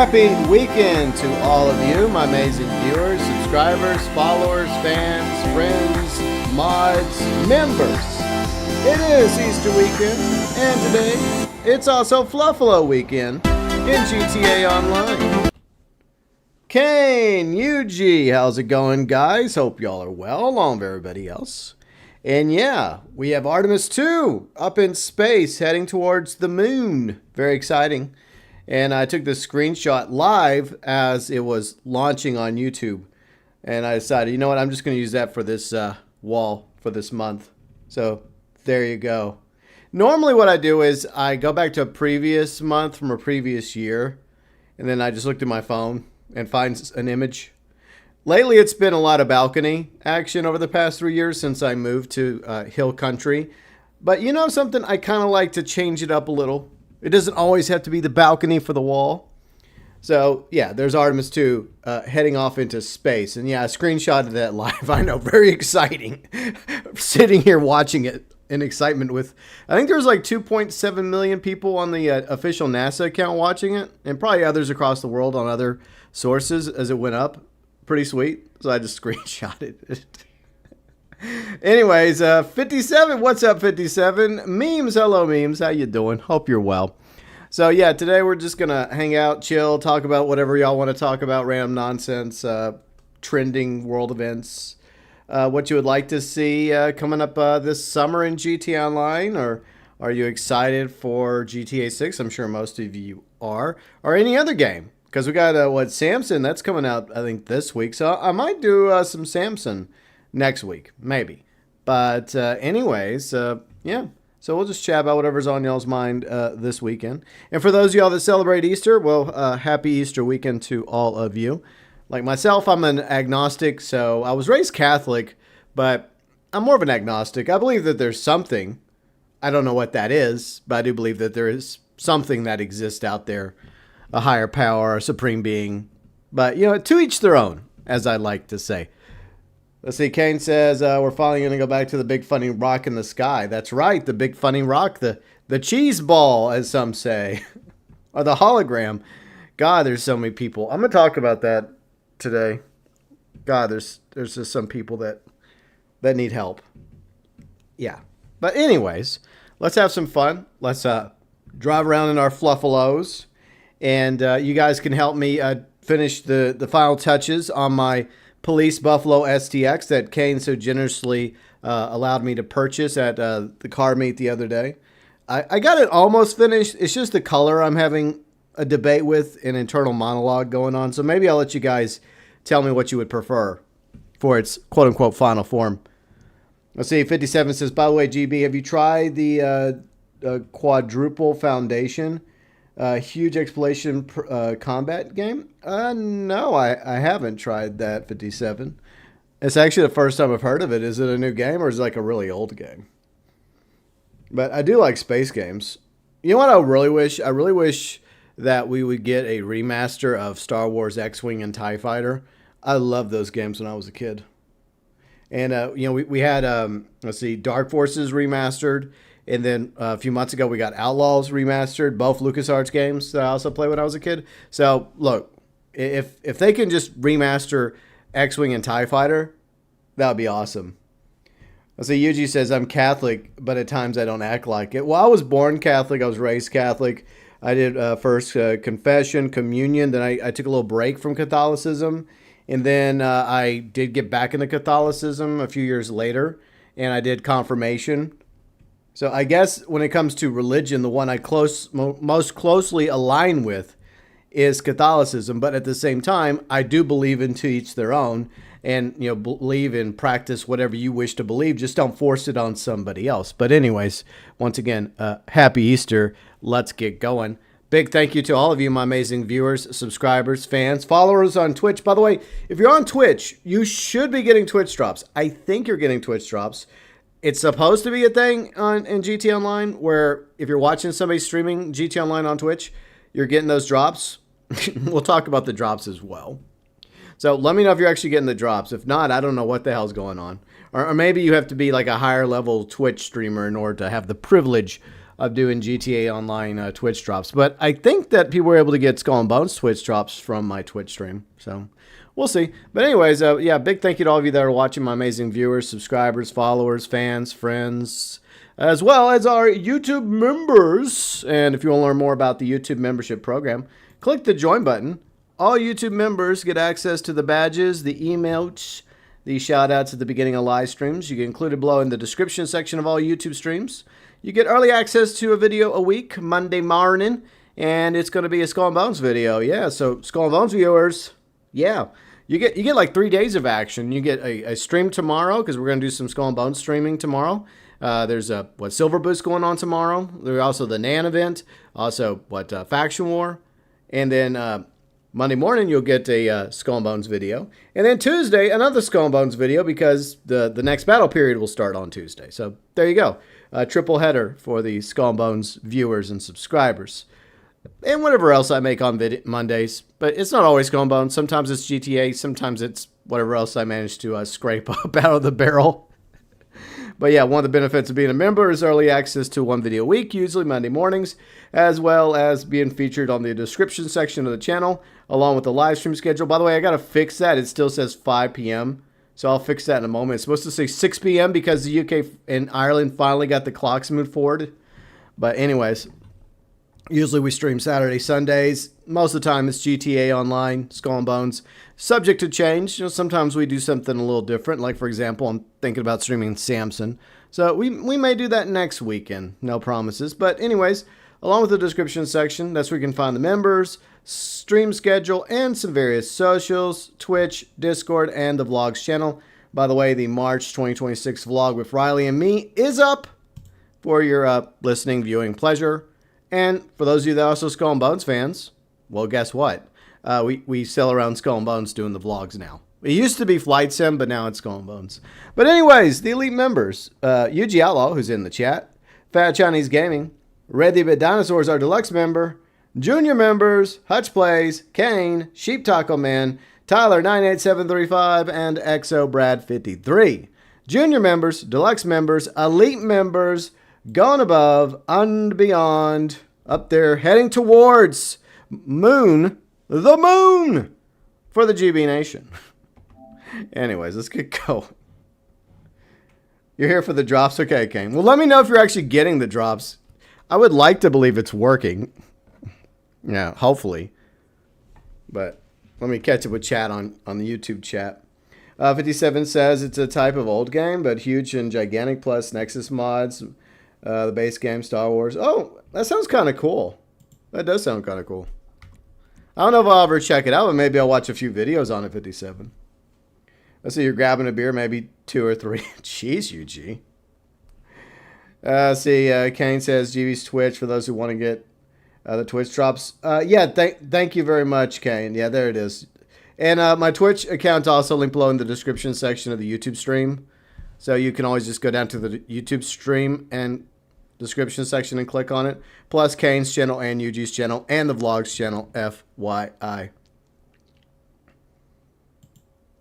Happy weekend to all of you, my amazing viewers, subscribers, followers, fans, friends, mods, members. It is Easter weekend, and today it's also Fluffalo weekend in GTA Online. Kane, UG, how's it going, guys? Hope y'all are well, along with everybody else. And yeah, we have Artemis 2 up in space heading towards the moon. Very exciting. And I took this screenshot live as it was launching on YouTube. And I decided, you know what, I'm just going to use that for this wall for this month. So there you go. Normally what I do is I go back to a previous month from a previous year. And then I just looked at my phone and find an image. Lately it's been a lot of balcony action over the past 3 years since I moved to hill country. But you know something, I kind of like to change it up a little. It doesn't always have to be the balcony for the wall. So, yeah, there's Artemis 2 heading off into space. And, yeah, I screenshotted that live. I know, very exciting. Sitting here watching it in excitement with... I think there was like 2.7 million people on the official NASA account watching it. And probably others across the world on other sources as it went up. Pretty sweet. So I just screenshotted it. Anyways, 57, what's up, 57? Memes, hello, Memes. How you doing? Hope you're well. So, yeah, today we're just going to hang out, chill, talk about whatever y'all want to talk about, random nonsense, trending world events, what you would like to see coming up this summer in GTA Online, or are you excited for GTA 6? I'm sure most of you are. Or any other game, because we got, Samson, that's coming out, I think, this week. So I might do some Samson next week, maybe. But anyways, yeah. So we'll just chat about whatever's on y'all's mind this weekend. And for those of y'all that celebrate Easter, well, happy Easter weekend to all of you. Like myself, I'm an agnostic, so I was raised Catholic, but I'm more of an agnostic. I believe that there's something. I don't know what that is, but I do believe that there is something that exists out there, a higher power, a supreme being. But, you know, to each their own, as I like to say. Let's see, Kane says, we're finally going to go back to the big funny rock in the sky. That's right, the big funny rock, the cheese ball, as some say, or the hologram. God, there's so many people. I'm going to talk about that today. God, there's just some people that need help. Yeah. But anyways, let's have some fun. Let's drive around in our Fluffalos. And you guys can help me finish the final touches on my Police Buffalo STX that Kane so generously allowed me to purchase at the car meet the other day. I got it almost finished. It's just the color I'm having a debate with, an internal monologue going on. So maybe I'll let you guys tell me what you would prefer for its quote-unquote final form. Let's see, 57 says, by the way, GB, have you tried the quadruple foundation? Huge exploration combat game? No, I haven't tried that, 57. It's actually the first time I've heard of it. Is it a new game or is it like a really old game? But I do like space games. You know what I really wish? I really wish that we would get a remaster of Star Wars X-Wing and TIE Fighter. I loved those games when I was a kid. And, you know, we had, let's see, Dark Forces remastered. And then a few months ago, we got Outlaws remastered, both LucasArts games that I also played when I was a kid. So, look, if they can just remaster X-Wing and TIE Fighter, that would be awesome. So Yuji says, I'm Catholic, but at times I don't act like it. Well, I was born Catholic. I was raised Catholic. I did first confession, communion. Then I took a little break from Catholicism. And then I did get back into Catholicism a few years later. And I did confirmation. So I guess when it comes to religion, the one I most closely align with is Catholicism. But at the same time, I do believe in to each their own, and you know, believe and practice whatever you wish to believe. Just don't force it on somebody else. But anyways, once again, happy Easter. Let's get going. Big thank you to all of you, my amazing viewers, subscribers, fans, followers on Twitch. By the way, if you're on Twitch, you should be getting Twitch drops. I think you're getting Twitch drops. It's supposed to be a thing in GT Online where if you're watching somebody streaming GT Online on Twitch, you're getting those drops. We'll talk about the drops as well. So let me know if you're actually getting the drops. If not, I don't know what the hell's going on. Or maybe you have to be like a higher level Twitch streamer in order to have the privilege of doing GTA Online Twitch drops. But I think that people were able to get Skull and Bones Twitch drops from my Twitch stream. So we'll see. But anyways, yeah, big thank you to all of you that are watching, my amazing viewers, subscribers, followers, fans, friends, as well as our YouTube members. And if you want to learn more about the YouTube membership program, click the join button. All YouTube members get access to the badges, the emotes, the shout-outs at the beginning of live streams. You get included below in the description section of all YouTube streams. You get early access to a video a week, Monday morning, and it's going to be a Skull and Bones video. Yeah, so Skull and Bones viewers, yeah. You get like 3 days of action. You get a stream tomorrow, because we're going to do some Skull and Bones streaming tomorrow. There's Silver Boost going on tomorrow. There's also the Nan event. Also, Faction War. And then Monday morning, you'll get a Skull and Bones video. And then Tuesday, another Skull and Bones video, because the next battle period will start on Tuesday. So there you go. A triple header for the Skull and Bones viewers and subscribers. And whatever else I make on Mondays. But it's not always Skull and Bones. Sometimes it's GTA. Sometimes it's whatever else I manage to scrape up out of the barrel. But yeah, one of the benefits of being a member is early access to one video a week, usually Monday mornings, as well as being featured on the description section of the channel, along with the live stream schedule. By the way, I got to fix that. It still says 5 p.m., so I'll fix that in a moment. It's supposed to say 6 p.m. because the UK and Ireland finally got the clocks moved forward. But anyways, usually we stream Saturday, Sundays. Most of the time it's GTA Online, Skull and Bones. Subject to change. You know, sometimes we do something a little different. Like, for example, I'm thinking about streaming Samson. So we may do that next weekend. No promises. But anyways, along with the description section, that's where you can find the members, stream schedule, and some various socials, Twitch, Discord, and the vlogs channel. By the way, the March 2026 vlog with Riley and me is up for your listening, viewing pleasure. And for those of you that are also Skull and Bones fans, well, guess what? We sail around Skull and Bones doing the vlogs now. It used to be Flight Sim, but now it's Skull and Bones. But anyways, the elite members, UG Outlaw, who's in the chat, Fat Chinese Gaming, Red the Bit Dinosaurs, our deluxe member, junior members, Huttch Plays, Kane, Sheep Taco Man, Tyler 98735, and Exo Brad 53. Junior members, deluxe members, elite members, gone above, and beyond, up there, heading towards the moon for the GB Nation. Anyways, let's get going. You're here for the drops? Okay, Kane. Well, let me know if you're actually getting the drops. I would like to believe it's working. Yeah, hopefully. But let me catch up with chat on the YouTube chat. 57 says it's a type of old game, but huge and gigantic, plus Nexus mods, the base game, Star Wars. Oh, that sounds kind of cool. That does sound kind of cool. I don't know if I'll ever check it out, but maybe I'll watch a few videos on it, 57. Let's see, you're grabbing a beer, maybe 2 or 3. Jeez, UG. Kane says GB's Twitch for those who want to get the Twitch drops. Yeah, thank you very much, Kane. Yeah, there it is. And my Twitch account also linked below in the description section of the YouTube stream. So you can always just go down to the YouTube stream and description section and click on it. Plus Kane's channel and UG's channel and the vlogs channel, FYI.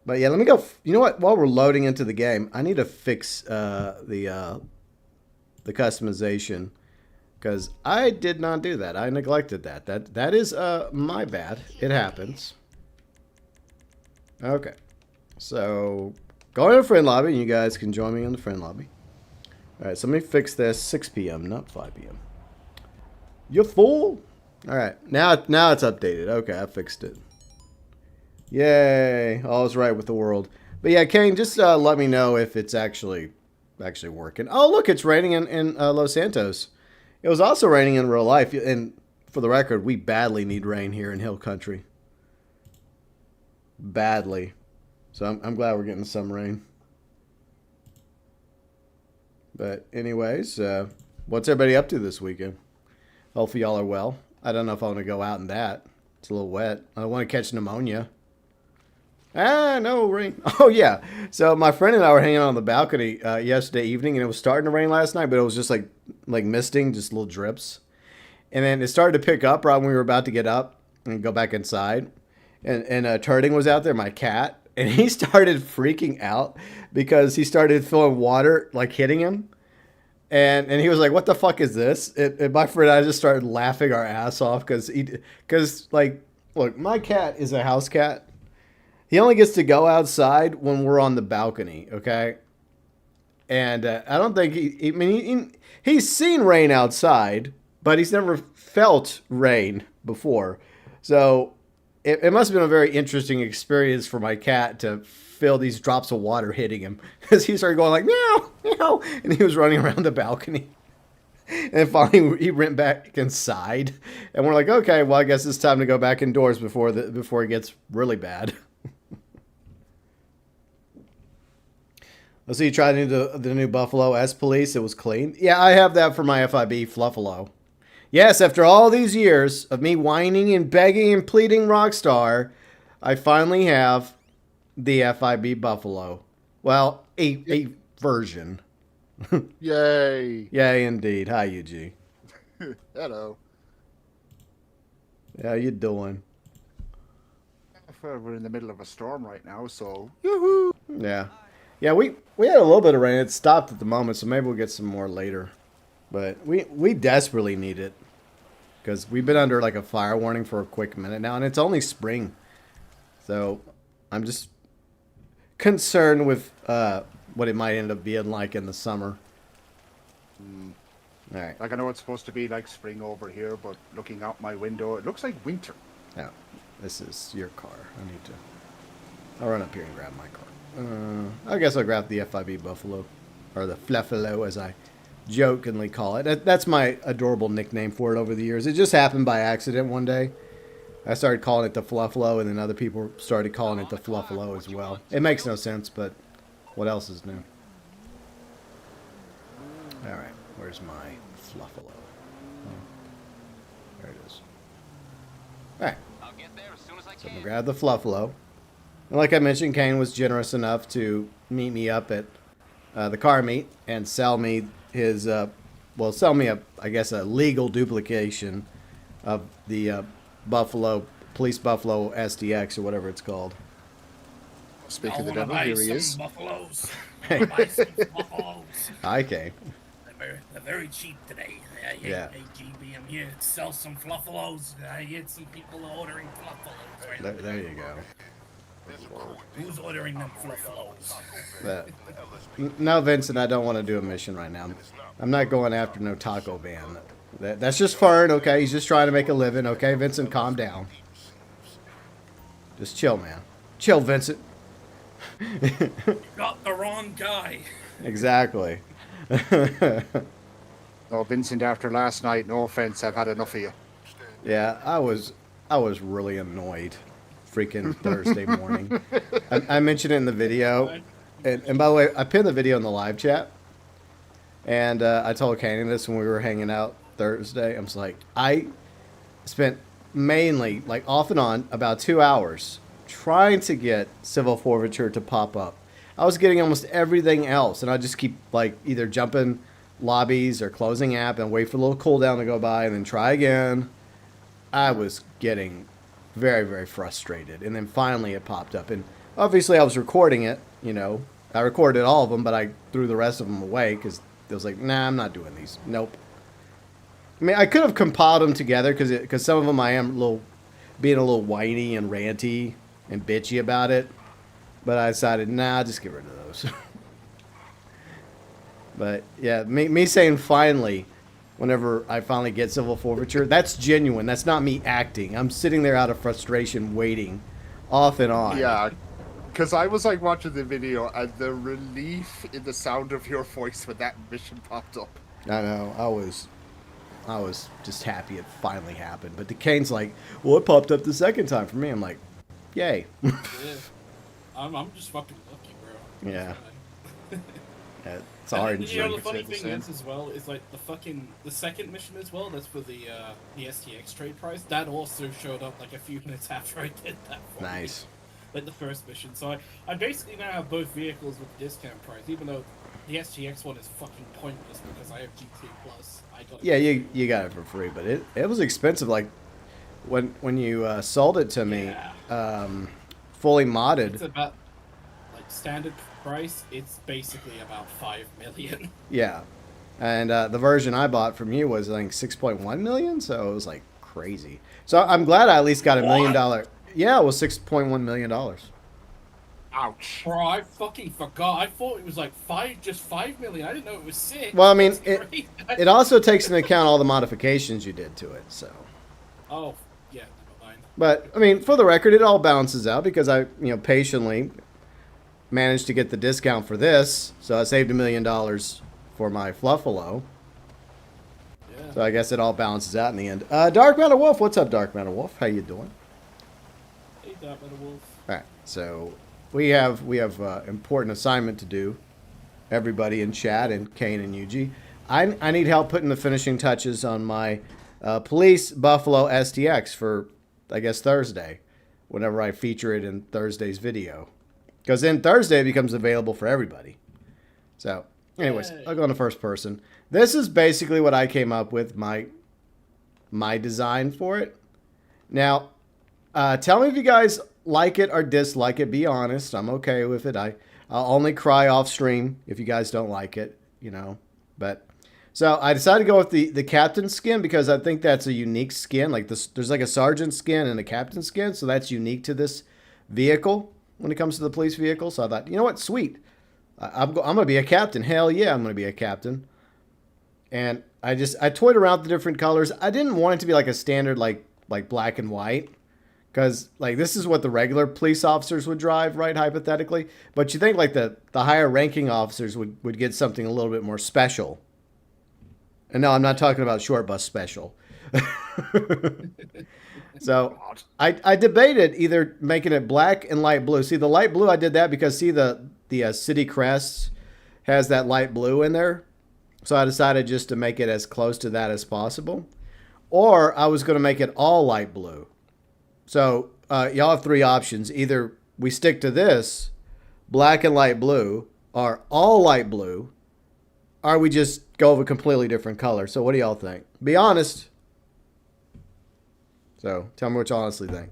But yeah, let me go. You know what? While we're loading into the game, I need to fix the customization, because I did not do that. I neglected that. That is my bad. It happens. Okay, so go in the friend lobby, and you guys can join me in the friend lobby. All right, so let me fix this. 6 p.m., not 5 p.m. You fool! All right, now it's updated. Okay, I fixed it. Yay! All's right with the world. But yeah, Kane, just let me know if it's actually working. Oh, look, it's raining in Los Santos. It was also raining in real life. And for the record, we badly need rain here in Hill Country. Badly. So I'm glad we're getting some rain. But anyways, what's everybody up to this weekend? Hopefully y'all are well. I don't know if I want to go out in that. It's a little wet. I don't want to catch pneumonia. Ah, no rain. Oh, yeah. So my friend and I were hanging out on the balcony yesterday evening, and it was starting to rain last night, but it was just like misting, just little drips. And then it started to pick up right when we were about to get up and go back inside. And Turding was out there, my cat, and he started freaking out because he started feeling water like hitting him. And he was like, "What the fuck is this?" And my friend and I just started laughing our ass off because like, look, my cat is a house cat. He only gets to go outside when we're on the balcony, okay? And I don't think I mean, he's seen rain outside, but he's never felt rain before. So it must have been a very interesting experience for my cat to feel these drops of water hitting him because he started going like meow meow, and he was running around the balcony. And finally, he went back inside, and we're like, okay, well, I guess it's time to go back indoors before it gets really bad. Let's see, you tried the new Buffalo S Police. It was clean. Yeah, I have that for my FIB Fluffalo. Yes, after all these years of me whining and begging and pleading Rockstar, I finally have the FIB Buffalo. Well, a version. Yay. Yay, indeed. Hi, UG. Hello. How you doing? We're in the middle of a storm right now, so yoo-hoo. Yeah. Yeah, we had a little bit of rain. It stopped at the moment, so maybe we'll get some more later. But we desperately need it because we've been under like a fire warning for a quick minute now, and it's only spring. So I'm just concerned with what it might end up being like in the summer. All right. Like, I know it's supposed to be like spring over here, but looking out my window, it looks like winter. Yeah, this is your car. I'll run up here and grab my car. I guess I'll grab the FIB Buffalo, or the Fluffalo as I jokingly call it. That's my adorable nickname for it over the years. It just happened by accident one day. I started calling it the Fluffalo, and then other people started calling it the Fluffalo as well. It makes no sense, but what else is new? All right, where's my Fluffalo? Oh, there it is. All right, I'll get there as soon as I so I'm can. gonna grab the Fluffalo. And like I mentioned, Kane was generous enough to meet me up at the car meet and sell me his, sell me I guess a legal duplication of the Police Buffalo SDX or whatever it's called. Speaking of the I devil, wanna here buy he some is. buffaloes. I wanna buy some buffaloes. Hi, Kane. They're very cheap today. Yeah. Hey, GB, I'm here to sell some fluffalos. I hear some people are ordering fluffalos right now. There you go. Who's ordering them fluffalos? No, Vincent, I don't want to do a mission right now. I'm not going after no taco van. That's just Fern, okay? He's just trying to make a living, okay? Vincent, calm down. Just chill, man. Chill, Vincent. You got the wrong guy. Exactly. Oh, Vincent, after last night, no offense, I've had enough of you. Yeah, I was really annoyed. Freaking Thursday morning. I mentioned it in the video. And by the way, I pinned the video in the live chat. And I told Canyon this when we were hanging out Thursday. I was like, I spent mainly, like off and on, about 2 hours trying to get civil forfeiture to pop up. I was getting almost everything else. And I just keep like either jumping lobbies or closing app and wait for a little cooldown to go by and then try again. I was getting very, very frustrated. And then finally it popped up. And obviously I was recording it, you know. I recorded all of them, but I threw the rest of them away because it was like, nah, I'm not doing these. Nope. I mean, I could have compiled them together because some of them I am being a little whiny and ranty and bitchy about it. But I decided, nah, just get rid of those. But yeah, me saying finally, whenever I finally get civil forfeiture, that's genuine. That's not me acting. I'm sitting there out of frustration waiting off and on. Yeah, because I was like watching the video and the relief in the sound of your voice when that mission popped up. I know. I was just happy it finally happened. But the Kane's like, well, it popped up the second time for me. I'm like, yay. Yeah. I'm just fucking lucky, bro. Yeah. Yeah, it's hard. And, you know, the Could funny say the thing same. is as well is like the second mission as well. That's for the STX trade price. That also showed up like a few minutes after I did that. For Nice. me, like the first mission. So I basically now have both vehicles with discount price, even though the STX one is fucking pointless because I have GT Plus. I got it. Yeah, you got it for free, but it was expensive. Like when you sold it to me, Yeah. fully It's modded. about like standard price. It's basically about 5 million. Yeah, And the version I bought from you was, I think, 6.1 million. So it was like crazy. So I'm glad I at least got $1 million. Yeah, it was $6.1 million. Ouch. Bro, I fucking forgot. I thought it was like just 5 million. I didn't know it was 6. Well, I mean, That's crazy. it also takes into account all the modifications you did to it. So. Oh, yeah, never mind. But I mean, for the record, it all balances out because I, patiently managed to get the discount for this, so I saved $1 million for my Fluffalo. Yeah. So I guess it all balances out in the end. Dark Mountain Wolf, what's up, Dark Mountain Wolf? How you doing? Hey, Dark Metal Wolf. All right, so we have important assignment to do. Everybody in chat and Kane and Yuji, I need help putting the finishing touches on my Police Buffalo STX for, I guess, Thursday, whenever I feature it in Thursday's video. Because then Thursday it becomes available for everybody. So, anyways, I'll go on the first person. This is basically what I came up with, my design for it. Now, tell me if you guys like it or dislike it. Be honest. I'm okay with it. I'll only cry off stream if you guys don't like it, But so I decided to go with the captain skin because I think that's a unique skin. Like this, there's like a sergeant skin and a captain skin, so that's unique to this vehicle when it comes to the police vehicle. So I thought, you know what, sweet. I'm going to be a captain. Hell yeah, I'm going to be a captain. And I toyed around with the different colors. I didn't want it to be like a standard like black and white. Because, like, this is what the regular police officers would drive, right, hypothetically. But you think, like, the higher-ranking officers would get something a little bit more special. And no, I'm not talking about short bus special. So, I debated either making it black and light blue. See, the light blue, I did that because, see, the city crest has that light blue in there. So I decided just to make it as close to that as possible. Or I was going to make it all light blue. So, y'all have three options. Either we stick to this, black and light blue, or all light blue, or we just go with a completely different color. So, what do y'all think? Be honest. So, tell me what you honestly think.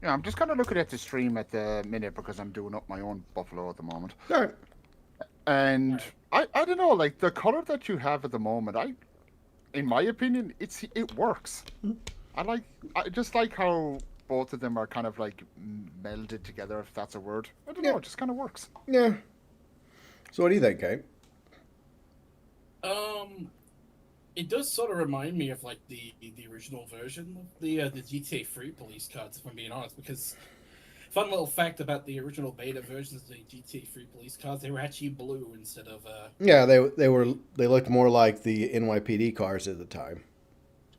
Yeah, I'm just kind of looking at the stream at the minute because I'm doing up my own Buffalo at the moment. All right. And I don't know, like, the color that you have at the moment, in my opinion, it works. I just like how both of them are kind of like melded together, if that's a word. I don't know, it just kind of works. Yeah. So what do you think, Kate? It does sort of remind me of like the original version of the GTA 3 police cards, if I'm being honest, because fun little fact about the original beta versions of the GTA 3 police cars, they were actually blue instead of Yeah, they looked more like the NYPD cars at the time.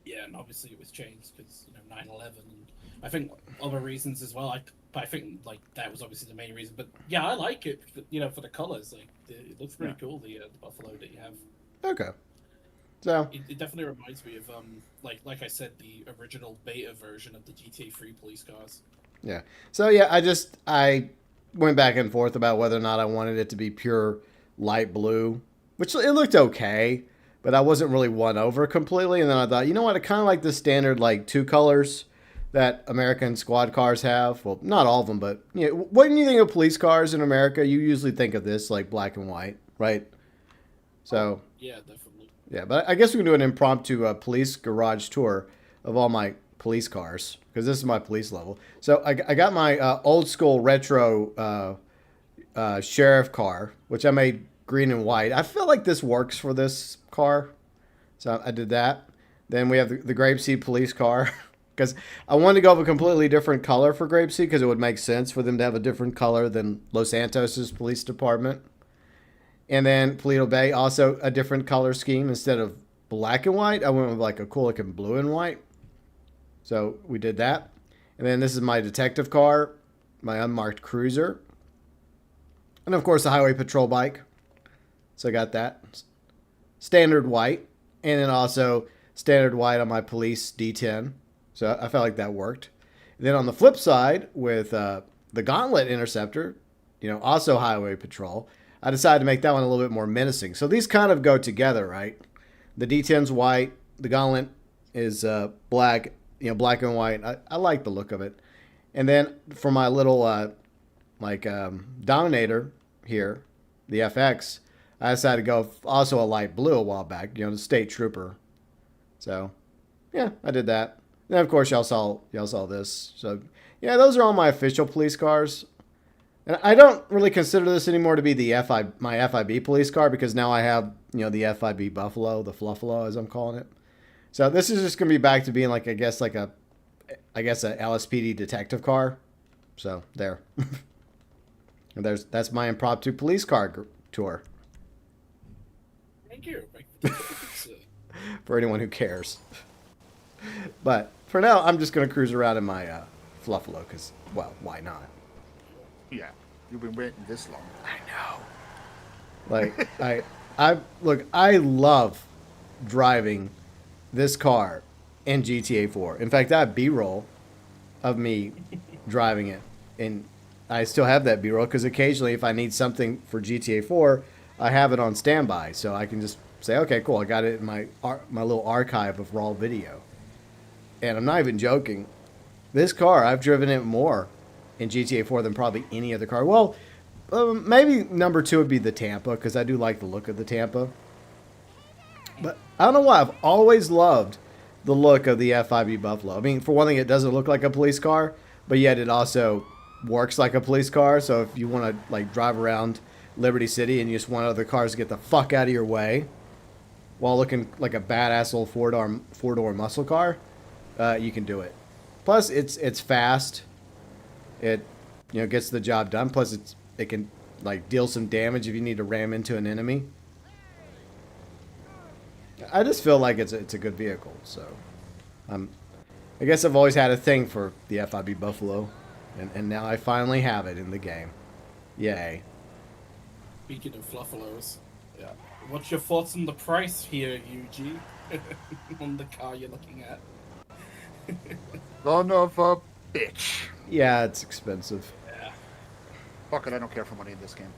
Yeah, and obviously it was changed because 9/11, and I think other reasons as well. I think like that was obviously the main reason. But yeah, I like it. For the colors, like it looks pretty cool. The Buffalo that you have. Okay. So it definitely reminds me of like I said, the original beta version of the GTA 3 police cars. Yeah. So yeah, I went back and forth about whether or not I wanted it to be pure light blue, which it looked okay. But I wasn't really won over completely. And then I thought, you know what? I kind of like the standard, like, two colors that American squad cars have. Well, not all of them, but when you think of police cars in America, you usually think of this, like, black and white, right? So, yeah, definitely. Yeah, but I guess we can do an impromptu police garage tour of all my police cars, because this is my police level. So I got my old school retro sheriff car, which I made green and white. I feel like this works for this car, so I did that. Then we have the Grapeseed police car, because I wanted to go with a completely different color for Grapeseed, because it would make sense for them to have a different color than Los Santos's police department. And then Paleto Bay, also a different color scheme. Instead of black and white, I went with like a cool looking blue and white. So we did that. And then this is my detective car, my unmarked cruiser. And of course the highway patrol bike. So I got that. Standard white. And then also standard white on my police D10. So I felt like that worked. And then on the flip side, with the Gauntlet Interceptor, also highway patrol, I decided to make that one a little bit more menacing. So these kind of go together, right? The D10's white. The Gauntlet is black, black and white. I like the look of it. And then for my little, Dominator here, the FX, I decided to go also a light blue a while back, the state trooper. So, yeah, I did that. And of course, y'all saw this. So, yeah, those are all my official police cars. And I don't really consider this anymore to be my FIB police car because now I have, the FIB Buffalo, the Fluffalo as I'm calling it. So this is just going to be back to being like, I guess a LSPD detective car. So there. And that's my impromptu police car tour. Thank you. For anyone who cares. But for now, I'm just going to cruise around in my Fluffalo because, well, why not? Yeah, you've been waiting this long. I know. Like, I love driving this car in GTA 4. In fact, I have B-roll of me driving it. And I still have that B-roll because occasionally if I need something for GTA 4, I have it on standby. So I can just say, okay, cool, I got it in my little archive of raw video. And I'm not even joking. This car, I've driven it more in GTA 4 than probably any other car. Well, maybe number 2 would be the Tampa because I do like the look of the Tampa. But I don't know why. I've always loved the look of the FIB Buffalo. I mean, for one thing, it doesn't look like a police car, but yet it also works like a police car. So if you want to like drive around Liberty City and you just want other cars to get the fuck out of your way while looking like a badass old four-door muscle car, you can do it. Plus, it's fast. It gets the job done. Plus, it can like deal some damage if you need to ram into an enemy. I just feel like it's a good vehicle. So, I guess I've always had a thing for the FIB Buffalo, and now I finally have it in the game. Yay! Speaking of Fluffalos, yeah. What's your thoughts on the price here, UG? On the car you're looking at? Son of a bitch. Yeah, it's expensive. Yeah. Fuck it, I don't care for money in this game.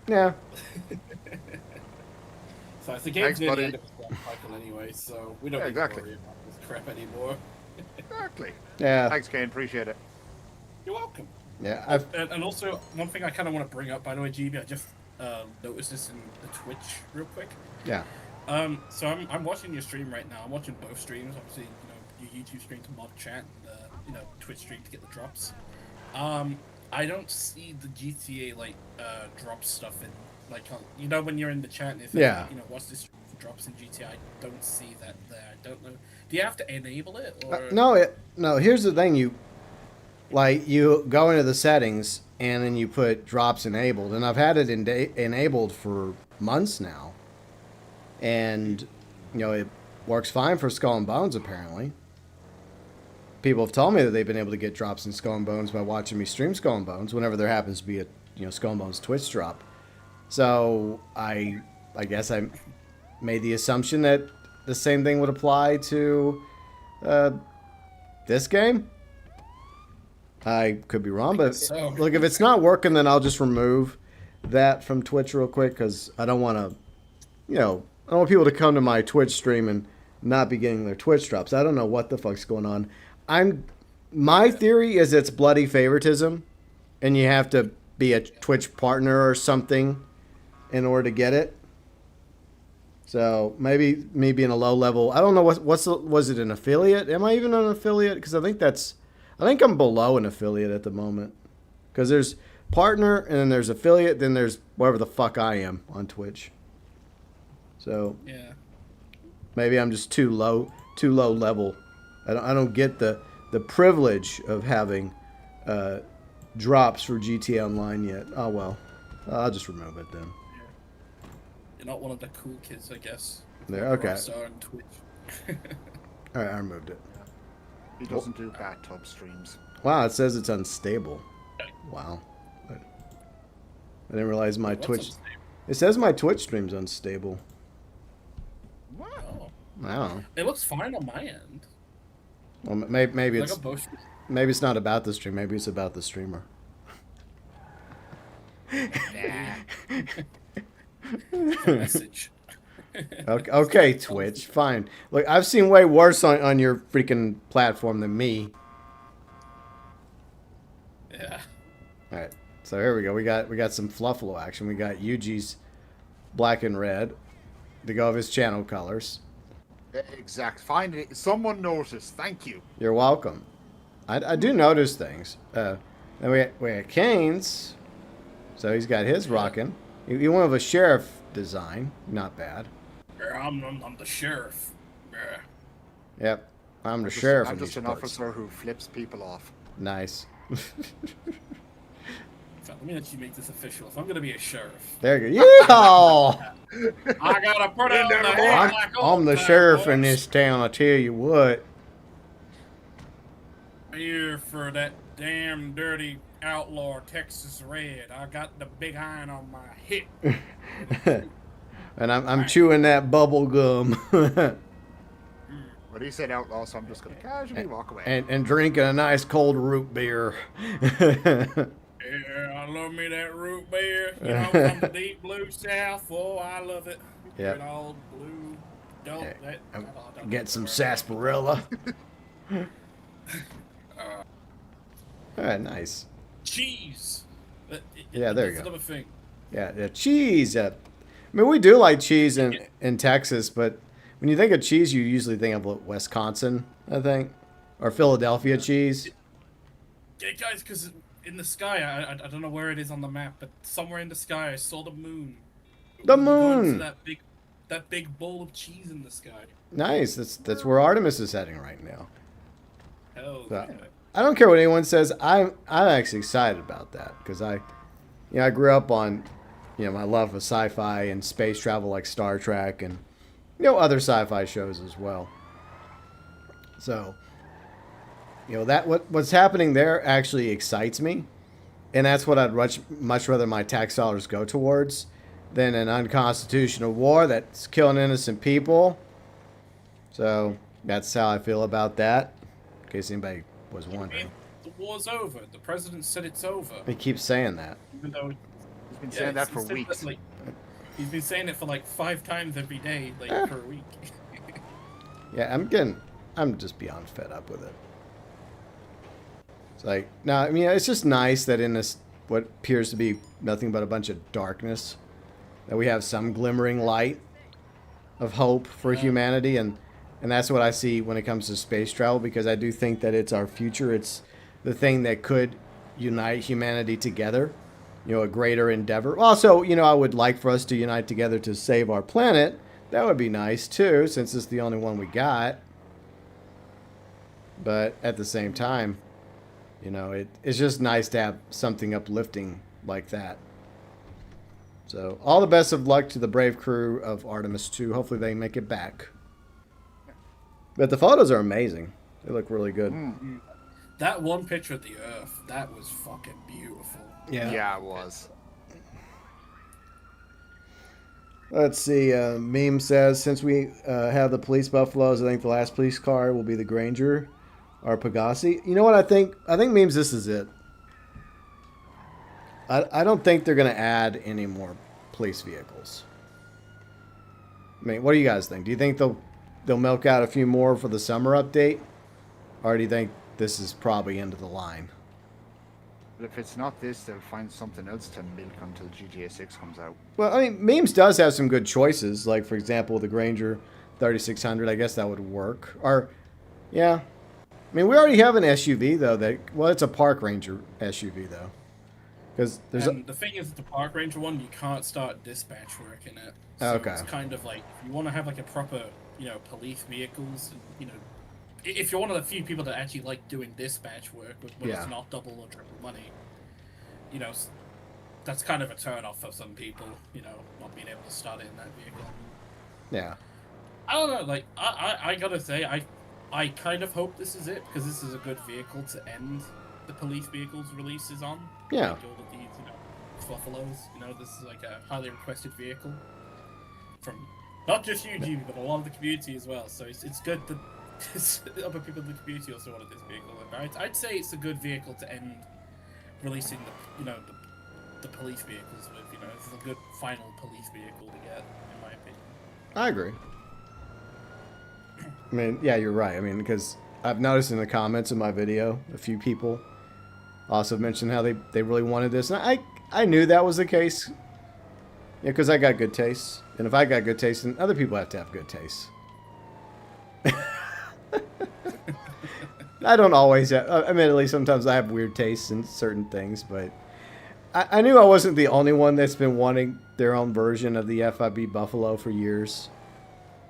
Yeah. So the game's Thanks, near the buddy. end of its life cycle anyway, so we don't Yeah, need exactly. to worry about this crap anymore. Exactly. Yeah. Thanks, Kane. Appreciate it. You're welcome. Yeah. And also, one thing I kind of want to bring up, by the way, GB, I just noticed this in the Twitch real quick. Yeah. So I'm watching your stream right now. I'm watching both streams. Obviously, your YouTube stream to mod chat, and Twitch stream to get the drops. I don't see the GTA drop stuff in when you're in the chat and it says, Yeah. what's this stream for drops in GTA? I don't see that there. I don't know. Do you have to enable it or No. Here's the thing. You go into the settings and then you put drops enabled, and I've had it enabled for months now, and it works fine for Skull and Bones apparently. People have told me that they've been able to get drops in Skull and Bones by watching me stream Skull and Bones whenever there happens to be a Skull and Bones Twitch drop. So I guess I made the assumption that the same thing would apply to this game. I could be wrong, but so. look, if it's not working, then I'll just remove that from Twitch real quick because I don't want to, I don't want people to come to my Twitch stream and not be getting their Twitch drops. I don't know what the fuck's going on. My theory is it's bloody favoritism, and you have to be a Twitch partner or something in order to get it. So maybe me being a low level, I don't know was it an affiliate? Am I even an affiliate? Because I think I'm below an affiliate at the moment. Because there's partner, and then there's affiliate, then there's whatever the fuck I am on Twitch. So Yeah. maybe I'm just too low level. I don't get the privilege of having drops for GTA Online yet. Oh well, I'll just remove it then. You're not one of the cool kids, I guess. There, okay. Rockstar on Twitch. All right, I removed it. He doesn't do bathtub streams. Wow, it says it's unstable. Wow. I didn't realize my What's Twitch. unstable? It says my Twitch stream's unstable. Oh. I don't know. It looks fine on my end. Well, maybe Like it's a both. maybe it's not about the stream. Maybe it's about the streamer. Message. Okay, Twitch, fine. Look, I've seen way worse on your freaking platform than me. Yeah. All right, so here we go. We got some Fluffalo action. We got Yuji's black and red to go with his channel colors. Exact. Finally, someone noticed. Thank you. You're welcome. I do notice things. Then we had Kane's. So he's got his rocking. He went with a sheriff design. Not bad. I'm the sheriff. Yeah. Yep. I'm the sheriff. I'm just an officer who flips people off. Nice. So let me let you make this official. If I'm gonna be a sheriff, There you go. Yeah! I gotta put it on the head like I'm the sheriff in this town. I tell you what. Here for that damn dirty outlaw Texas Red. I got the big iron on my hip. And I'm chewing that bubble gum. But he said outlaw, so I'm just gonna casually walk away. and drinking a nice cold root beer. Yeah, I love me that root beer. You know, from the deep blue south. Oh, I love it. Yep. Good old blue. Don't, Get some sarsaparilla. All right, nice. Cheese. Yeah, there you go. That's another thing. Yeah, cheese. I mean, we do like cheese in Texas, but when you think of cheese, you usually think of Wisconsin, I think, or Philadelphia cheese. Yeah, guys, because in the sky, I don't know where it is on the map, but somewhere in the sky, I saw the moon. The Going moon. to that big bowl of cheese in the sky. Nice. That's where Artemis is heading right now. Hell So, yeah. I don't care what anyone says. I'm actually excited about that because I grew up on, my love of sci-fi and space travel like Star Trek and other sci-fi shows as well. So, that what's happening there actually excites me, and that's what I'd much rather my tax dollars go towards than an unconstitutional war that's killing innocent people. So that's how I feel about that. In case anybody was wondering. The war's over. The president said it's over. He keeps saying that. Even though He's been saying that for weeks. He's been saying it for like 5 times every day, for a week. Yeah, I'm just beyond fed up with it. It's like, now, I mean, it's just nice that in this, what appears to be nothing but a bunch of darkness, that we have some glimmering light of hope for humanity, and that's what I see when it comes to space travel, because I do think that it's our future. It's the thing that could unite humanity together, a greater endeavor. Also, I would like for us to unite together to save our planet. That would be nice, too, since it's the only one we got. But at the same time, it's just nice to have something uplifting like that. So, all the best of luck to the brave crew of Artemis 2. Hopefully they make it back. But the photos are amazing. They look really good. That one picture of the Earth, that was fucking beautiful. Yeah, it was. Let's see. Meme says, since we have the police buffaloes, I think the last police car will be the Granger or Pegasi. You know what I think? I think, Memes, this is it. I don't think they're going to add any more police vehicles. I mean, what do you guys think? Do you think they'll milk out a few more for the summer update? Or do you think this is probably end of the line? But if it's not this, they'll find something else to milk until GTA 6 comes out. Well, I mean, Memes does have some good choices. Like, for example, the Granger 3600. I guess that would work. Or, yeah. I mean, we already have an SUV, though. It's a Park Ranger SUV, though. Because the thing is, the Park Ranger one, you can't start dispatch work in it. So okay. It's kind of like, you want to have like a proper, police vehicles, if you're one of the few people that actually like doing dispatch work, when it's not double or triple money, that's kind of a turn off for some people, not being able to start in that vehicle. Yeah. I don't know, like, I gotta say, I kind of hope this is it, because this is a good vehicle to end the police vehicles releases on. Yeah. Like all of these, Fluffalos, this is like a highly requested vehicle from not just you, Jimmy, but a lot of the community as well. So it's good that other people in the community also wanted this vehicle. I'd say it's a good vehicle to end releasing the police vehicles with. This is a good final police vehicle to get, in my opinion. I agree. I mean, yeah, you're right. I mean, because I've noticed in the comments of my video, a few people also mentioned how they really wanted this. And I knew that was the case. Yeah, because I got good taste. And if I got good taste, then other people have to have good taste. I don't always have, admittedly, sometimes I have weird tastes in certain things, but I knew I wasn't the only one that's been wanting their own version of the FIB Buffalo for years.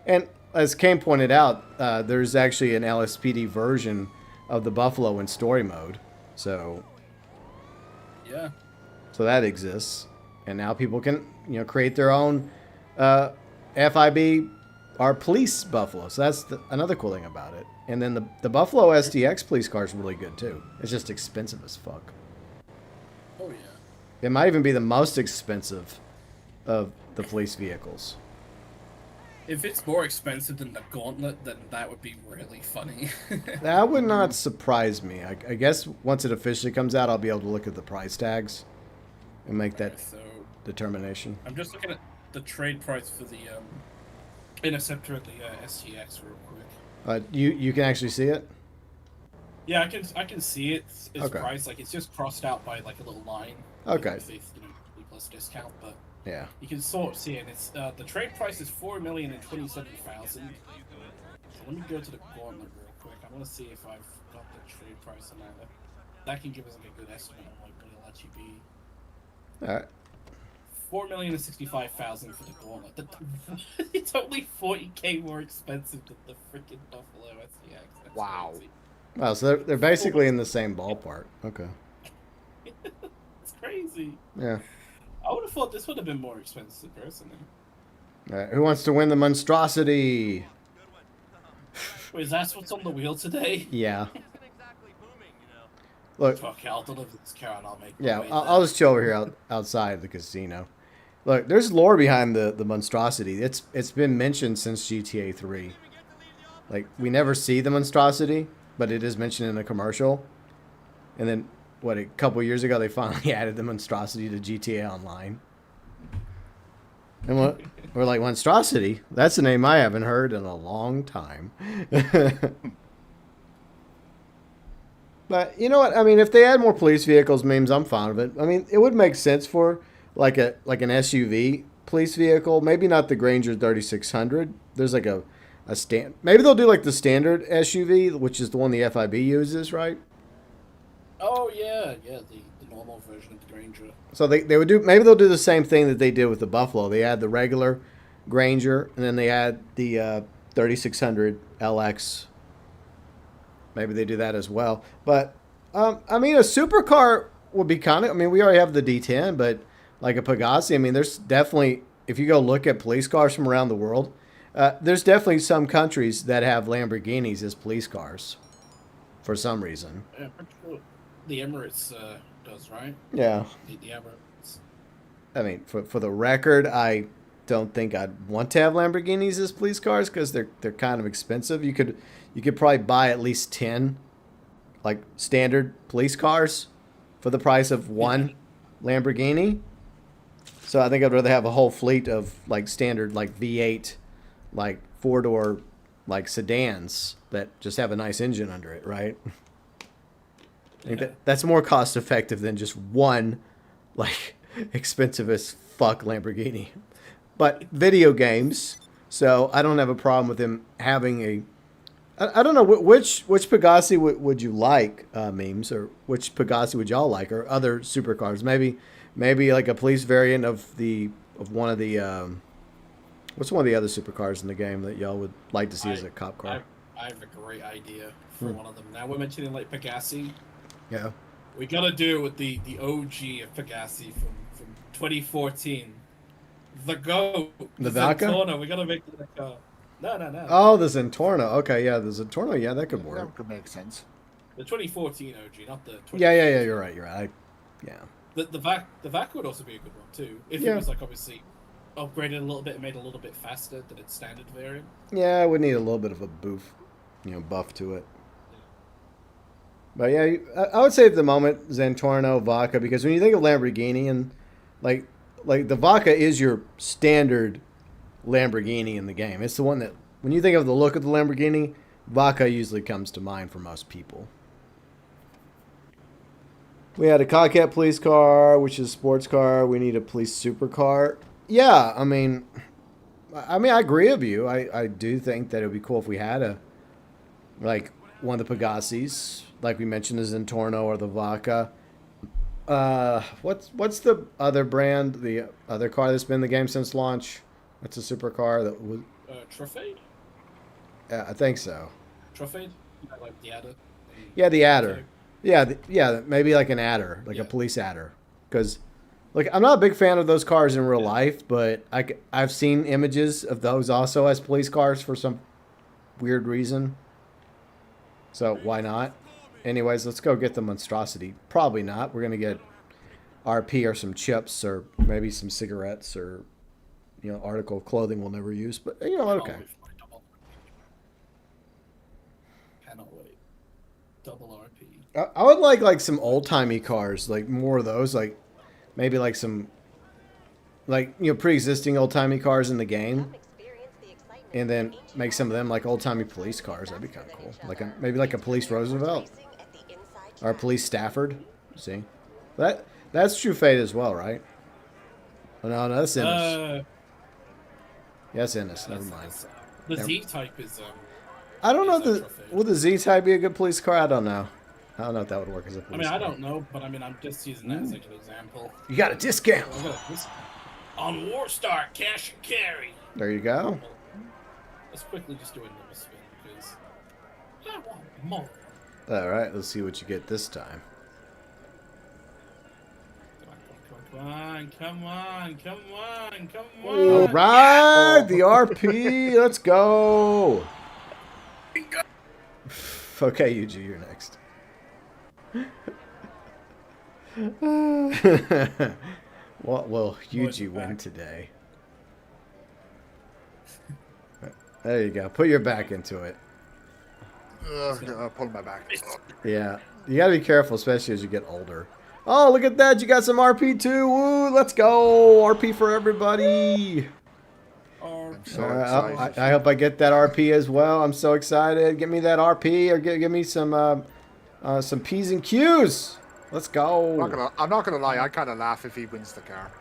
And as Kane pointed out, there's actually an LSPD version of the Buffalo in story mode. So Yeah. So that exists. And now people can, create their own FIB or police Buffalo. So that's another cool thing about it. And then the Buffalo STX police car is really good too. It's just expensive as fuck. Oh, yeah. It might even be the most expensive of the police vehicles. If it's more expensive than the Gauntlet, then that would be really funny. That would not surprise me. I guess once it officially comes out, I'll be able to look at the price tags and make that So determination. I'm just looking at the trade price for the Interceptor and the STX real quick. You can actually see it? Yeah, I can see its Okay. price. Like, it's just crossed out by like a little line. Okay. With the, plus discount, but Yeah. you can sort of see it. It's the trade price is $4,027,000. So let me go to the Gauntlet real quick. I want to see if I've got the trade price on that. That can give us like a good estimate on like what it'll let you be. All right. $4,065,000 for the Gauntlet. It's only $40K more expensive than the freaking Buffalo STX. That's Wow. crazy. Wow, so they're basically in the same ballpark. Okay. It's crazy. Yeah. I would have thought this would have been more expensive personally. All right. Who wants to win the monstrosity? Wait, is that what's on the wheel today? Yeah. Look. Fuck, I'll deliver this car and I'll make Yeah, my way I'll just chill over here outside the casino. Look, there's lore behind the monstrosity. It's been mentioned since GTA 3. Like, we never see the monstrosity, but it is mentioned in a commercial. And then, a couple years ago, they finally added the monstrosity to GTA Online. And we're like, monstrosity? That's a name I haven't heard in a long time. But you know what? I mean, if they add more police vehicles, memes, I'm fine with it. I mean, it would make sense for like an SUV police vehicle. Maybe not the Granger 3600. There's like a stand. Maybe they'll do like the standard SUV, which is the one the FIB uses, right? Oh yeah, the normal version of the Granger. So they would do. Maybe they'll do the same thing that they did with the Buffalo. They add the regular Granger, and then they add the 3600 LX. Maybe they do that as well. But, I mean, a supercar would be kind of... I mean, we already have the D10, but like a Pegasi, I mean, there's definitely... If you go look at police cars from around the world, there's definitely some countries that have Lamborghinis as police cars for some reason. Yeah, pretty sure the Emirates does, right? Yeah. The Emirates. I mean, for the record, I don't think I'd want to have Lamborghinis as police cars because they're kind of expensive. You could probably buy at least 10 like standard police cars for the price of one Lamborghini. So I think I'd rather have a whole fleet of like standard like V8 like 4-door like sedans that just have a nice engine under it, right? I think that's more cost effective than just one like expensive as fuck Lamborghini. But video games, so I don't have a problem with them having a... I don't know, which Pegasi would you like, memes, or which Pegasi would y'all like, or other supercars? Maybe like a police variant of one of the... what's one of the other supercars in the game that y'all would like to see as a cop car? I have a great idea for one of them. Now we're mentioning like Pegasi. Yeah. We gotta do it with the OG of Pegasi from 2014. The GOAT. The Vaca? Zentorno. We gotta make it like a... No. Oh, the Zentorno. Okay, yeah, the Zentorno. Yeah, that could work. That could make sense. The 2014 OG, not the 2014. Yeah. You're right. Yeah. The Vaca would also be a good one too. If it was like obviously upgraded a little bit and made a little bit faster than its standard variant. Yeah, it would need a little bit of a buff to it. But yeah, I would say at the moment Zentorno, Vaca, because when you think of Lamborghini and like the Vaca is your standard Lamborghini in the game. It's the one that, when you think of the look of the Lamborghini, Vaca usually comes to mind for most people. We had a Cockhead police car, which is a sports car. We need a police supercar. Yeah, I mean, I agree with you. I do think that it would be cool if we had a like one of the Pegasus, like we mentioned, the Zentorno or the Vaca. What's the other brand? The other car that's been in the game since launch? That's a supercar that was. Trophy? Yeah, I think so. Trophy? Like the Adder? Yeah, the Adder. Yeah, yeah, maybe like an Adder, like a Yeah. police Adder. Because, like, I'm not a big fan of those cars in real life, but I've seen images of those also as police cars for some weird reason. So why not? Anyways, let's go get the monstrosity. Probably not. We're gonna get RP or some chips or maybe some cigarettes or article of clothing we'll never use. But you know what? Okay. Cannot wait. Double RP. I would like some old timey cars, like more of those, like maybe like some pre-existing old timey cars in the game, and then make some of them like old timey police cars. That'd be kind of cool. Maybe like a police Roosevelt or a police Stafford. See, that's True Fate as well, right? Oh, no, that's Ennis. Yeah, that's Ennis. Never mind. The Z type is. I don't know Trophy. Would the Z type be a good police car? I don't know. I don't know if that would work as a police car. I don't know, but I'm just using that as like an example. You got a discount. On Warstar, cash and carry. There you go. Let's quickly just do another spin because I want more. All right, let's see what you get this time. Come on. All right, the RP. Let's go. Okay, Yuji, you're next. What will Yuji win today? There you go. Put your back into it. Pull my back. Yeah. You gotta be careful, especially as you get older. Oh, look at that. You got some RP too. Woo, let's go. RP for everybody. I'm so excited. I hope I get that RP as well. I'm so excited. Give me that RP or give me some P's and Q's. Let's go. I'm not gonna lie. I kind of laugh if he wins the car.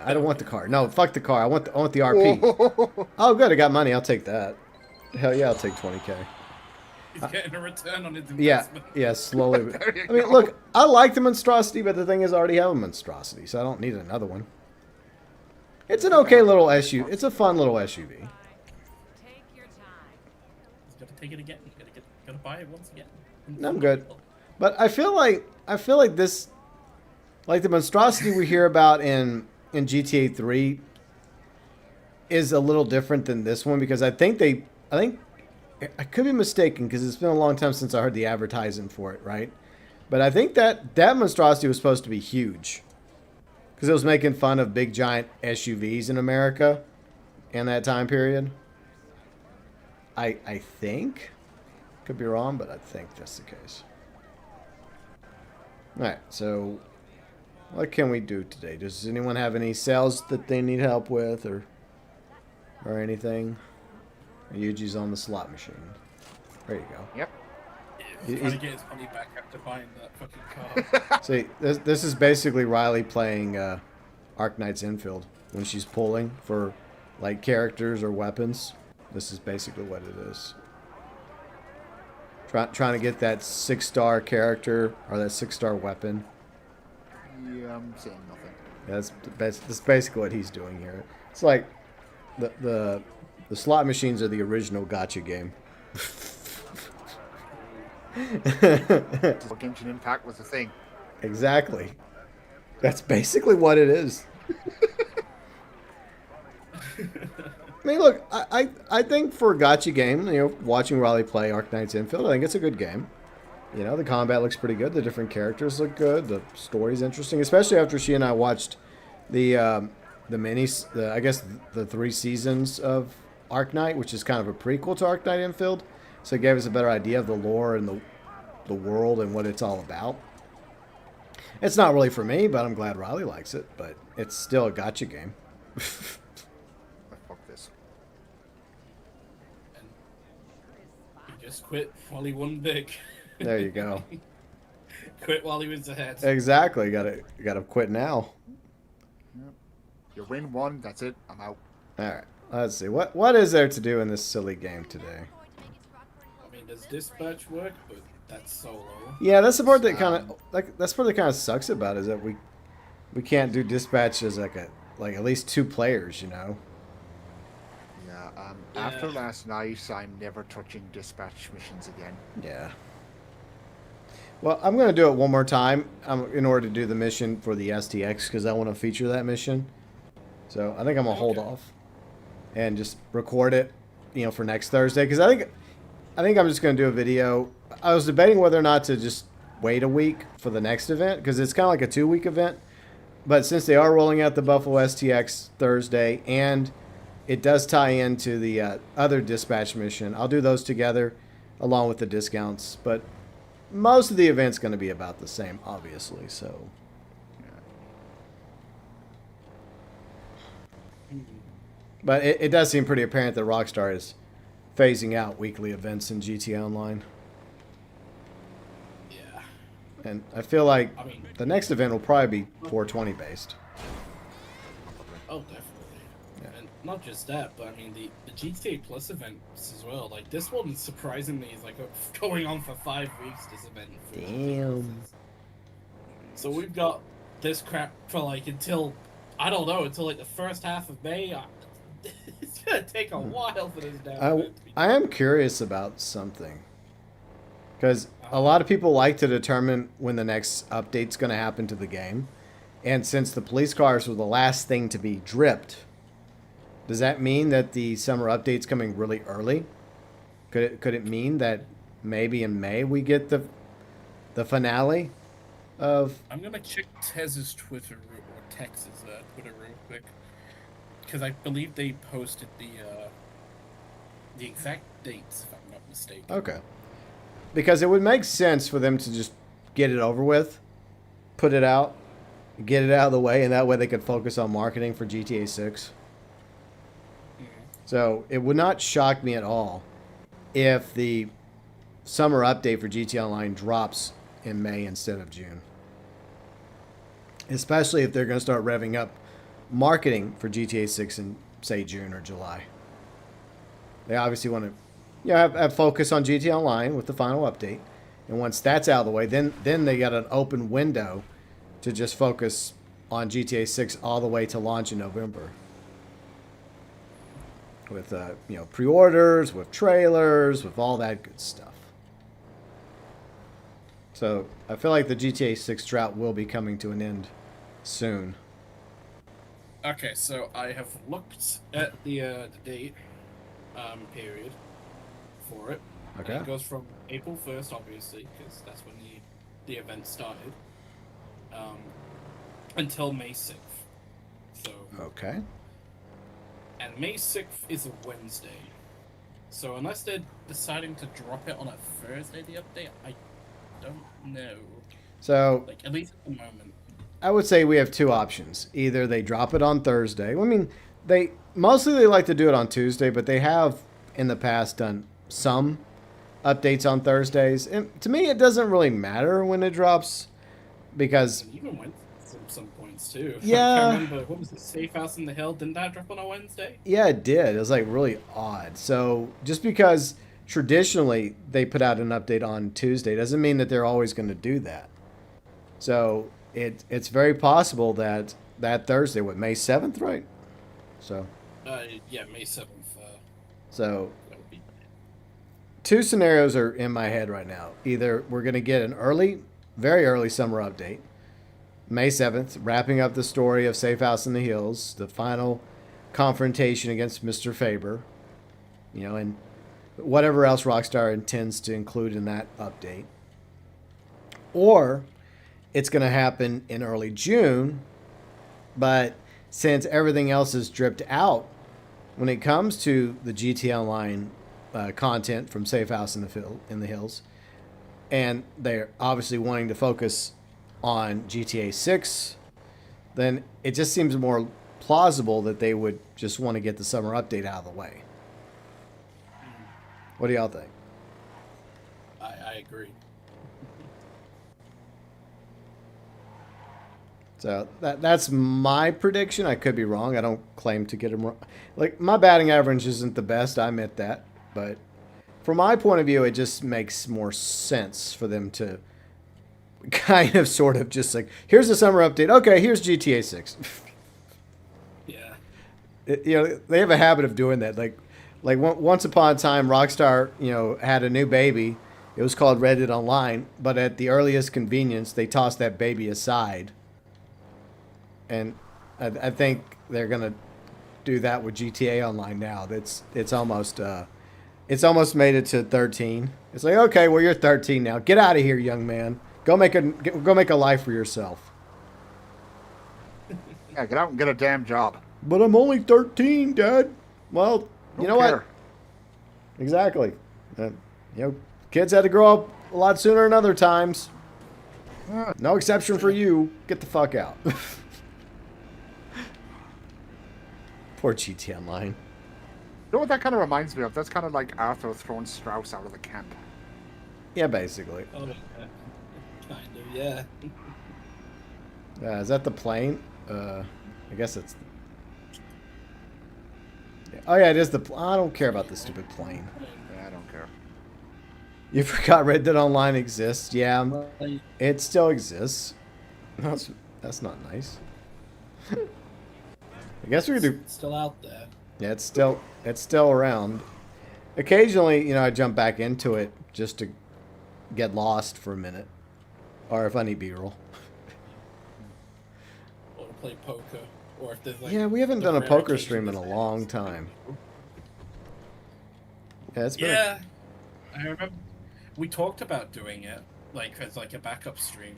I don't want the car. No, fuck the car. I want the RP. Oh, good. I got money. I'll take that. Hell yeah, I'll take 20K. He's getting a return on his investment. Yeah, slowly. I mean, look, I like the monstrosity, but the thing is, I already have a monstrosity, so I don't need another one. It's an okay little SUV. It's a fun little SUV. He's got to take it again. He's got to buy it once again. I'm good. But I feel like this, like the monstrosity we hear about in GTA 3 is a little different than this one because I think I could be mistaken because it's been a long time since I heard the advertising for it, right? But I think that monstrosity was supposed to be huge because it was making fun of big giant SUVs in America in that time period. I think, could be wrong, but I think that's the case. All right, so what can we do today? Does anyone have any sales that they need help with or anything? Yuji's on the slot machine. There you go. Yep. He's trying to get his money back after buying that fucking car. See, this is basically Riley playing Arknight's Infield when she's pulling for like characters or weapons. This is basically what it is. Trying to get that 6-star character or that 6-star weapon. Yeah, I'm saying nothing. That's basically what he's doing here. It's like the slot machines are the original gacha game. Genshin Impact was a thing. Exactly. That's basically what it is. I mean, look, I think for a gacha game, watching Riley play Arknight's Infield, I think it's a good game. The combat looks pretty good. The different characters look good. The story's interesting, especially after she and I watched the I guess the 3 seasons of Arknight, which is kind of a prequel to Arknight Infield. So it gave us a better idea of the lore and the world and what it's all about. It's not really for me, but I'm glad Riley likes it. But it's still a gacha game. Fuck this. And he just quit while he won big. There you go. Quit while he was ahead. Exactly. You gotta quit now. You win one, that's it. I'm out. All right. Let's see. What is there to do in this silly game today? I mean, does dispatch work? But that's solo. Yeah, that's the part that kind of that's part that kind of sucks about it, is that we can't do dispatch as like at least 2 players, you know. Yeah. Yeah. After last night, I'm never touching dispatch missions again. Yeah. Well, I'm going to do it one more time in order to do the mission for the STX, because I want to feature that mission. So I think I'm going to hold off and just record it, you know, for next Thursday. Because I think I'm just going to do a video. I was debating whether or not to just wait a week for the next event, because it's kind of like a 2-week event. But since they are rolling out the Buffalo STX Thursday, and it does tie into the other dispatch mission, I'll do those together along with the discounts. But most of the event's going to be about the same, obviously. So, but it does seem pretty apparent that Rockstar is phasing out weekly events in GTA Online. Yeah. And I feel like I mean, the next event will probably be 420 based. oh, definitely. Yeah. And not just that, but I mean the GTA Plus events as well. Like this one, surprisingly, is like going on for 5 weeks. This event. Damn. So we've got this crap for like until until like the first half of May. It's gonna take a while for this damn event to be I am curious about something. Because a lot of people like to determine when the next update's going to happen to the game. And since the police cars were the last thing to be dripped, does that mean that the summer update's coming really early? Could it mean that maybe in May we get the finale of... I'm gonna check Tez's Twitter or Tex's Twitter real quick, because I believe they posted the exact dates, if I'm not mistaken. Okay. Because it would make sense for them to just get it over with, put it out, get it out of the way, and that way they could focus on marketing for GTA 6. So it would not shock me at all if the summer update for GTA Online drops in May instead of June. Especially if they're going to start revving up marketing for GTA 6 in, say, June or July. They obviously want to have focus on GTA Online with the final update. And once that's out of the way, then they got an open window to just focus on GTA 6 all the way to launch in November. With pre-orders, with trailers, with all that good stuff. So I feel like the GTA 6 drought will be coming to an end soon. Okay, so I have looked at the date period for it. Okay. And it goes from April 1st, obviously, because that's when the event started, until May 6th. So. Okay. And May 6th is a Wednesday. So unless they're deciding to drop it on a Thursday, the update, I don't know. So, like, at least at the moment. I would say we have 2 options. Either they drop it on Thursday. I mean, they like to do it on Tuesday, but they have in the past done some updates on Thursdays. And to me, it doesn't really matter when it drops because... And even Wednesdays at some points, too. Yeah. I can't remember, what was it, Safe House in the Hill? Didn't that drop on a Wednesday? Yeah, it did. It was like really odd. So just because traditionally they put out an update on Tuesday doesn't mean that they're always going to do that. So it's very possible that Thursday, May 7th, right? So. Yeah, May 7th. So. That would be... 2 scenarios are in my head right now. Either we're going to get an very early summer update, May 7th, wrapping up the story of Safe House in the Hills, the final confrontation against Mr. Faber, and whatever else Rockstar intends to include in that update. Or it's going to happen in early June, but since everything else is dripped out, when it comes to the GTA Online content from Safe House in the Hills, and they're obviously wanting to focus on GTA 6, then it just seems more plausible that they would just want to get the summer update out of the way. What do y'all think? I agree. So that's my prediction. I could be wrong. I don't claim to get them wrong. Like, my batting average isn't the best. I admit that. But from my point of view, it just makes more sense for them to kind of sort of just like, here's the summer update. Okay, here's GTA 6. Yeah. They have a habit of doing that. Like once upon a time, Rockstar, had a new baby. It was called Red Dead Online, but at the earliest convenience, they tossed that baby aside. And I think they're gonna do that with GTA Online now. It's almost made it to 13. It's like, okay, well, you're 13 now. Get out of here, young man. Go make a life for yourself. Yeah, get out and get a damn job. But I'm only 13, Dad. Well, you know Don't care. what? Exactly. Kids had to grow up a lot sooner than other times. No exception for you. Get the fuck out. Poor GT Online. You know what that kind of reminds me of? That's kind of like Arthur throwing Strauss out of the camp. Yeah, basically. Oh, yeah. Kind of, yeah. Is that the plane? I guess it's... Yeah. Oh, yeah, it is the... I don't care about the stupid plane. Yeah, I don't care. You forgot Red Dead Online exists. Yeah, it still exists. That's not nice. I guess we could do... It's still out there. Yeah, it's still around. Occasionally, I jump back into it just to get lost for a minute. Or if I need B-roll. Or to play poker. Or if there's like... Yeah, we haven't the done a rare poker occasion stream in a there's long time. Yeah, it's been... Yeah. I remember we talked about doing it, like, as like a backup stream.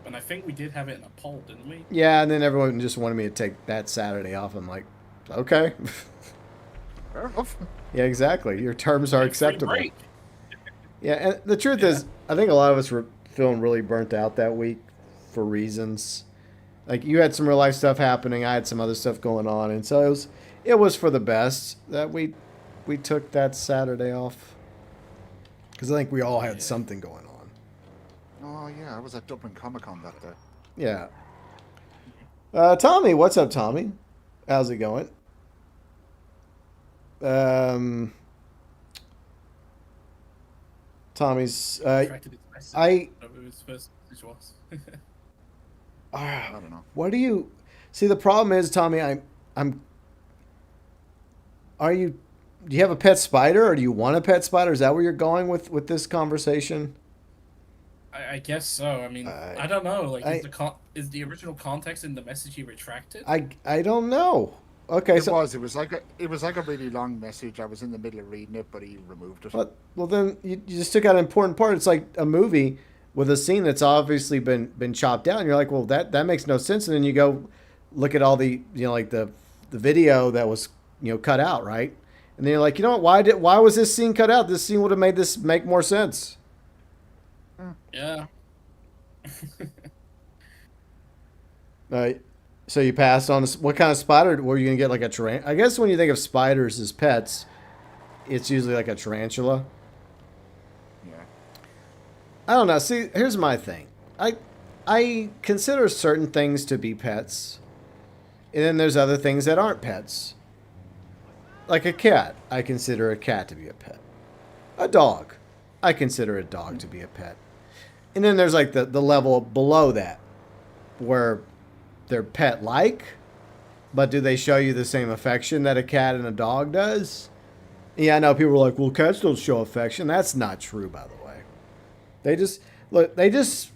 And I think we did have it in a poll, didn't we? Yeah, and then everyone just wanted me to take that Saturday off. I'm like, okay. Fair enough. Yeah, exactly. Your terms are Like, free acceptable. break. Yeah, and the truth is, I think a lot of us were feeling really burnt out that week for reasons. Like, you had some real life stuff happening, I had some other stuff going on, and so it was for the best that we took that Saturday off. Because I think we all had something going on. Oh, yeah, I was at Dublin Comic Con that day. Yeah. Tommy, what's up, Tommy? How's it going? Tommy's. Retracted his message. Whatever his first message was. I don't know. What do you see? The problem is, Tommy. Do you have a pet spider, or do you want a pet spider? Is that where you're going with this conversation? I guess so. I mean, I don't know. Like, is the original context in the message he retracted? I don't know. Okay, It was like a really long message. I was in the middle of reading it, but he removed it. well, then you just took out an important part. It's like a movie with a scene that's obviously been chopped down. You're like, well, that makes no sense. And then you go look at all the like the video that was cut out, right? And then you're like, you know what? Why was this scene cut out? This scene would have made this make more sense. Yeah. So you passed on this. What kind of spider were you gonna get? Like a tarantula? I guess when you think of spiders as pets, it's usually like a tarantula. Yeah. I don't know. See, here's my thing. I consider certain things to be pets, and then there's other things that aren't pets. Like a cat, I consider a cat to be a pet. A dog, I consider a dog to be a pet. And then there's like the level below that, where they're pet-like, but do they show you the same affection that a cat and a dog does? Yeah, I know people are like, well, cats don't show affection. That's not true, by the way. They just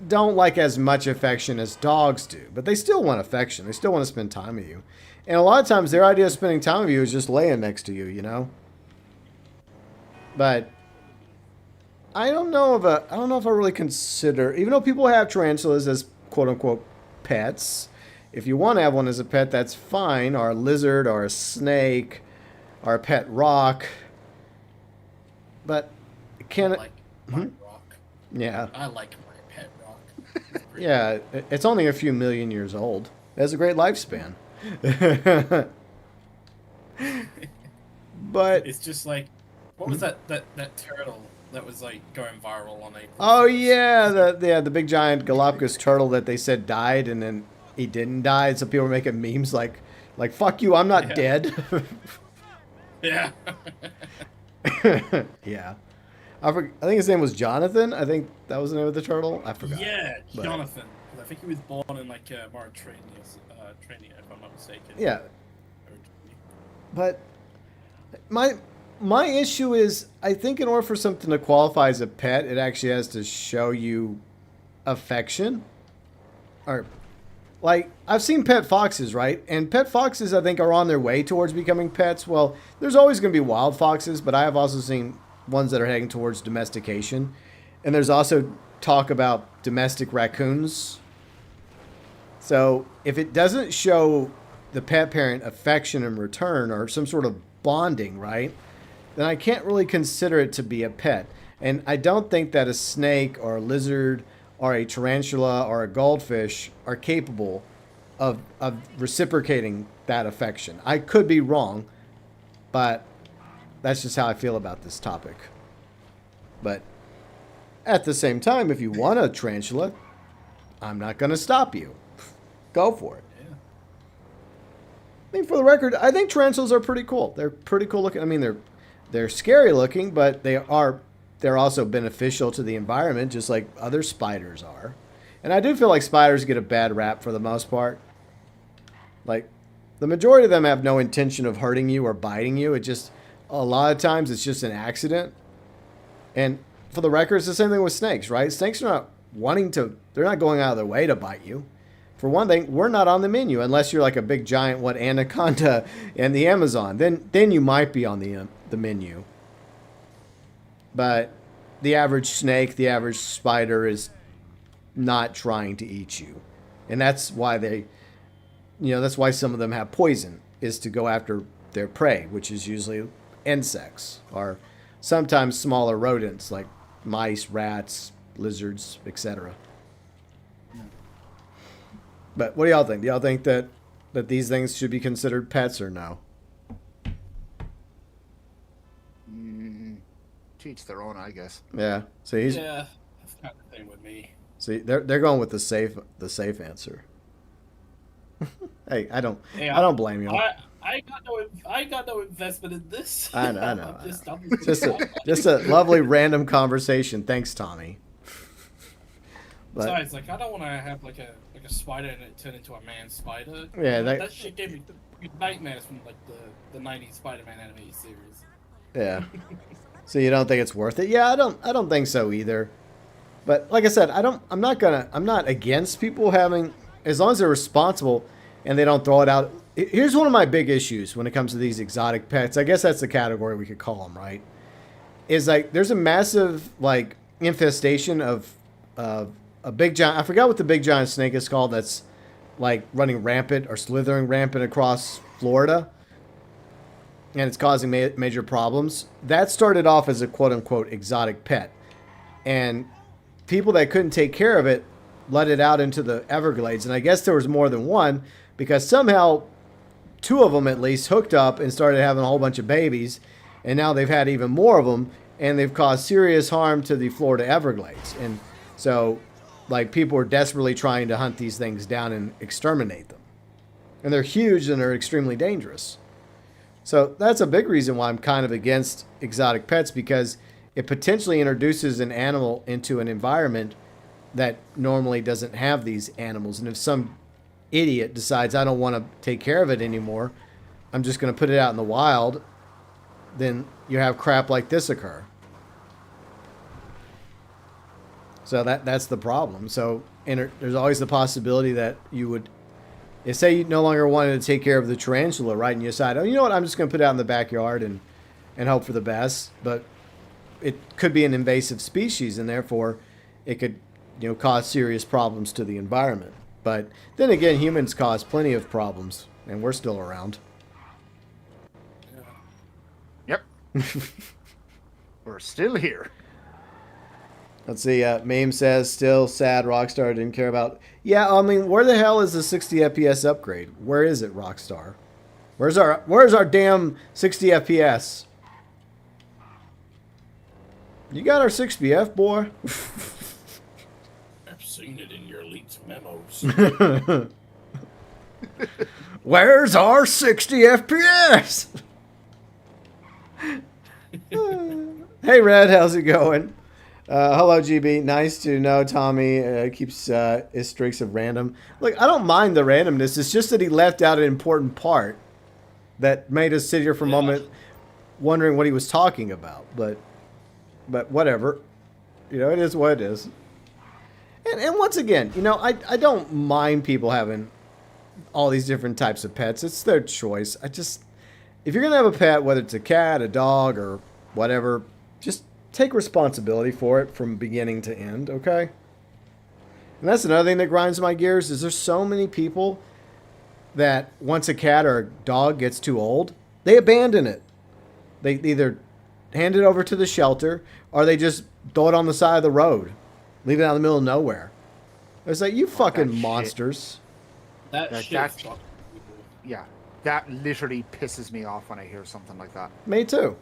don't like as much affection as dogs do, but they still want affection. They still want to spend time with you. And a lot of times their idea of spending time with you is just laying next to you, But I don't know if I really consider, even though people have tarantulas as quote unquote pets, if you want to have one as a pet, that's fine, or a lizard, or a snake, or a pet rock. But can I it? like my rock. Yeah. I like my pet rock. Yeah, it's only a few million years old. It has a great lifespan. But It's just like, what was that turtle that was like going viral on April. Oh 1st. yeah, the big giant Galapagos turtle that they said died, and then he didn't die. And so people were making memes like fuck you, I'm not dead. Yeah. Yeah. I think his name was Jonathan. I think that was the name of the turtle. I forgot. Yeah, But- Jonathan. I think he was born in like Mauritania, if I'm not mistaken. Yeah. But my issue is, I think in order for something to qualify as a pet, it actually has to show you affection. Or, like, I've seen pet foxes, right? And pet foxes, I think, are on their way towards becoming pets. Well, there's always going to be wild foxes, but I have also seen ones that are heading towards domestication. And there's also talk about domestic raccoons. So, if it doesn't show the pet parent affection in return or some sort of bonding, right, then I can't really consider it to be a pet. And I don't think that a snake or a lizard or a tarantula or a goldfish are capable of reciprocating that affection. I could be wrong, but that's just how I feel about this topic. But at the same time, if you want a tarantula, I'm not going to stop you. Go for it. Yeah. I mean, for the record, I think tarantulas are pretty cool. They're pretty cool looking. I mean, they're scary looking, but they're also beneficial to the environment, just like other spiders are. And I do feel like spiders get a bad rap for the most part. Like, the majority of them have no intention of hurting you or biting you. It just, a lot of times, it's just an accident. And for the record, it's the same thing with snakes, right? Snakes are they're not going out of their way to bite you. For one thing, we're not on the menu unless you're like a big giant anaconda in the Amazon. Then you might be on the menu. But the average snake, the average spider is not trying to eat you. And that's why that's why some of them have poison, is to go after their prey, which is usually insects or sometimes smaller rodents like mice, rats, lizards, etc. But what do y'all think? Do y'all think that these things should be considered pets or no? To each their own, I guess. Yeah. So Yeah, that's kind of the thing with me. See, they're going with the safe answer. Hey, I don't blame you. I got no investment in this. I know. I'm Just a lovely random conversation. Thanks, Tommy. But Besides, like, I don't want to have like a spider and it turn into a man spider. Yeah, that shit gave me nightmares from like the '90s Spider-Man animated series. yeah. So you don't think it's worth it? Yeah, I don't think so either. But like I said, I'm not against people having, as long as they're responsible and they don't throw it out. Here's one of my big issues when it comes to these exotic pets. I guess that's the category we could call them, right? Is like there's a massive like infestation of a big giant. I forgot what the big giant snake is called. That's like running rampant or slithering rampant across Florida, and it's causing major problems. That started off as a quote unquote exotic pet, and people that couldn't take care of it let it out into the Everglades. And I guess there was more than one, because somehow two of them at least hooked up and started having a whole bunch of babies, and now they've had even more of them, and they've caused serious harm to the Florida Everglades. And so, like, people are desperately trying to hunt these things down and exterminate them. And they're huge and they're extremely dangerous. So that's a big reason why I'm kind of against exotic pets, because it potentially introduces an animal into an environment that normally doesn't have these animals. And if some idiot decides I don't want to take care of it anymore, I'm just going to put it out in the wild, then you have crap like this occur. So that's the problem. So there's always the possibility that you would, if say you no longer wanted to take care of the tarantula, right, and you decide, oh, you know what, I'm just going to put it out in the backyard and hope for the best. But it could be an invasive species, and therefore it could, cause serious problems to the environment. But then again, humans cause plenty of problems, and we're still around. Yep. We're still here. Let's see. Meme says, still sad Rockstar didn't care about. Yeah, I mean, where the hell is the 60 FPS upgrade? Where is it, Rockstar? Where's our damn 60 FPS? You got our 60F, boy. I've seen it in your elite memos. Where's our 60 FPS? Hey, Red, how's it going? Hello, GB. Nice to know Tommy keeps his streaks of random. Look, I don't mind the randomness. It's just that he left out an important part that made us sit here for a moment wondering what he was talking about. But whatever. You know, it is what it is. And once again, you know, I don't mind people having all these different types of pets. It's their choice. If you're going to have a pet, whether it's a cat, a dog, or whatever, just take responsibility for it from beginning to end, okay? And that's another thing that grinds my gears is there's so many people that once a cat or a dog gets too old, they abandon it. They either hand it over to the shelter or they just throw it on the side of the road, leave it out in the middle of nowhere. It's like, you fucking monsters. Yeah, that literally pisses me off when I hear something like that. Me too.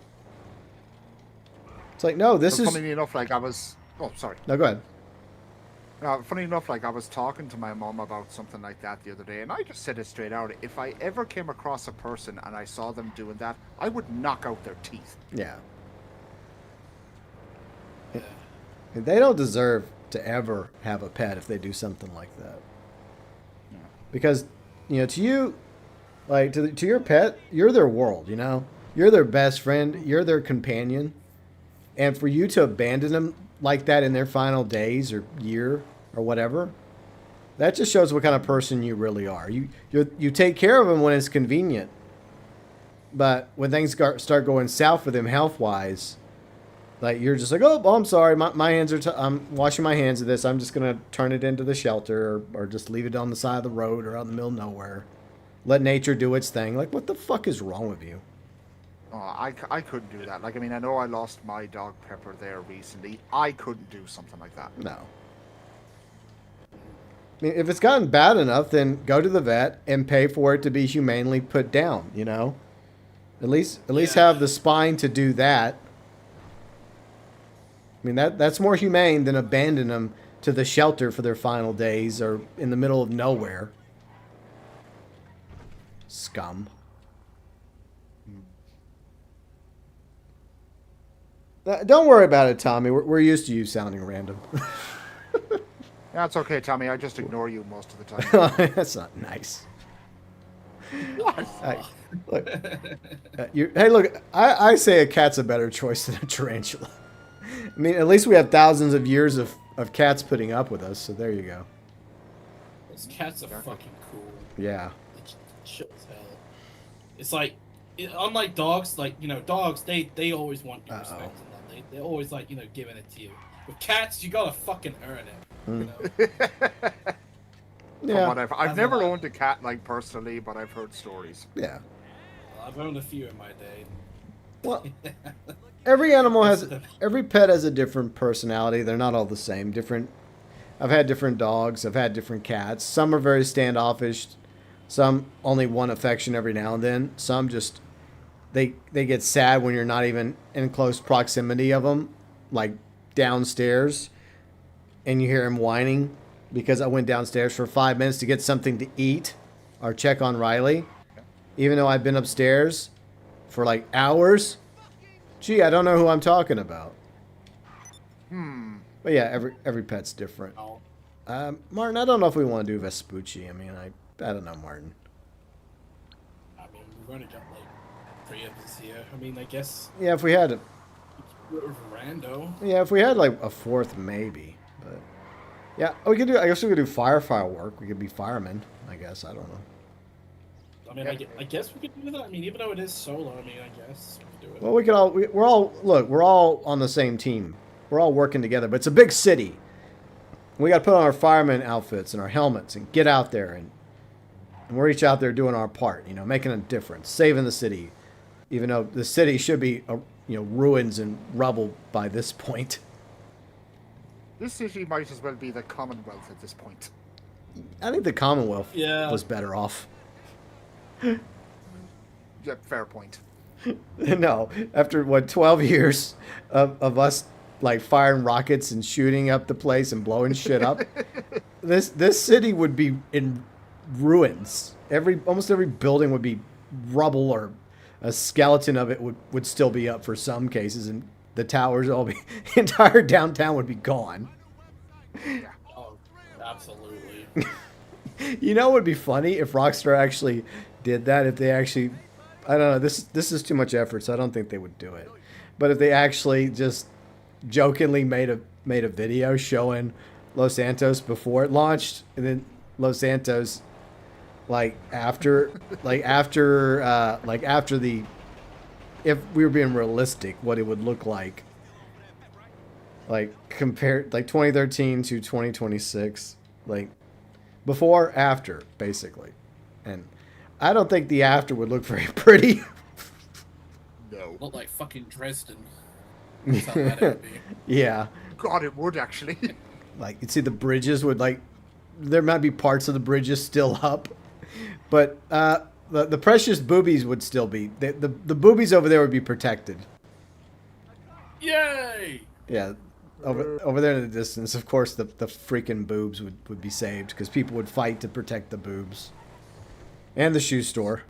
It's like, no, this is... Funny enough, like I was... Oh, sorry. No, go ahead. Funny enough, like I was talking to my mom about something like that the other day, and I just said it straight out. If I ever came across a person and I saw them doing that, I would knock out their teeth. Yeah. They don't deserve to ever have a pet if they do something like that. Yeah. Because, you know, to you, like to your pet, you're their world, you know? You're their best friend. You're their companion. And for you to abandon them like that in their final days or year or whatever, that just shows what kind of person you really are. You take care of them when it's convenient. But when things start going south for them health-wise, like you're just like, oh, I'm sorry, my hands are, I'm washing my hands of this. I'm just going to turn it into the shelter or just leave it on the side of the road or out in the middle of nowhere. Let nature do its thing. Like, what the fuck is wrong with you? Oh, I couldn't do that. Like, I mean, I know I lost my dog Pepper there recently. I couldn't do something like that. No. I mean, if it's gotten bad enough, then go to the vet and pay for it to be humanely put down, you know? At least have the spine to do that. I mean, that's more humane than abandon them to the shelter for their final days or in the middle of nowhere. Scum. Don't worry about it, Tommy. We're used to you sounding random. That's okay, Tommy. I just ignore you most of the time. That's not nice. What? Hey, look, I say a cat's a better choice than a tarantula. I mean, at least we have thousands of years of cats putting up with us, so there you go. Those cats are fucking cool. Yeah. It's chill as hell. It's like, unlike dogs, like, you know, dogs, they always want your respect and love. They're always, like, you know, giving it to you. With cats, you gotta fucking earn it. You know? Yeah. I've never owned a cat, like, personally, but I've heard stories. Yeah. Well, I've owned a few in my day. Well, every pet has a different personality. They're not all the same. I've had different dogs. I've had different cats. Some are very standoffish. Some only want affection every now and then. Some just, they get sad when you're not even in close proximity of them, like downstairs, and you hear him whining because I went downstairs for 5 minutes to get something to eat or check on Riley, even though I've been upstairs for like hours. Gee, I don't know who I'm talking about. But yeah, every pet's different. Martin, I don't know if we want to do Vespucci. I mean, I don't know, Martin. I mean, we've only got like 3 of us here. I mean, I guess. Yeah, if we had rando. Yeah, if we had like a 4th, maybe. But yeah, we could do. I guess we could do firefly work. We could be firemen. I guess I don't know. I mean, I guess we could do that. I mean, even though it is solo, I mean, I guess we could do it. Well, we could all. We're all on the same team. We're all working together. But it's a big city. We got to put on our fireman outfits and our helmets and get out there and we're each out there doing our part. You know, making a difference, saving the city, even though the city should be ruins and rubble by this point. This city might as well be the Commonwealth at this point. I think the Commonwealth was better off. Yeah, fair point. No, after 12 years of us like firing rockets and shooting up the place and blowing shit up, this city would be in ruins. Almost every building would be rubble, or a skeleton of it would still be up for some cases, and the towers all be entire downtown would be gone. Oh, absolutely. You know what would be funny if Rockstar actually did that? If they actually, I don't know, this is too much effort, so I don't think they would do it. But if they actually just jokingly made a video showing Los Santos before it launched, and then Los Santos after the, if we were being realistic, what it would look like compared 2013 to 2026, before, after, basically. And I don't think the after would look very pretty. No. Look like fucking Dresden. That's how bad it would be. Yeah. God, it would actually. You'd see the bridges would there might be parts of the bridges still up, but the precious boobies would still be, the boobies over there would be protected. Yay! Yeah. Over there in the distance, of course, the freaking boobs would be saved, because people would fight to protect the boobs. And the shoe store.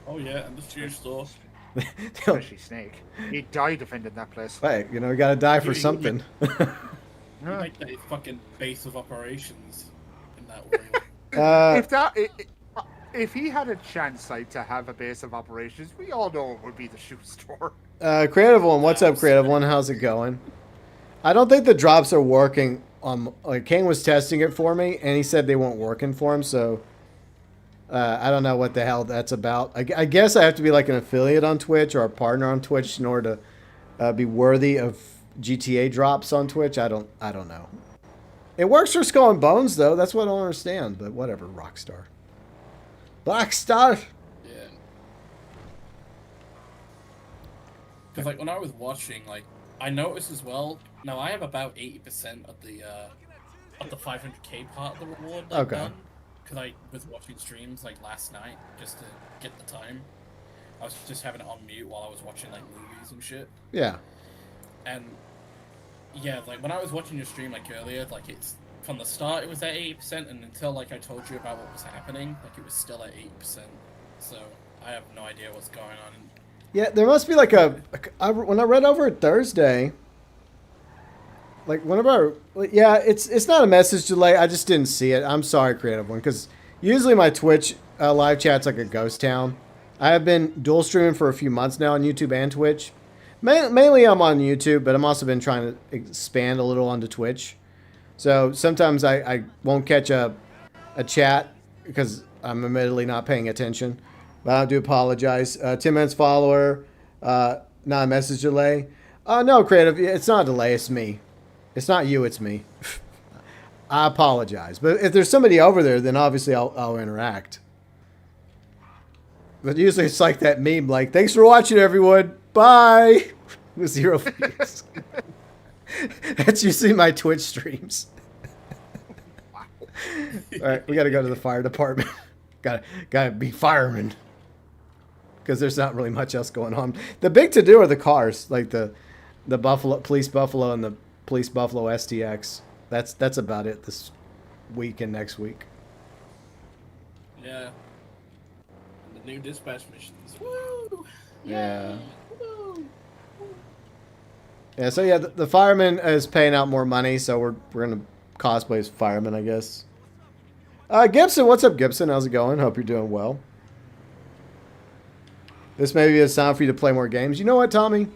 Oh yeah, and the shoe store. Especially Snake. He died defending that place. Hey, you gotta die for something. Like that fucking base of operations in that way. If he had a chance to have a base of operations, we all know it would be the shoe store. Creative One, what's up, Creative One? How's it going? I don't think the drops are working on. Kane was testing it for me, and he said they weren't working for him. So I don't know what the hell that's about. I guess I have to be like an affiliate on Twitch or a partner on Twitch in order to be worthy of GTA drops on Twitch. I don't know. It works for Skull and Bones though. That's what I don't understand. But whatever, Rockstar. Blackstar. Yeah. Because when I was watching, I noticed as well. Now I have about 80% of the 500k part of the reward. Okay. Because I was watching streams last night just to get the time. I was just having it on mute while I was watching movies and shit. Yeah. And yeah, when I was watching your stream earlier, it's from the start it was at 80%, and until I told you about what was happening, it was still at 80%. So I have no idea what's going on. Yeah, there must be when I read over it Thursday, it's not a message delay. I just didn't see it. I'm sorry, Creative One, because usually my Twitch live chat's like a ghost town. I have been dual streaming for a few months now on YouTube and Twitch. Mainly I'm on YouTube, but I'm also been trying to expand a little onto Twitch. So sometimes I won't catch a chat because I'm admittedly not paying attention. But I do apologize. 10 minutes follower, not a message delay. No, Creative, it's not a delay, it's me. It's not you, it's me. I apologize. But if there's somebody over there, then obviously I'll interact. But usually it's like that meme, thanks for watching, everyone. Bye. With 0 views. That's usually my Twitch streams. Wow. All right, we got to go to the fire department. Gotta be firemen. Because there's not really much else going on. The big to-do are the cars, the Police Buffalo and the Police Buffalo STX. That's about it this week and next week. Yeah. And the new dispatch missions. Woo! Yeah. Woo! Yeah, so yeah, the fireman is paying out more money, so we're gonna cosplay as firemen, I guess. Gibson, what's up, Gibson? How's it going? Hope you're doing well. This may be a time for you to play more games. You know what, Tommy?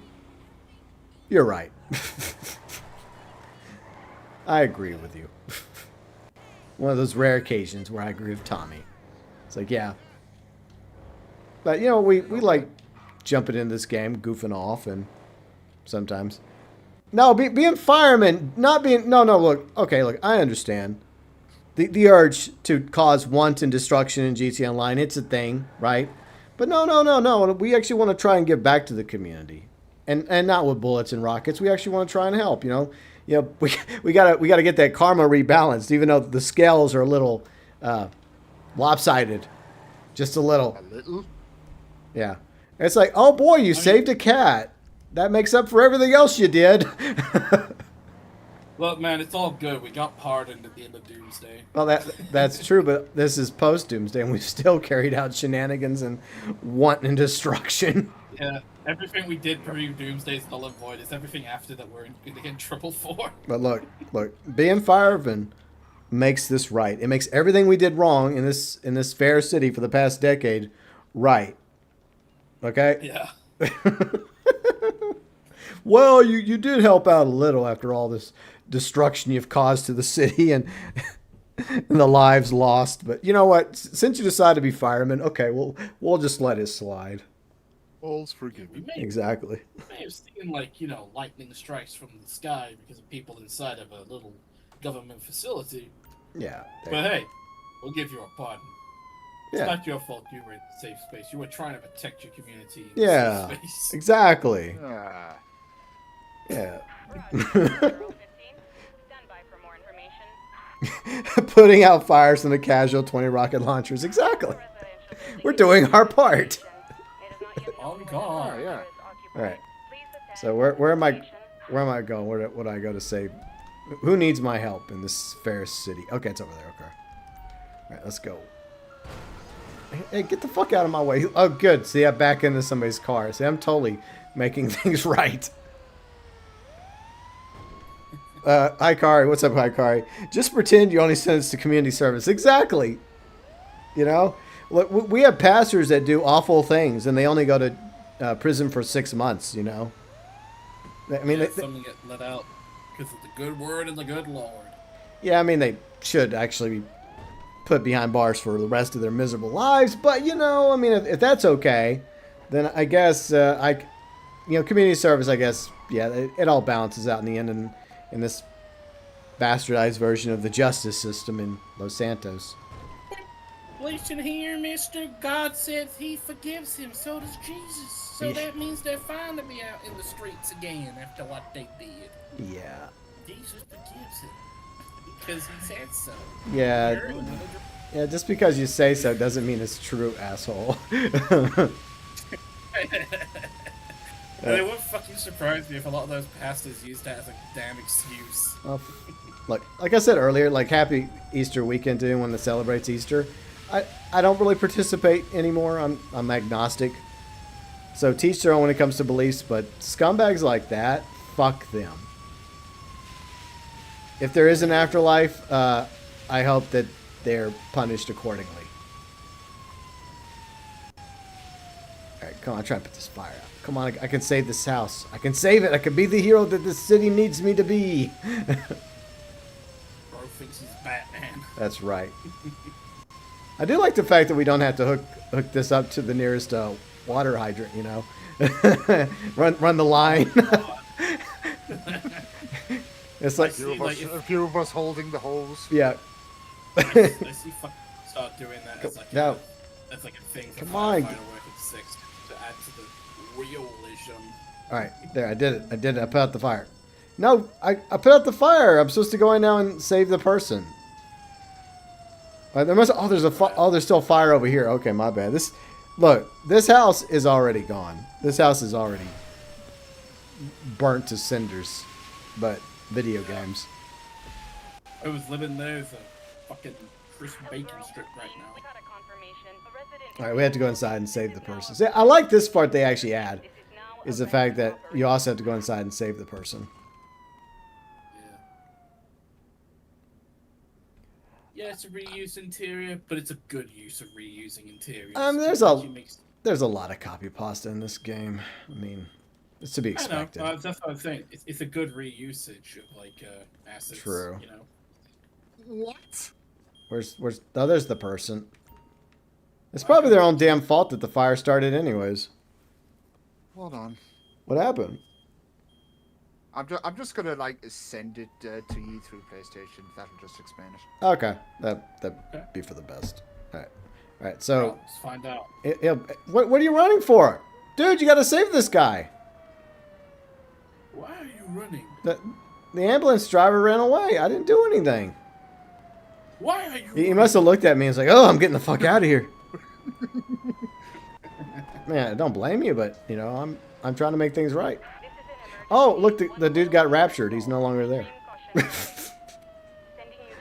You're right. I agree with you. One of those rare occasions where I agree with Tommy. It's yeah. But, we like jumping in this game, goofing off, and sometimes. No, being firemen, not being... No, look. Okay, look, I understand. The urge to cause wanton destruction in GTA Online, it's a thing, right? But no. We actually want to try and give back to the community. And not with bullets and rockets. We actually want to try and help, we gotta get that karma rebalanced, even though the scales are a little lopsided. Just a little. A little? Yeah. It's oh boy, you saved a cat. that makes up for everything else you did. Look, man, it's all good. We got pardoned at the end of Doomsday. Well, that's true, but this is post-Doomsday, and we've still carried out shenanigans and wanton destruction. Yeah, everything we did pre-Doomsday is null and void. It's everything after that we're going to get in trouble for. But look, being fireman makes this right. It makes everything we did wrong in this fair city for the past decade right. Okay? Yeah. Well, you did help out a little after all this destruction you've caused to the city and the lives lost. But you know what? Since you decided to be fireman, okay, we'll just let it slide. All's forgiven. Exactly. We may have seen, like, you know, lightning strikes from the sky because of people inside of a little government facility. Yeah. But hey, we'll give you a pardon. It's Yeah. not your fault you were in a safe space. You were trying to protect your community in Yeah. a safe space. Exactly. Ah. Yeah. Stand by for more information. Putting out fires in the casual 20 rocket launchers. Exactly. We're doing our part. On guard. Oh, yeah. All right. So where am I going? Where do I go to save? Who needs my help in this fair city? Okay, it's over there. Okay. All right, let's go. Hey, get the fuck out of my way. Oh, good. See, I back into somebody's car. See, I'm totally making things right. Hi, Kari. What's up, hi, Kari? Just pretend you only send us to community service. Exactly. You know? Look, we have pastors that do awful things, and they only go to prison for 6 months, you know? I mean, Yeah, some get let out because of the good word and the good Lord. yeah, I mean, they should actually be put behind bars for the rest of their miserable lives, but, you know, I mean, if that's okay, then I guess, community service, I guess, yeah, it all balances out in the end, and in this bastardized version of the justice system in Los Santos. Listen here, mister. God says he forgives him. So does Jesus. So Yeah. that means they're fine to be out in the streets again after what they did. Yeah. Jesus forgives him. Because he said so. Yeah. Yeah, just because you say so doesn't mean it's true, asshole. And it would fucking surprise me if a lot of those pastors used that as a damn excuse. Well, look, like I said earlier, like happy Easter weekend to anyone that celebrates Easter. I don't really participate anymore. I'm agnostic. So teach their own when it comes to beliefs, but scumbags like that, fuck them. If there is an afterlife, I hope that they're punished accordingly. Alright, come on, try to put this fire out. Come on, I can save this house. I can save it. I can be the hero that this city needs me to be. Bro thinks he's Batman. That's right. I do like the fact that we don't have to hook this up to the nearest water hydrant, you know. run the line. It's like, A few of us holding the hose. yeah. I see fucking start doing that as like, No. as like a thing for Come on. firefighter work at 6 to add to the realism. All right, there, I did it. I put out the fire. No, I put out the fire. I'm supposed to go in now and save the person. There must. Oh, there's still fire over here. Okay, my bad. This house is already gone. This house is already burnt to cinders. But video games. I was living there as a fucking crisp bacon strip right now. We got a confirmation. A resident All right, we have to go inside and save the person. See, I like this part they actually add, is the fact that you also have to go inside and save the person. Yeah, it's a reuse interior, but it's a good use of reusing interiors. There's a lot of copy pasta in this game. I mean, it's to be expected. I know, that's what I'm saying. It's a good reusage of like assets. True. You know. What? Where's oh, there's the person. It's probably their own damn fault that the fire started anyways. Hold on. What happened? I'm just gonna like send it to you through PlayStation. That'll just explain it. Okay, that'd be for the best. All right. So, Well, let's find out. what are you running for, dude? You got to save this guy. Why are you running? The ambulance driver ran away. I didn't do anything. Why are you? He must have looked at me and was like, "Oh, I'm getting the fuck out of here." Man, I don't blame you, but you know, I'm trying to make things right. This Oh, look, the dude got raptured. He's no longer there. Sending you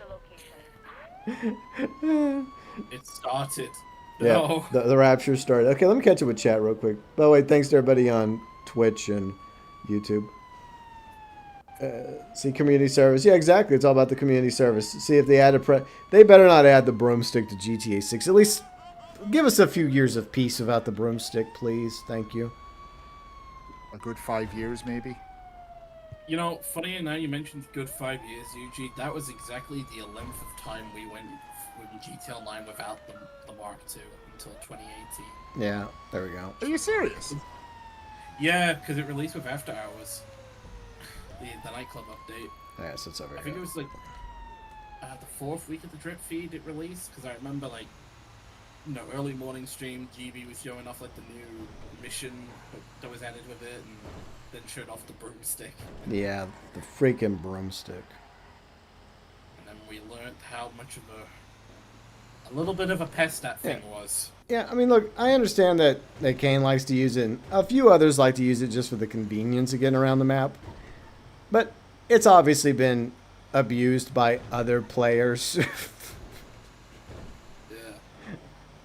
the location. It started. Yeah, No. the rapture started. Okay, let me catch up with chat real quick. By the way, thanks to everybody on Twitch and YouTube. See, community service. Yeah, exactly. It's all about the community service. See if they add they better not add the broomstick to GTA 6. At least give us a few years of peace without the broomstick, please. Thank you. A good 5 years, maybe. You know, funny enough, you mentioned good 5 years, Yuji. That was exactly the length of time we went with GT Online without the Mark II until 2018. Yeah, there we go. Are you serious? Yeah, because it released with After Hours. The nightclub update. Yeah, so it's over I think it here. was like the fourth week of the drip feed it released, because I remember like, you know, early morning stream, GB was showing off like the new mission that was added with it, and then showed off the broomstick. Yeah, the freaking broomstick. And then we learned how much of a little bit of a pest that thing was. Yeah, I mean, look, I understand that Kane likes to use it, and a few others like to use it just for the convenience of getting around the map. But it's obviously been abused by other players. Yeah.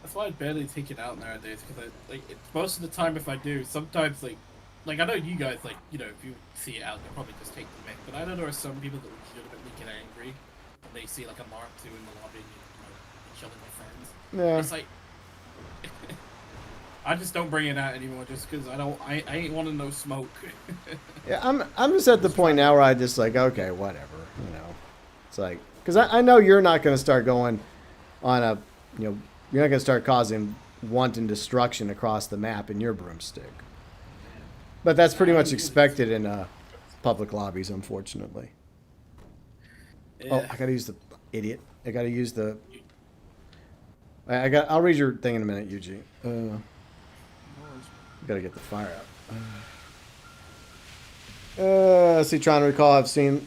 That's why I barely take it out nowadays, because most of the time if I do, sometimes like I know you guys, like, you know, if you see it out, they'll probably just take the mic, but I know there are some people that legitimately get angry when they see like a Mark II in the lobby and, you know, they're killing their friends. Yeah. It's like, I just don't bring it out anymore just because I ain't wanting no smoke. Yeah, I'm just at the point now where I just like, okay, whatever, you know. It's like, because I know you're not going to start going on a, you know, you're not going to start causing wanton destruction across the map in your broomstick. But that's pretty much expected in public lobbies, unfortunately. Yeah. Oh, I got to use the idiot. I got to use the. I'll read your thing in a minute, Yuji. Gotta get the fire out. See, trying to recall, I've seen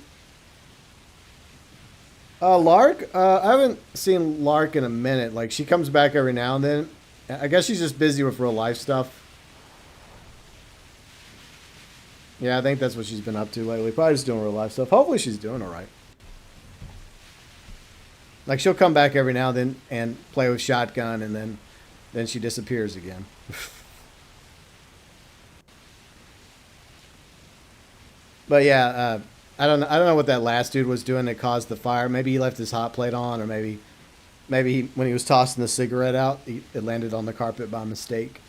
Lark. I haven't seen Lark in a minute. Like, she comes back every now and then. I guess she's just busy with real life stuff. Yeah, I think that's what she's been up to lately. Probably just doing real life stuff. Hopefully she's doing all right. Like, she'll come back every now and then and play with shotgun, and then she disappears again. But yeah, I don't know what that last dude was doing that caused the fire. Maybe he left his hot plate on, or maybe when he was tossing the cigarette out, it landed on the carpet by mistake,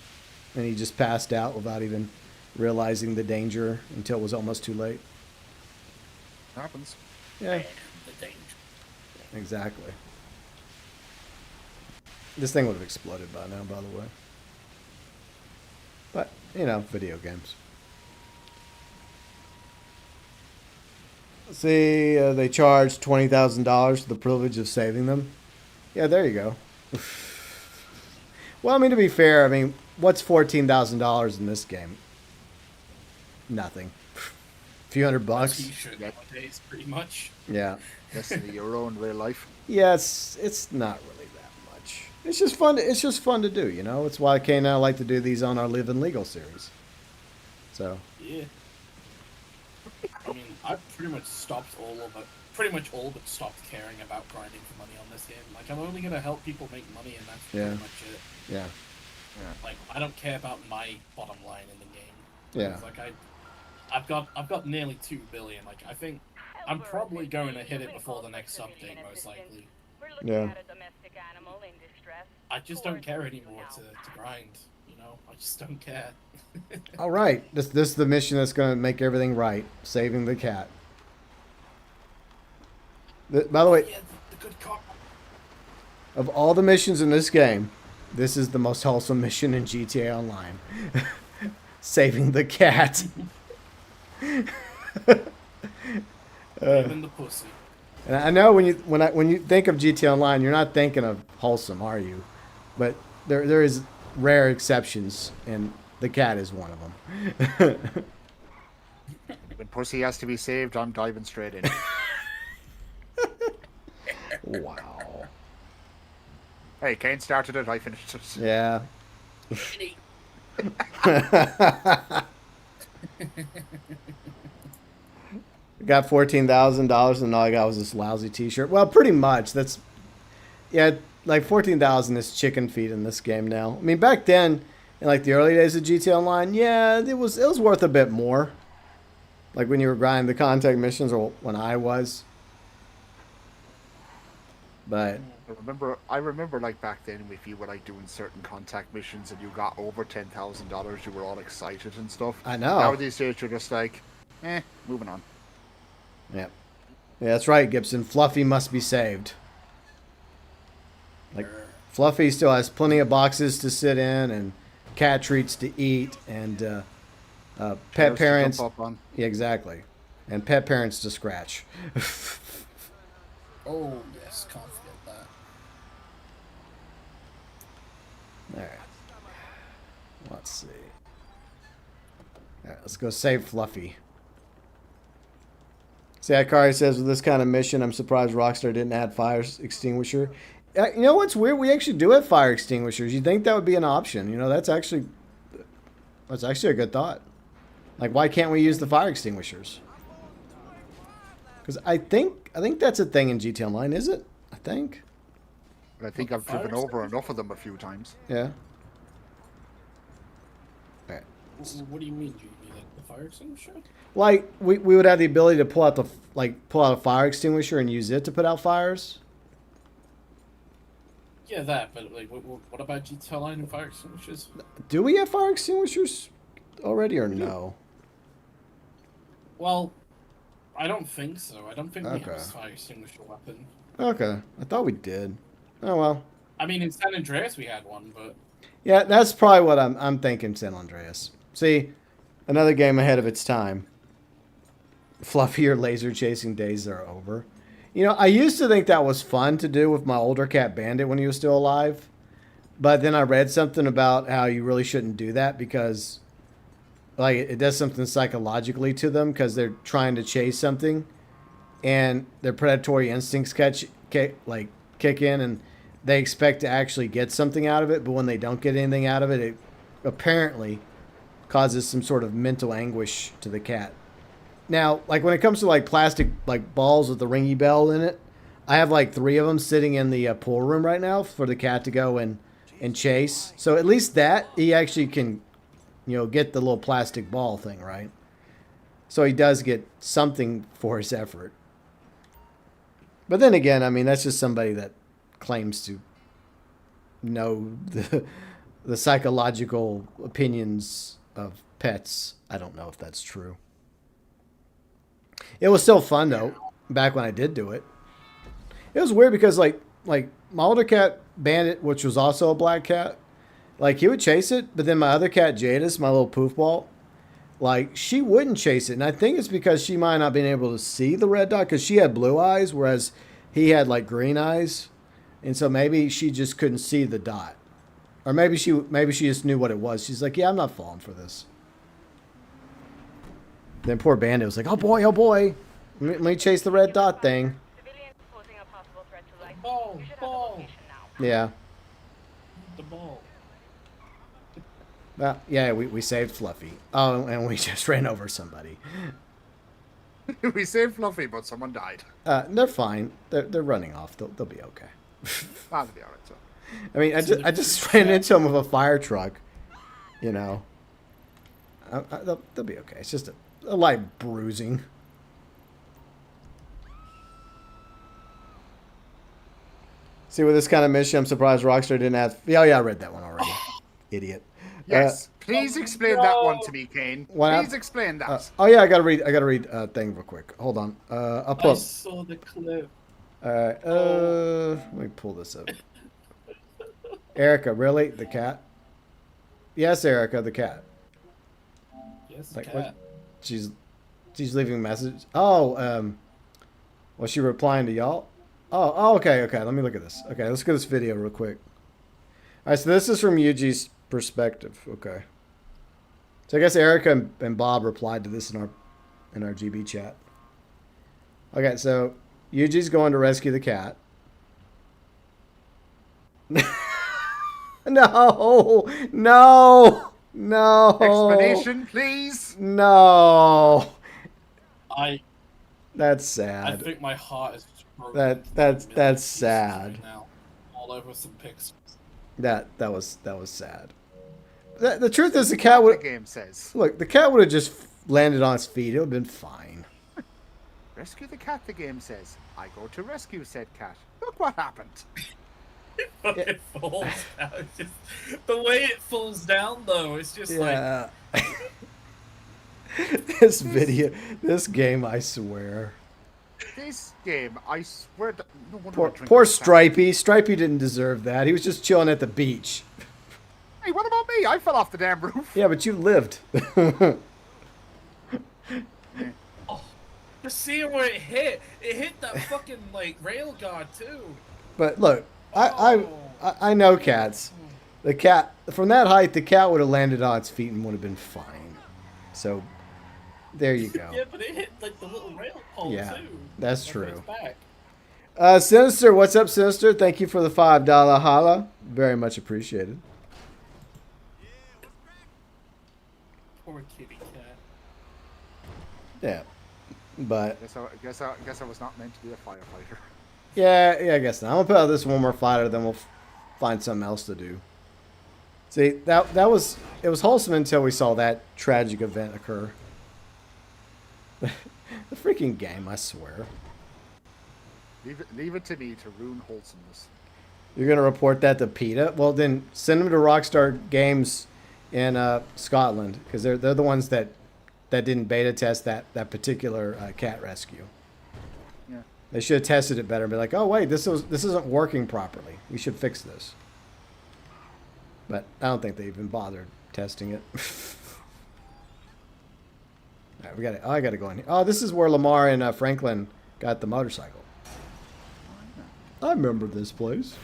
and he just passed out without even realizing the danger until it was almost too late. Happens. Yeah, The danger. exactly. This thing would have exploded by now, by the way. But, you know, video games. See, they charge $20,000 for the privilege of saving them. Yeah, there you go. Well, I mean, to be fair, I mean, what's $14,000 in this game? Nothing. A few $100. T-shirt nowadays, pretty much. Yeah. Destiny, your own real life. Yeah, it's not really that much. It's just fun. It's just fun to do, you know. It's why Kay and I like to do these on our Live and Legal series. So. Yeah. I mean, I've pretty much stopped all but stopped caring about grinding for money on this game. Like, I'm only gonna help people make money, and that's Yeah. pretty much it. Yeah. Like, I don't care about my bottom line in the game. Yeah. It's like I've got nearly 2 billion. Like, I think I'm probably going to hit it before the next update, most likely. We're looking Yeah. at a domestic animal in distress. I just don't care anymore to grind. You know, I just don't care. All right. This is the mission that's going to make everything right. Saving the cat. By the way, Yeah, the good cop. of all the missions in this game, this is the most wholesome mission in GTA Online. Saving the cat. Even the pussy. And I know when you think of GTA Online, you're not thinking of wholesome, are you? But there is rare exceptions, and the cat is one of them. When pussy has to be saved, I'm diving straight in. Wow. Hey, Kane started it, I finished it. Yeah. Got $14,000 and all I got was this lousy T-shirt. Well, pretty much. That's yeah, like 14,000 is chicken feed in this game now. I mean, back then, in like the early days of GTA Online, yeah, it was worth a bit more. Like when you were grinding the contact missions, or when I was. But I remember like back then, if you were like doing certain contact missions and you got over $10,000, you were all excited and stuff. I know. Nowadays, you're just like, moving on. yeah, that's right, Gibson. Fluffy must be saved. Like Fluffy still has plenty of boxes to sit in and cat treats to eat and pet Chairs to parents. jump up on. Yeah, exactly. And pet parents to scratch. Oh yes, can't forget that. All right. Let's see. All right, let's go save Fluffy. See, Akari says, with this kind of mission, I'm surprised Rockstar didn't add fire extinguisher. You know what's weird? We actually do have fire extinguishers. You'd think that would be an option. You know, that's actually a good thought. Like, why can't we use the fire extinguishers? Because I think that's a thing in GT Online, is it? I think. And I think I've driven over enough of them a few times. Yeah. All right. What do you mean? Do you need like the fire extinguisher? Like we would have the ability to pull out a fire extinguisher and use it to put out fires. Yeah, that. But like, what about GTA Online and fire extinguishers? Do we have fire extinguishers already or no? Well, I don't think so. I don't think we have Okay. a fire extinguisher weapon. Okay, I thought we did. Oh well. I mean, in San Andreas we had one, but Yeah, that's probably what I'm thinking. San Andreas. See, another game ahead of its time. Fluffier laser chasing days are over. You know, I used to think that was fun to do with my older cat Bandit when he was still alive. But then I read something about how you really shouldn't do that because like it does something psychologically to them because they're trying to chase something and their predatory instincts kick in and they expect to actually get something out of it, but when they don't get anything out of it, it apparently causes some sort of mental anguish to the cat. Now, like when it comes to like plastic like balls with the ringy bell in it, I have like 3 of them sitting in the pool room right now for the cat to go and chase. So at least that he actually can, you know, get the little plastic ball thing, right? So he does get something for his effort. But then again, I mean, that's just somebody that claims to know the psychological opinions of pets. I don't know if that's true. It was still fun though, back when I did do it. It was weird because like my older cat Bandit, which was also a black cat, like he would chase it, but then my other cat Jadis, my little poof ball, like she wouldn't chase it. And I think it's because she might not have been able to see the red dot because she had blue eyes, whereas he had like green eyes. And so maybe she just couldn't see the dot. Or maybe she just knew what it was. She's like, yeah, I'm not falling for this. Then poor Bandit was like, oh boy, let me chase the red dot thing. Civilians posing a possible threat to life. Ball, You should have the ball. location now. Yeah. The ball. Well, yeah, we saved Fluffy. Oh, and we just ran over somebody. We saved Fluffy, but someone died. They're fine. They're running off. They'll be okay. That'll be alright. So. I mean, I just ran into them with a fire truck. You know. They'll be okay. It's just a light bruising. See, with this kind of mission, I'm surprised Rockstar didn't add. Yeah, I read that one already. Idiot. Yes. Please explain that one to me, Kane. What Please explain that. Oh yeah, I gotta read thing real quick. Hold on. I'll pull I up. saw the clip. Alright, let me pull this up. Erica, really? The cat? Yes, Erica, the cat. Yes, Like, cat. what? She's leaving a message. Oh, was she replying to y'all? Oh, okay. Let me look at this. Okay, let's go to this video real quick. All right, so this is from Yuji's perspective. Okay. So I guess Erica and Bob replied to this in our GB chat. Okay, so Yuji's going to rescue the cat. No. No. Explanation, please. No. I That's I sad. think my heart is just broken. That's sad. Right now, all over some pics. That was sad. The truth is, the cat would The game says. look. The cat would have just landed on its feet. It would have been fine. Rescue the cat, the game says. I go to rescue said cat. Look what happened. It falls down. It's just, the way it falls down, though, it's just like Yeah. This game, I swear. This game, I swear to... No wonder Poor, I drink poor this stuff. Stripey. Stripey didn't deserve that. He was just chilling at the beach. Hey, what about me? I fell off the damn roof. Yeah, but you lived. just seeing where it hit that fucking like rail guard too. But look, I know cats. The cat, from that height, the cat would have landed on its feet and would have been fine. So, there you go. Yeah, but it hit like the little rail pole Yeah, too. that's Like, true. on its back. Sinister, what's up, Sinister? Thank you for the $5 holla. Very much appreciated. Poor kitty cat. Yeah, but Guess I was not meant to be a firefighter. yeah, I guess not. I'm gonna put out this one more fighter, then we'll find something else to do. See, it was wholesome until we saw that tragic event occur. The freaking game, I swear. Leave it to me to ruin wholesomeness. You're gonna report that to PETA? Well, then send them to Rockstar Games in Scotland, because they're the ones that didn't beta test that particular cat rescue. Yeah. They should have tested it better and be like, oh wait, this isn't working properly. We should fix this. But I don't think they even bothered testing it. All right, I gotta go in here. Oh, this is where Lamar and Franklin got the motorcycle. I remember this place.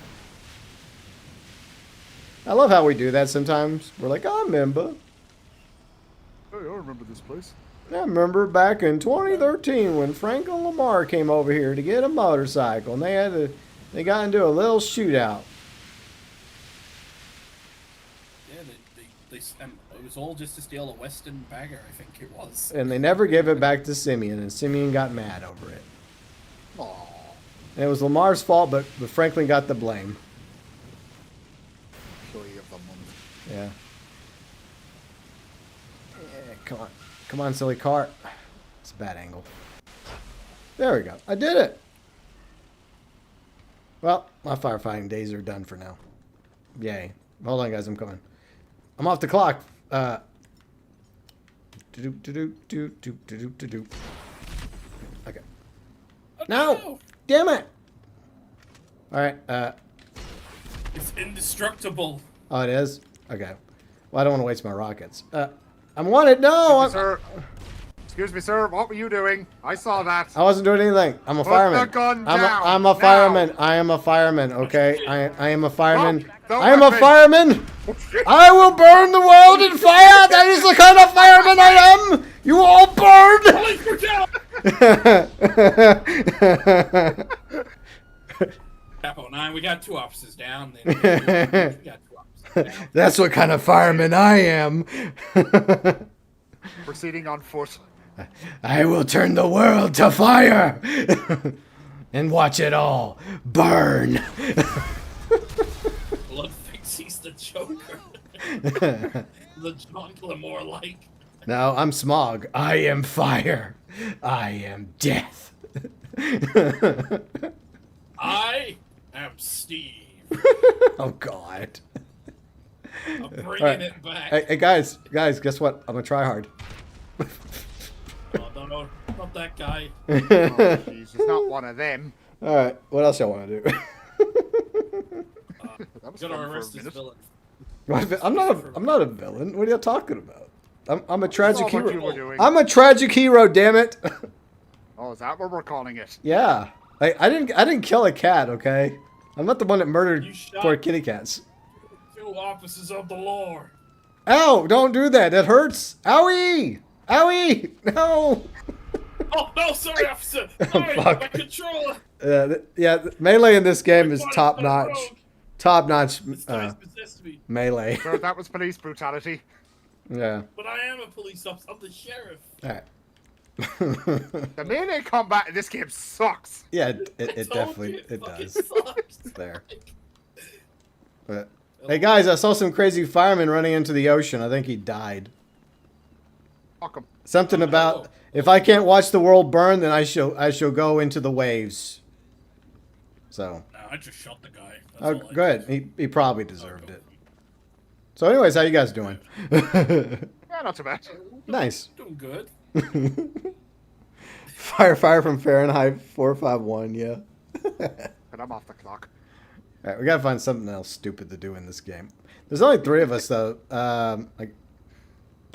I love how we do that sometimes. We're like, I remember. Hey, I remember this place. I remember back in 2013 when Frank and Lamar came over here to get a motorcycle, and they got into a little shootout. Yeah, it was all just to steal a Western bagger, I think it was. And they never gave it back to Simeon, and Simeon got mad over it. Aww. And it was Lamar's fault, but Franklin got the blame. Employee of the month. Yeah. Yeah, come on. Come on, silly cart. It's a bad angle. There we go. I did it. Well, my firefighting days are done for now. Yay. Hold on, guys. I'm coming. I'm off the clock. Okay. No! Damn it! Alright, It's indestructible. oh, it is? Okay. Well, I don't want to waste my rockets. I'm wanted. No! Excuse me, sir. What were you doing? I saw that. I wasn't doing anything. I'm a Put fireman. the gun I'm down, a now. fireman. I am a fireman, okay? I am a fireman. Drop the I am a weapon. fireman! I will burn the world in fire! That is the kind of fireman I am! You all burn! Capo 9, we got 2 officers down. We got 2 officers down. That's what kind of fireman I am. Proceeding on foot. I will turn the world to fire! And watch it all burn! Blood thinks he's the Joker. The John Gilmore like. No, I'm Smog. I am fire. I am death. I am Steve. Oh, God. I'm bringing Alright. it back. Hey, guys, guess what? I'm gonna try hard. Oh, no, not that guy. Oh, jeez, it's not one of them. All right, what else y'all want to do? That was Gonna fun for a arrest this minute. villain. I'm not a villain. What are you talking about? I'm a tragic That's all what you hero. were doing. I'm a tragic hero. Damn it! Oh, is that what we're calling it? Yeah, I didn't kill a cat. Okay, I'm not the one that murdered You shot- poor kitty cats. 2 officers of the law. Ow! Don't do that. That hurts. Owie! Owie! No! Oh no, sorry, officer. Sorry, Fuck. my controller. Yeah, melee in this game is My top body's gone notch. rogue. Top notch This guy's possessed me. melee. Sir, that was police brutality. Yeah. But I am a police officer. I'm the sheriff. All right. The melee combat in this game sucks. Yeah, I it told definitely you, it fucking does. sucks. It's there. But hey guys, I saw some crazy fireman running into the ocean. I think he died. Fuck 'em. Something about if I can't watch the world burn, then I shall go into the waves. So. No, I just shot the guy. That's Oh, all I good. did. He probably deserved it. So, anyways, how you guys doing? Yeah, not too bad. Nice. Doing good. Fire from Fahrenheit 451. Yeah. But I'm off the clock. All right, we gotta find something else stupid to do in this game. There's only 3 of us though. I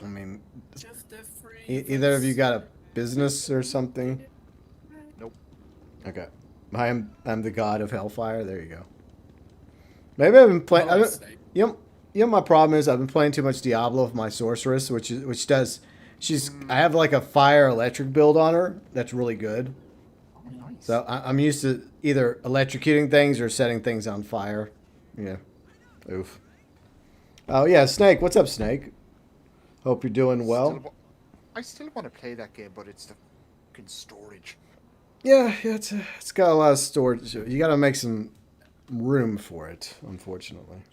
mean, Just a free. either of you got a business or something? Nope. Okay. I'm the god of hellfire. There you go. Maybe I've been playing. Oh, snake. You know my problem is I've been playing too much Diablo with my sorceress, which does. I have like a fire electric build on her that's really good. Oh, nice. So I'm used to either electrocuting things or setting things on fire. Yeah. Oof. Oh yeah, Snake. What's up, Snake? Hope you're doing well. I still want to play that game, but it's the fucking storage. Yeah, it's got a lot of storage. You got to make some room for it, unfortunately.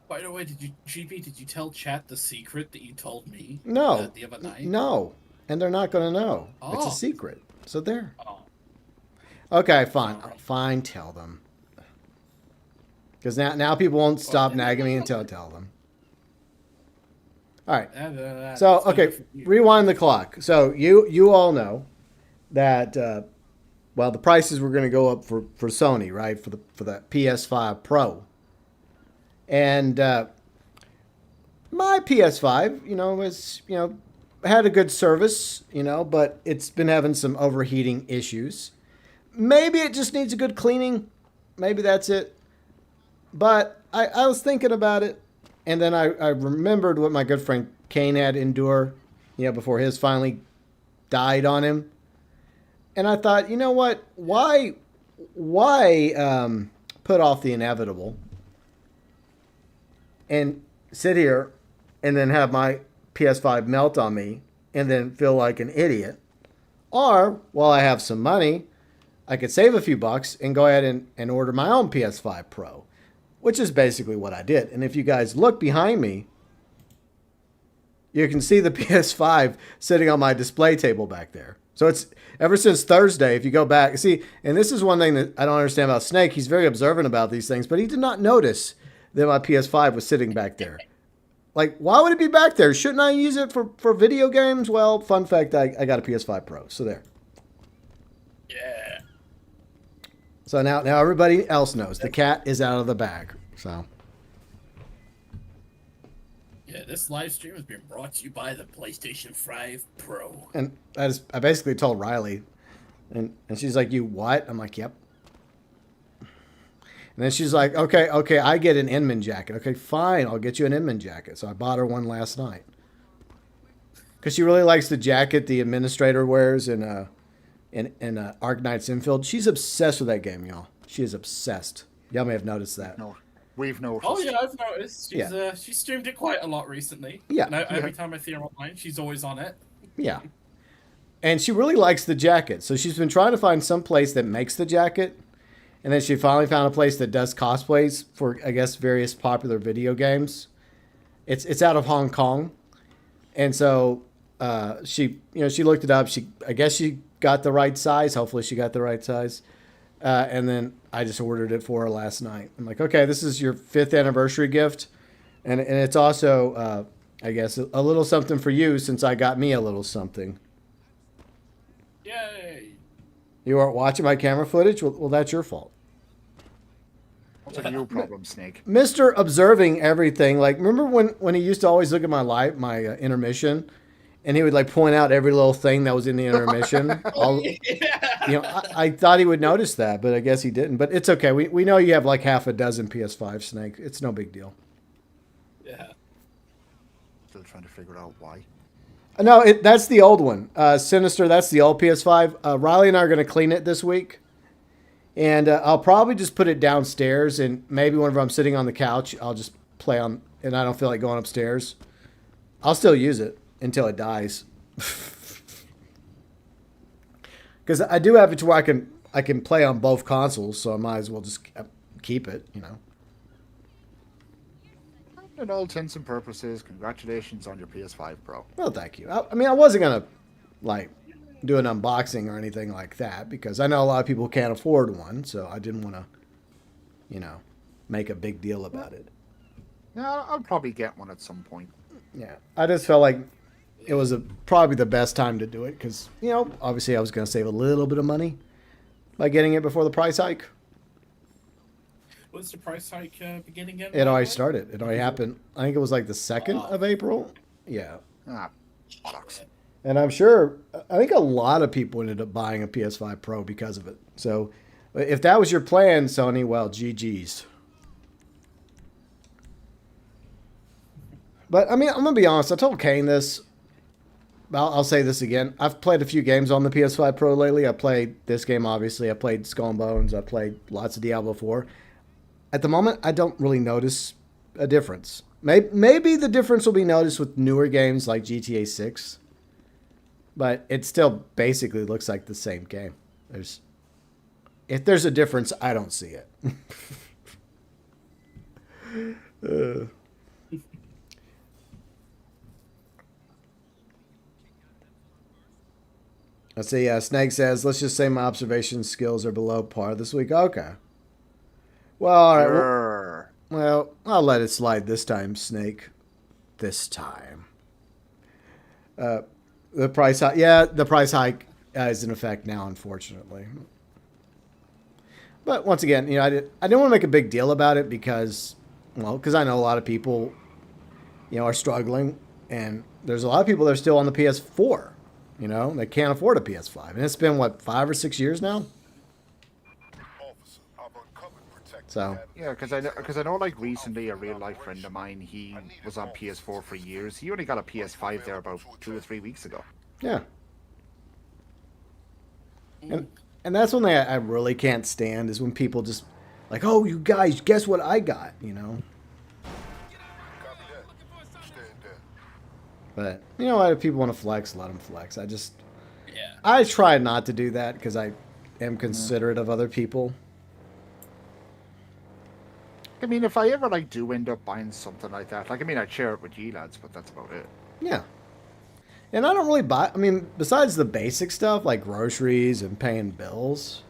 By the way, GP, did you tell chat the secret that you told me? No. The other night? No. And they're not going to know. It's Oh. a secret. So there. Oh. Okay, fine. Alright. Fine, tell them. Because now people won't stop yeah. nagging me until I tell them. All right. So, So, okay, rewind the clock. So you all know that, well, the prices were going to go up for Sony, right? For the PS5 Pro. And my PS5, had a good service, but it's been having some overheating issues. Maybe it just needs a good cleaning. Maybe that's it. But I was thinking about it, and then I remembered what my good friend Kane had to endure, before his finally died on him. And I thought, you know what? Why put off the inevitable and sit here and then have my PS5 melt on me and then feel like an idiot? Or, while I have some money, I could save a few bucks and go ahead and order my own PS5 Pro, which is basically what I did. And if you guys look behind me, you can see the PS5 sitting on my display table back there. So it's ever since Thursday, if you go back, see, and this is one thing that I don't understand about Snake. He's very observant about these things, but he did not notice that my PS5 was sitting back there. Like, why would it be back there? Shouldn't I use it for video games? Well, fun fact, I got a PS5 Pro, so there. Yeah. So now everybody else knows the cat is out of the bag. So Yeah, this live stream has been brought to you by the PlayStation 5 Pro. and I basically told Riley, and she's like, "You what?" I'm like, "Yep." And then she's like, "Okay, I get an Inman jacket. Okay, fine, I'll get you an Inman jacket." So I bought her one last night because she really likes the jacket the administrator wears in Ark Knights Infield. She's obsessed with that game, y'all. She is obsessed. Y'all may have noticed that. No, we've noticed. Oh yeah, I've noticed. She's streamed it quite a lot recently. Yeah. And every time I see her online, she's always on it. Yeah. And she really likes the jacket. So she's been trying to find some place that makes the jacket. And then she finally found a place that does cosplays for, I guess, various popular video games. It's out of Hong Kong. And so she looked it up. I guess she got the right size. Hopefully she got the right size. And then I just ordered it for her last night. I'm like, okay, this is your 5th anniversary gift. And it's also, I guess, a little something for you since I got me a little something. Yay! You aren't watching my camera footage? Well, that's your fault. What's a new problem, Snake? Mr. Observing everything. Like, remember when he used to always look at my intermission, and he would like point out every little thing that was in the intermission. I thought he would notice that, but I guess he didn't. But it's okay. We know you have like half a dozen PS5, Snake. It's no big deal. Yeah. Still trying to figure out why. No, that's the old one. Sinister, that's the old PS5. Riley and I are going to clean it this week. And I'll probably just put it downstairs, and maybe whenever I'm sitting on the couch, I'll just play on, and I don't feel like going upstairs. I'll still use it until it dies. Because I do have it to where I can play on both consoles, so I might as well just keep it, you know. In all intents and purposes, congratulations on your PS5 Pro. Well, thank you. I mean, I wasn't gonna like do an unboxing or anything like that because I know a lot of people can't afford one, so I didn't want to, you know, make a big deal about it. Yeah, I'll probably get one at some point. Yeah, I just felt like it was probably the best time to do it because, you know, obviously I was going to save a little bit of money by getting it before the price hike. What's the price hike beginning again? It already started. It already happened. I think it was like the 2nd of April. Yeah. Ah, bollocks. And I'm sure, I think a lot of people ended up buying a PS5 Pro because of it. So if that was your plan, Sony, well, GG's. But, I mean, I'm going to be honest. I told Kane this. I'll say this again. I've played a few games on the PS5 Pro lately. I played this game, obviously. I played Skull and Bones. I played lots of Diablo 4. At the moment, I don't really notice a difference. Maybe the difference will be noticed with newer games like GTA 6. But it still basically looks like the same game. If there's a difference, I don't see it. Let's see. Snake says, let's just say my observation skills are below par this week. Okay. Well, all right. Grr. Well, I'll let it slide this time, Snake. This time. The price hike. Yeah, the price hike is in effect now, unfortunately. But once again, you know, I didn't want to make a big deal about it because I know a lot of people, you know, are struggling, and there's a lot of people that are still on the PS4. You know, they can't afford a PS5, and it's been what 5 or 6 years now. So Yeah, because I know, like recently, a real life friend of mine, he was on PS4 for years. He only got a PS5 there about 2 or 3 weeks ago. yeah, and that's one thing I really can't stand is when people just like, oh, you guys, guess what I got? You know. But you know what? If people want to flex, let them flex. I try not to do that because I am considerate of other people. I mean, if I ever like do end up buying something like that, like I mean, I'd share it with you lads, but that's about it. Yeah. And I don't really buy, I mean, besides the basic stuff like groceries and paying bills,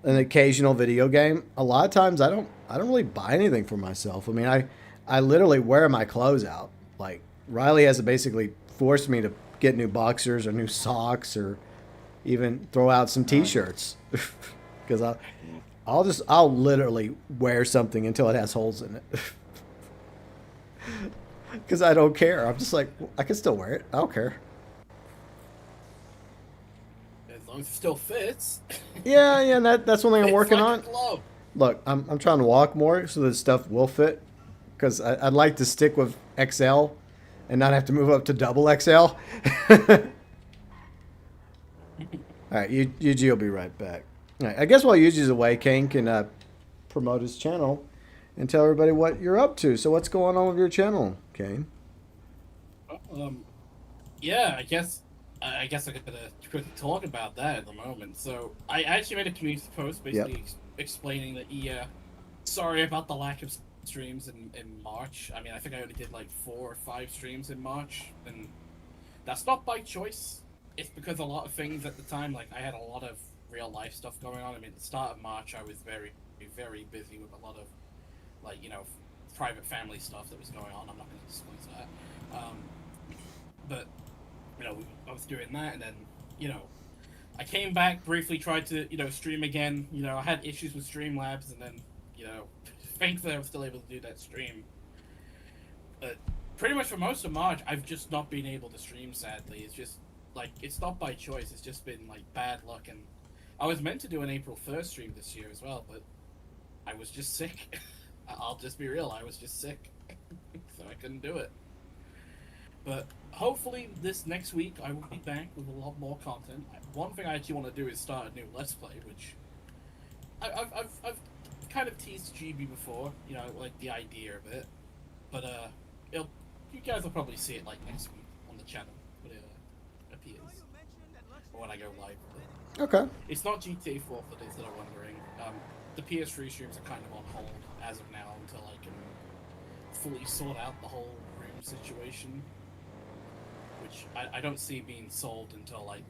an occasional video game, a lot of times I don't really buy anything for myself. I mean, I literally wear my clothes out. Like Riley has to basically force me to get new boxers or new socks or even throw out some t-shirts because I'll literally wear something until it has holes in it. Because I don't care. I'm just like, I can still wear it. I don't care. As long as it still fits. Yeah, and that's one thing I'm Fits working like on. a glove. Look, I'm trying to walk more so that stuff will fit. Because I'd like to stick with XL and not have to move up to double XL. All right, Yuji will be right back. All right, I guess while Yuji's away, Kane can promote his channel and tell everybody what you're up to. So what's going on with your channel, Kane? Yeah, I guess I'm gonna quickly talk about that at the moment. So I actually made a community post basically explaining that sorry about the lack of streams in March. I mean, I think I only did like 4 or 5 streams in March, and that's not by choice. It's because a lot of things at the time, like I had a lot of real life stuff going on. I mean, at the start of March, I was very, very busy with a lot of, like, you know, private family stuff that was going on. I'm not going to disclose that. But, you know, I was doing that, and then, you know, I came back, briefly tried to, you know, stream again. You know, I had issues with Streamlabs, and then, you know, thankfully I was still able to do that stream. But pretty much for most of March, I've just not been able to stream, sadly. It's just, like, it's not by choice. It's just been, like, bad luck, and I was meant to do an April 1st stream this year as well, but I was just sick. I'll just be real, I was just sick. So I couldn't do it. But hopefully this next week I will be back with a lot more content. One thing I actually want to do is start a new Let's Play, which I've kind of teased GB before, you know, like the idea of it. But it'll you guys will probably see it like next week on the channel when it appears, or when I go live with it. Okay. It's not GTA 4 for those that are wondering. The PS3 streams are kind of on hold as of now until I can fully sort out the whole room situation, which I don't see being solved until like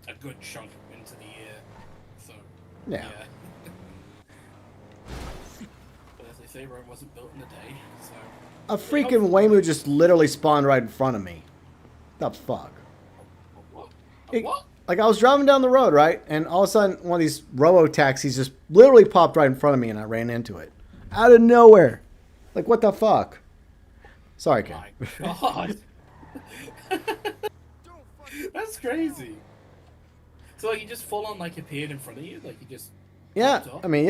a good chunk into the year. So Yeah. But as they say, Rome wasn't built in a day. So A freaking Waymo just literally spawned right in front of me. The fuck? what? It- What? Like, I was driving down the road, right? And all of a sudden, one of these robo-taxis just literally popped right in front of me, and I ran into it. Out of nowhere. Like, what the fuck? Sorry, Ken. My God. That's crazy. So like, you just full on like appeared in front of you, like you just. Yeah, popped up? I mean,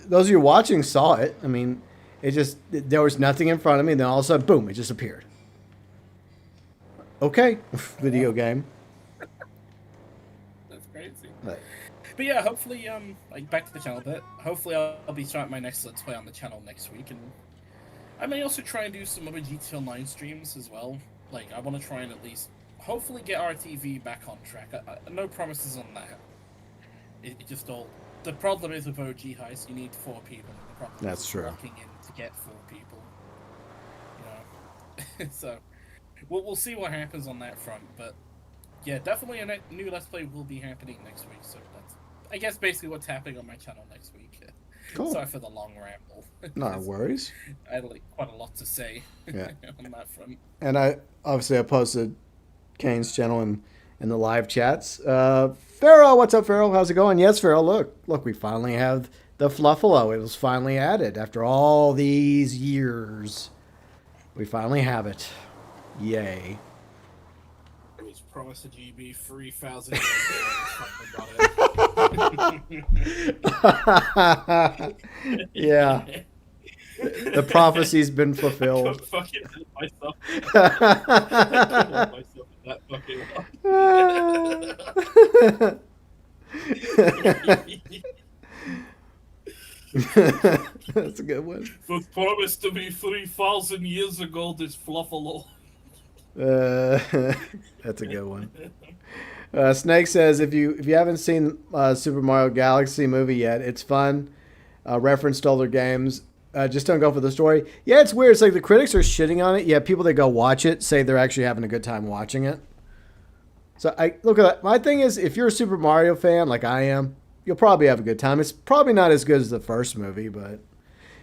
those of you watching saw it. I mean, there was nothing in front of me, and then all of a sudden, boom, it just appeared. Okay, video game. That's crazy. But, But yeah, hopefully, like back to the channel a bit. Hopefully, I'll be starting my next Let's Play on the channel next week, and I may also try and do some other GTA Online streams as well. Like, I want to try and at least, hopefully, get RTV back on track. No promises on that. It just all. The problem is with OG Heist, you need 4 people. The problem That's is true. Walking in to get 4 people. You know, so we'll see what happens on that front, but. Yeah, definitely a new Let's Play will be happening next week, so that's, I guess, basically what's happening on my channel next week. Cool. Sorry for the long ramble. no worries. I had like, quite a lot to say Yeah. on that front. And I posted Kane's channel in the live chats. Farrell, what's up, Farrell? How's it going? Yes, Farrell. Look, we finally have the Fluffalo. It was finally added after all these years. We finally have it. Yay. It was promised to GB 3,000 years ago. Got it. Yeah. The prophecy's been I fulfilled. couldn't fucking help myself. I couldn't help myself with that fucking one. That's a good one. It was promised to me 3,000 years ago, this Fluffalo. That's a good one. Snake says, if you haven't seen Super Mario Galaxy movie yet, it's fun. Referenced older games. Just don't go for the story. Yeah, it's weird. It's like the critics are shitting on it. Yeah, people that go watch it say they're actually having a good time watching it. So I look at that. My thing is, if you're a Super Mario fan like I am, you'll probably have a good time. It's probably not as good as the first movie, but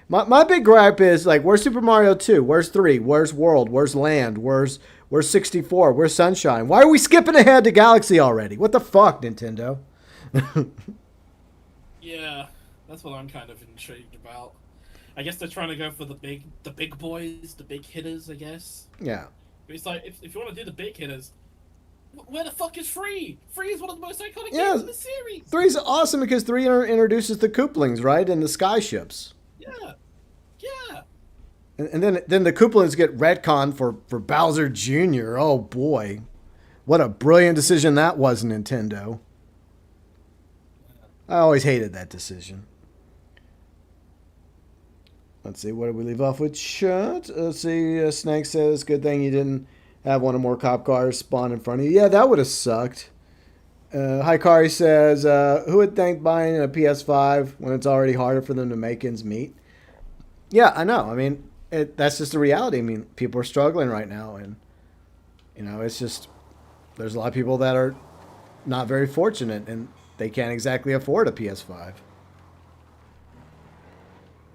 my big gripe is like, where's Super Mario 2? Where's 3? Where's World? Where's Land? Where's 64? Where's Sunshine? Why are we skipping ahead to Galaxy already? What the fuck, Nintendo? Yeah, that's what I'm kind of intrigued about. I guess they're trying to go for the big boys, the big hitters, I guess. Yeah. But it's like, if you want to do the big hitters, where the fuck is Free? Free is one of the most iconic Yeah. games in the series. 3's awesome because 3 introduces the Kooplings, right? And the skyships. Yeah. And then the Kooplings get retconned for Bowser Jr. Oh, boy. What a brilliant decision that was, Nintendo. I always hated that decision. Let's see, what did we leave off with? Chat. Let's see, Snake says, good thing you didn't have one or more cop cars spawn in front of you. Yeah, that would have sucked. Hikari says, who would think buying a PS5 when it's already harder for them to make ends meet? Yeah, I know. I mean, that's just the reality. I mean, people are struggling right now, and, you know, it's just, there's a lot of people that are not very fortunate, and they can't exactly afford a PS5.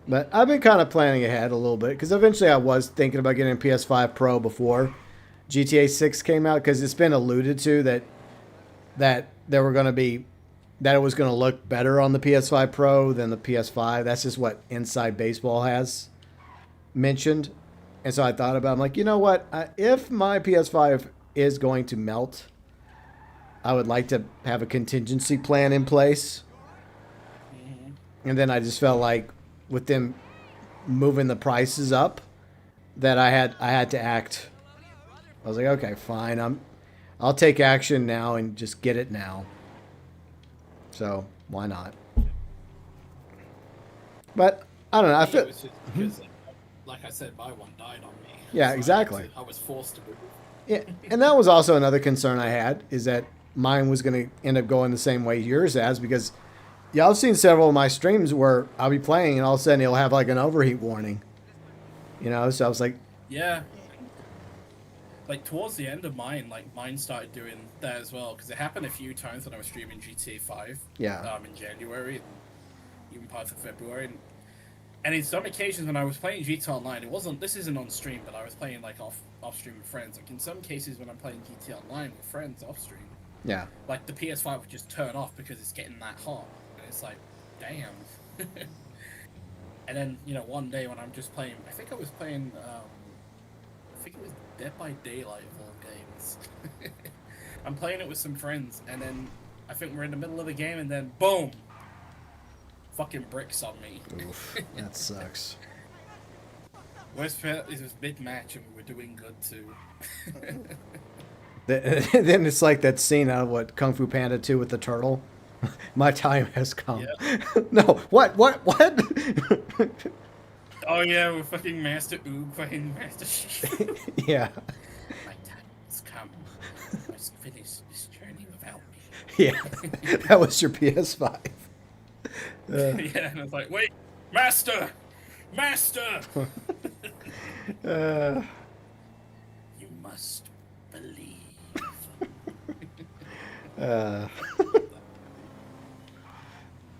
But I've been kind of planning ahead a little bit, because eventually I was thinking about getting a PS5 Pro before GTA 6 came out, because it's been alluded to that there were going to be, that it was going to look better on the PS5 Pro than the PS5. That's just what Inside Baseball has mentioned. And so I thought about it. I'm like, you know what? If my PS5 is going to melt, I would like to have a contingency plan in place. And then I just felt like with them moving the prices up, that I had to act. I was like, okay, fine. I'll take action now and just get it now. So why not? But I don't know. I feel It's just because, like I said, my one died on me. Yeah, So exactly. I was forced to move. Yeah, and that was also another concern I had, is that mine was going to end up going the same way yours has, because y'all have seen several of my streams where I'll be playing and all of a sudden it'll have like an overheat warning. You know, so I was like, Yeah. Like towards the end of mine, like mine started doing that as well, because it happened a few times when I was streaming GTA 5. Yeah. In January, even parts of February, and in some occasions when I was playing GTA Online, it wasn't. This isn't on stream, but I was playing like off stream with friends. Like in some cases when I'm playing GTA Online with friends off stream, yeah. like the PS5 would just turn off because it's getting that hot, and it's like, damn. And then one day when I'm just playing, I think I was playing. I think it was Dead by Daylight of all games. I'm playing it with some friends, and then I think we're in the middle of the game, and then boom, fucking bricks on me. Oof, that sucks. Worst part is it was mid-match, and we were doing good too. Then it's like that scene out of what Kung Fu Panda 2 with the turtle. My time has come. Yeah. No, what? Oh yeah, we're fucking Master Oob playing Master Chief. Yeah. My time has come. I must finish this journey without me. Yeah. That was your PS5. Yeah, and I was like, wait, Master! Master! You must believe.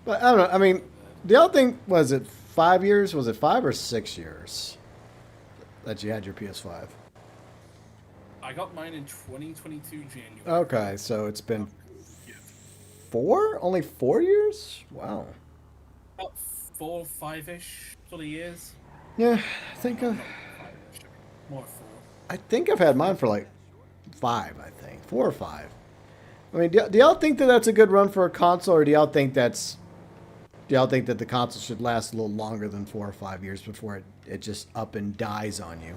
But I don't know. I mean, do y'all think, was it 5 years? Was it 5 or 6 years that you had your PS5? I got mine in 2022 January. Okay, so it's been 4? Only 4 years? Wow. About 4, 5-ish sort of years. Yeah, I think More 4. I think I've had mine for like 5. I think 4 or 5. I mean, do y'all think that that's a good run for a console, or do y'all think that the console should last a little longer than 4 or 5 years before it just up and dies on you?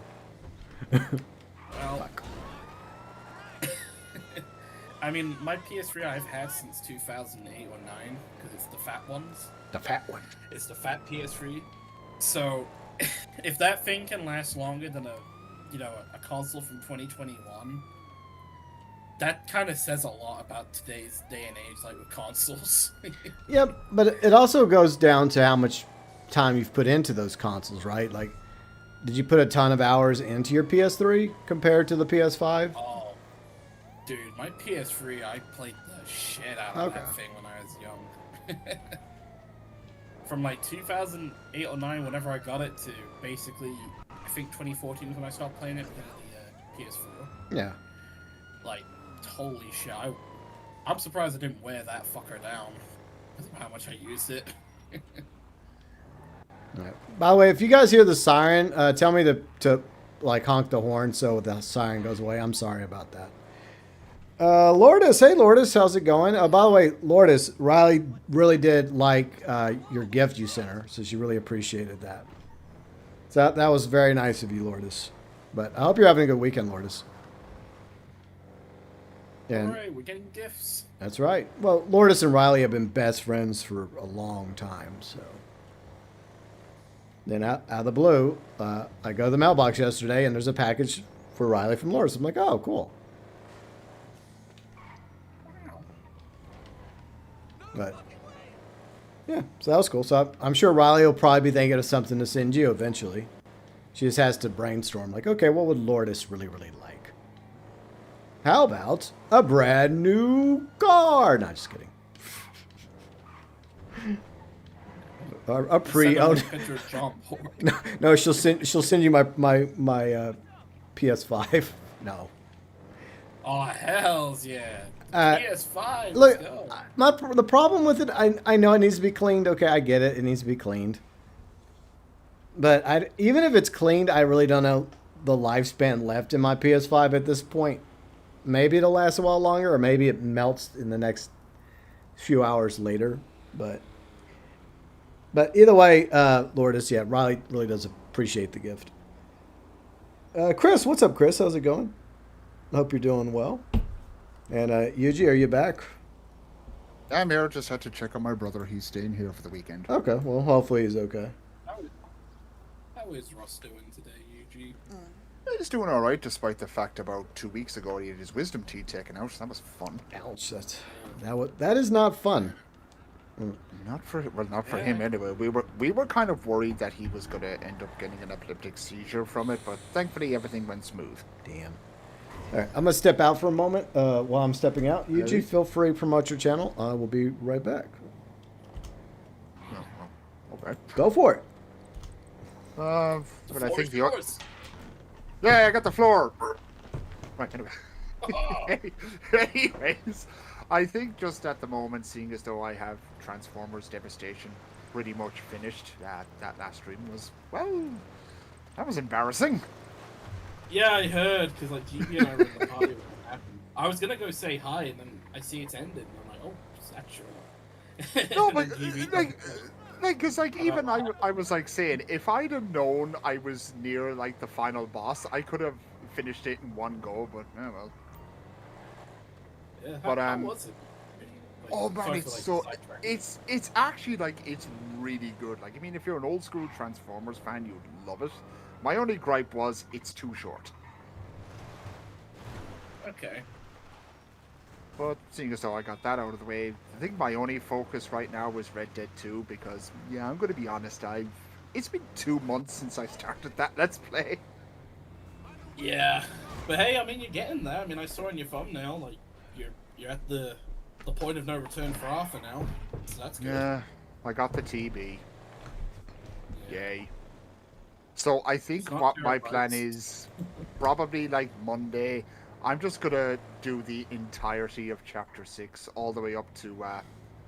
Well, Fuck. I mean, my PS3 I've had since 2008 or 9 because it's the fat ones. The fat one. It's the fat PS3. So, if that thing can last longer than a console from 2021, that kind of says a lot about today's day and age, like with consoles. Yep, but it also goes down to how much time you've put into those consoles, right? Like, did you put a ton of hours into your PS3 compared to the PS5? Oh, dude, my PS3, I played the shit out of that thing when I was young. From like 2008 or 9, whenever I got it, to basically, I think 2014 was when I stopped playing it because of the PS4. Yeah. Like, holy shit, I'm surprised I didn't wear that fucker down because of how much I used it. Right. By the way, if you guys hear the siren, tell me to like honk the horn so the siren goes away. I'm sorry about that. Lourdes, hey Lourdes, how's it going? By the way, Lourdes, Riley really did like your gift you sent her, so she really appreciated that. So that was very nice of you, Lourdes. But I hope you're having a good weekend, Lourdes. And Alright, we're getting gifts. that's right. Well, Lourdes and Riley have been best friends for a long time, so. Then out of the blue, I go to the mailbox yesterday, and there's a package for Riley from Lourdes. I'm like, oh, cool. But, yeah, so that was cool. So I'm sure Riley will probably be thinking of something to send you eventually. She just has to brainstorm, like, okay, what would Lourdes really, really like? How about a brand new car? Not just kidding. A pre-owned. No, she'll send you my PS5. No. Oh hells yeah! PS5. Look, let's go. the problem with it, I know it needs to be cleaned. Okay, I get it. It needs to be cleaned. But even if it's cleaned, I really don't know the lifespan left in my PS5 at this point. Maybe it'll last a while longer, or maybe it melts in the next few hours later. But either way, Lourdes, yeah, Riley really does appreciate the gift. Chris, what's up, Chris? How's it going? I hope you're doing well. And Yuji, are you back? I'm here. Just had to check on my brother. He's staying here for the weekend. Okay, well, hopefully he's okay. How How is Ross doing today, UG? He's doing all right, despite the fact about 2 weeks ago he had his wisdom teeth taken out. That was fun. Ouch. That is not fun. Not for him anyway. We were kind of worried that he was going to end up getting an epileptic seizure from it, but thankfully everything went smooth. Damn. All right, I'm gonna step out for a moment. While I'm stepping out, Really? UG, feel free to promote your channel. I will be right back. Okay. Go for it. But I think the yours. yeah, I got the floor. Right. Anyway. Anyways, I think just at the moment, seeing as though I have Transformers Devastation pretty much finished, that last stream was, well, that was embarrassing. Yeah, I heard, because like GB and I were in the party when it happened. I was gonna go say hi, and then I see it's ended, and I'm like, oh, it's actually. No, but because even I was like saying, if I'd have known I was near like the final boss, I could have finished it in one go. But well. Yeah, But, how was it? Like, Oh man, sorry it's for, like, so sidetracking. it's actually like it's really good. Like I mean, if you're an old school Transformers fan, you'd love it. My only gripe was it's too short. Okay. But seeing as though I got that out of the way, I think my only focus right now was Red Dead 2 because yeah, I'm going to be honest, it's been 2 months since I started that Let's Play. Yeah, but hey, I mean, you're getting there. I mean, I saw in your thumbnail, like you're at the point of no return for Arthur now, so that's good. Yeah, I got the TB. Yay. So I think It's not what my terrible, plan it's- is, probably like Monday, I'm just gonna do the entirety of Chapter 6 all the way up to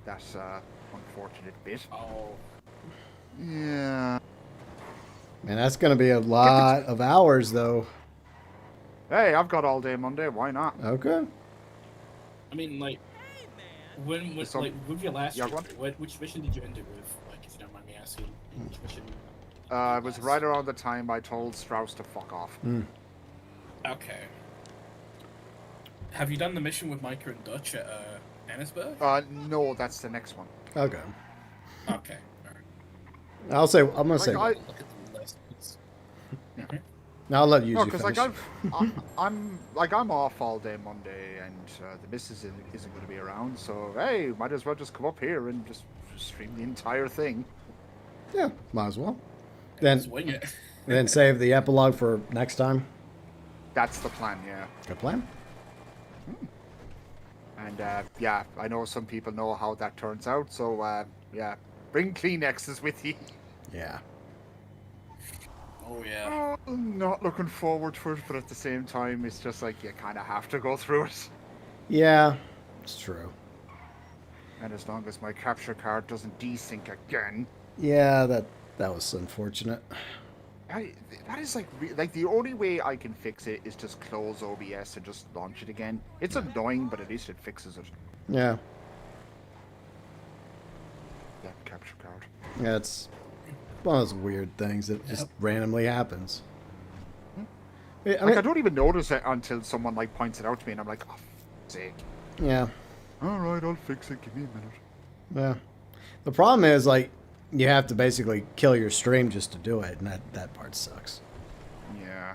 that unfortunate bit. Oh, Yeah. Man, that's gonna be a lot of hours, though. Hey, I've got all day Monday. Why not? Okay. I mean, like, when So- like with your last Yeah, trip, which mission did you end it with? Like, if you don't mind me asking, which mission? It was right around the time I told Strauss to fuck off. Okay. Have you done the mission with Micah and Dutch at Annisburg? No, that's the next one. Okay. Okay. Alright. I'm gonna say. I- Look at the list. Okay. Now I'll let you No, finish. because I'm off all day Monday, and the missus isn't going to be around. So hey, might as well just come up here and just stream the entire thing. Yeah, might as well. Just wing it. Then save the epilogue for next time. That's the plan, yeah. Good plan. And yeah, I know some people know how that turns out. So yeah, bring Kleenexes with you. Yeah. Oh yeah. I'm not looking forward to it, but at the same time, it's just like you kind of have to go through it. Yeah, it's true. And as long as my capture card doesn't desync again, Yeah, that was unfortunate. that is like the only way I can fix it is just close OBS and just launch it again. It's annoying, but at least it fixes it. Yeah. Yeah, capture card. Yeah, it's one of those weird things that just randomly happens. Yeah, I Like mean, I don't even notice it until someone like points it out to me, and I'm like, oh, f***'s sake. yeah. All right, I'll fix it. Give me a minute. Yeah. The problem is, like, you have to basically kill your stream just to do it, and that part sucks. Yeah.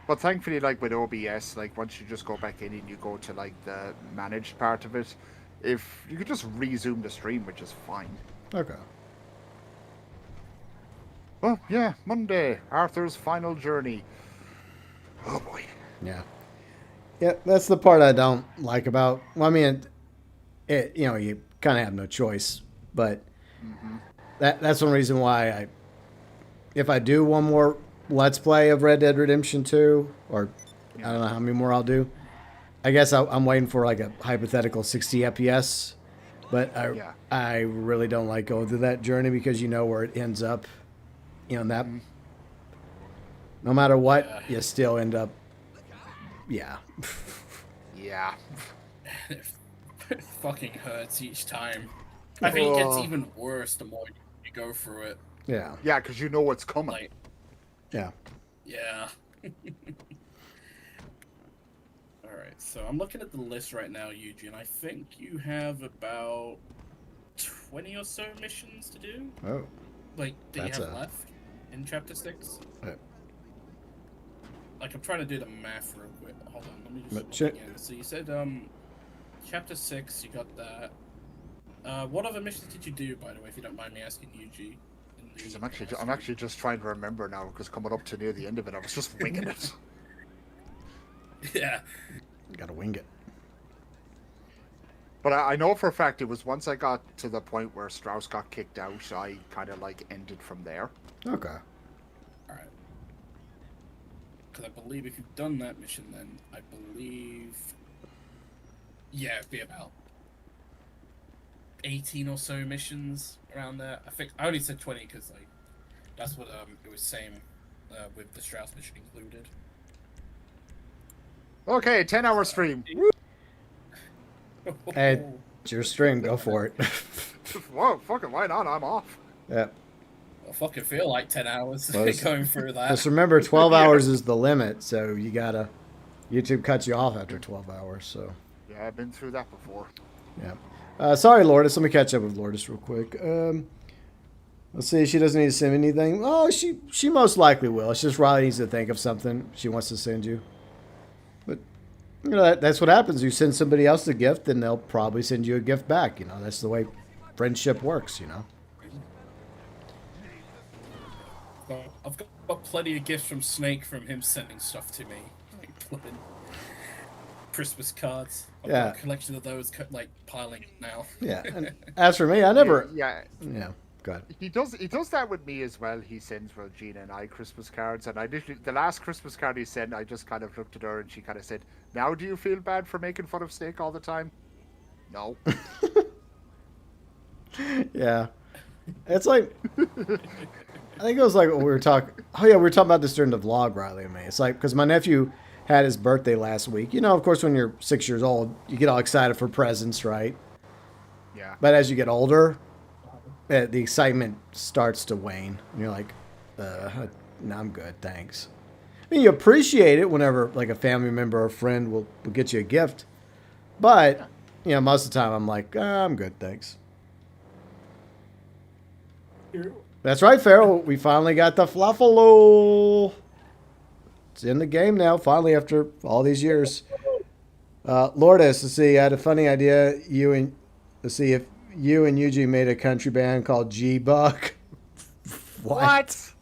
But thankfully, like with OBS, like once you just go back in and you go to like the managed part of it, if you could just resume the stream, which is fine. Okay. Well, yeah, Monday, Arthur's final journey. Oh boy. Yeah. Yeah, that's the part I don't like about. Well, I mean, you kind of have no choice, but that's one reason why if I do one more Let's Play of Red Dead Redemption 2, or I don't know how many more I'll do. I guess I'm waiting for like a hypothetical 60 FPS, but I really don't like going through that journey because you know where it ends up. That no matter what, you still end up. Yeah. Yeah. It fucking hurts each time. I think it gets even worse the more you go through it. Yeah. Yeah, because you know what's coming. Like, Yeah. yeah. Alright, so I'm looking at the list right now, Yuji, and I think you have about 20 or so missions to do. Oh. Like, that you That's have a- left. in Chapter 6. Right. Like, I'm trying to do the math real quick. Hold on, let me just But look again. So you said, Chapter 6, you got that. What other missions did you do, by the way, if you don't mind me asking, UG? Jeez, I'm actually just trying to remember now, because coming up to near the end of it, I was just winging it. Yeah. Gotta wing it. But I know for a fact it was once I got to the point where Strauss got kicked out, I kind of like ended from there. Okay. Alright. Because I believe if you've done that mission, then I believe... Yeah, it'd be about 18 or so missions around there. I think I only said 20 because like that's what it was saying with the Strauss mission included. Okay, 10-hour stream. Hey, it's your stream. Go for it. Whoa, fucking why not? I'm off. Yeah. I fucking feel like 10 hours Well, going through that. Just remember, 12 hours is the limit, so you gotta... YouTube cuts you off after 12 hours, so... Yeah, I've been through that before. Yeah. Sorry, Lourdes. Let me catch up with Lourdes real quick. Let's see. She doesn't need to send me anything. Oh, she most likely will. It's just Riley needs to think of something she wants to send you. But, you know, that's what happens. You send somebody else a gift, and they'll probably send you a gift back. You know, that's the way friendship works, you know. I've got plenty of gifts from Snake from him sending stuff to me. Like, Christmas cards. I've got a collection of those like piling now. Yeah. And as for me, I never... Yeah. Go ahead. He does that with me as well. He sends Regina and I Christmas cards, and I literally, the last Christmas card he sent, I just kind of looked at her and she kind of said, "Now do you feel bad for making fun of Snake all the time?" No. Yeah. It's like... I think it was like what we were talking... Oh, yeah, we were talking about this during the vlog, Riley and me. It's like, because my nephew had his birthday last week. You know, of course, when you're 6 years old, you get all excited for presents, right? Yeah. But as you get older, the excitement starts to wane. And you're like, no, I'm good, thanks. I mean, you appreciate it whenever, like, a family member or friend will get you a gift. But, you know, most of the time, I'm like, I'm good, thanks. That's right, Farrell. We finally got the Fluffalo. It's in the game now, finally, after all these years. Lourdes, let's see, I had a funny idea. Let's see if you and Yuji made a country band called G-Buck. What?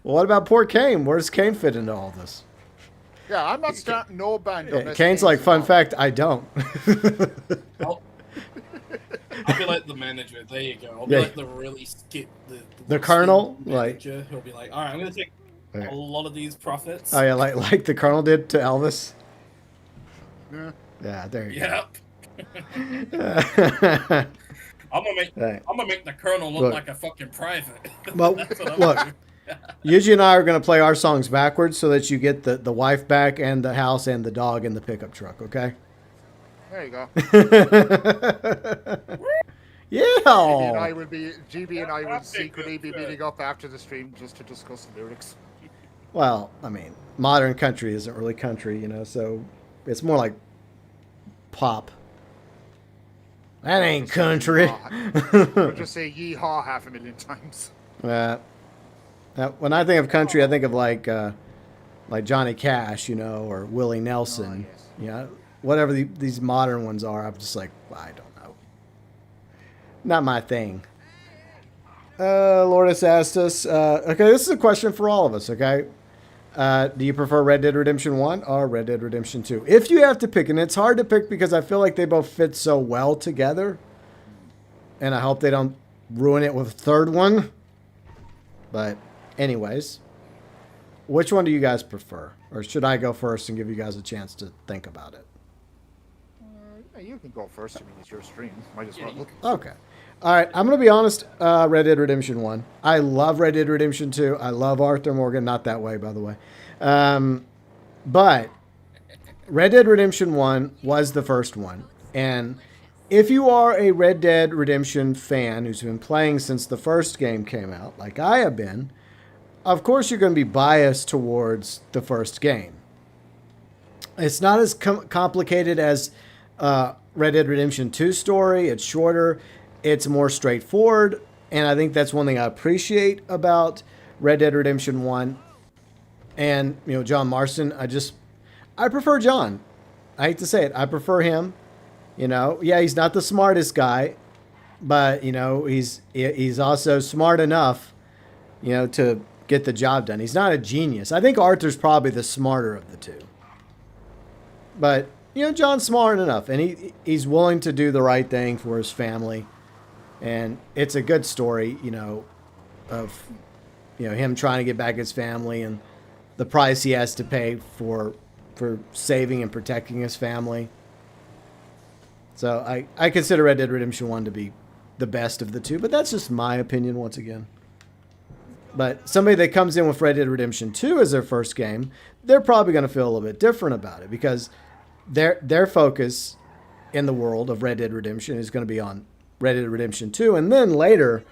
Well, what about poor Kane? Where does Kane fit into all this? Yeah, I'm not starting no band. Yeah, Kane's like, fun fact, I don't. I'll be like the manager. There you go. I'll be like the really the colonel, manager. like He'll be like, all right, I'm gonna take a lot of these profits. Oh yeah, like the colonel did to Elvis. Yeah, there you go. I'm gonna make the colonel look like a fucking private. Well, look, Yuji and I are gonna play our songs backwards so that you get the wife back and the house and the dog and the pickup truck. Okay. There you go. Yeah. GB and I would secretly be meeting up after the stream just to discuss the lyrics. Well, I mean, modern country isn't really country, you know, so it's more like pop. That ain't country. We'll just say yeehaw 500,000 times. When I think of country, I think of like Johnny Cash, you know, or Willie Nelson. Oh, yes. You know, whatever these modern ones are, I'm just like, I don't know. Not my thing. Lourdes asked us, okay, this is a question for all of us, okay? Do you prefer Red Dead Redemption 1 or Red Dead Redemption 2? If you have to pick, and it's hard to pick because I feel like they both fit so well together, and I hope they don't ruin it with a third one. But anyways, which one do you guys prefer? Or should I go first and give you guys a chance to think about it? You can go first. I mean, it's your stream. Might as well look. Okay. All right. I'm going to be honest. Red Dead Redemption 1. I love Red Dead Redemption 2. I love Arthur Morgan. Not that way, by the way. But Red Dead Redemption 1 was the first one. And if you are a Red Dead Redemption fan who's been playing since the first game came out, like I have been, of course you're going to be biased towards the first game. It's not as complicated as Red Dead Redemption 2 story. It's shorter. It's more straightforward. And I think that's one thing I appreciate about Red Dead Redemption 1 and, John Marston, I prefer John. I hate to say it. I prefer him. Yeah, he's not the smartest guy, but, he's also smart enough, to get the job done. He's not a genius. I think Arthur's probably the smarter of the two. But, John's smart enough, and he's willing to do the right thing for his family. And it's a good story, of, him trying to get back his family and the price he has to pay for saving and protecting his family. So I consider Red Dead Redemption 1 to be the best of the two, but that's just my opinion once again. But somebody that comes in with Red Dead Redemption 2 as their first game, they're probably going to feel a little bit different about it because their focus in the world of Red Dead Redemption is going to be on Red Dead Redemption 2, and then later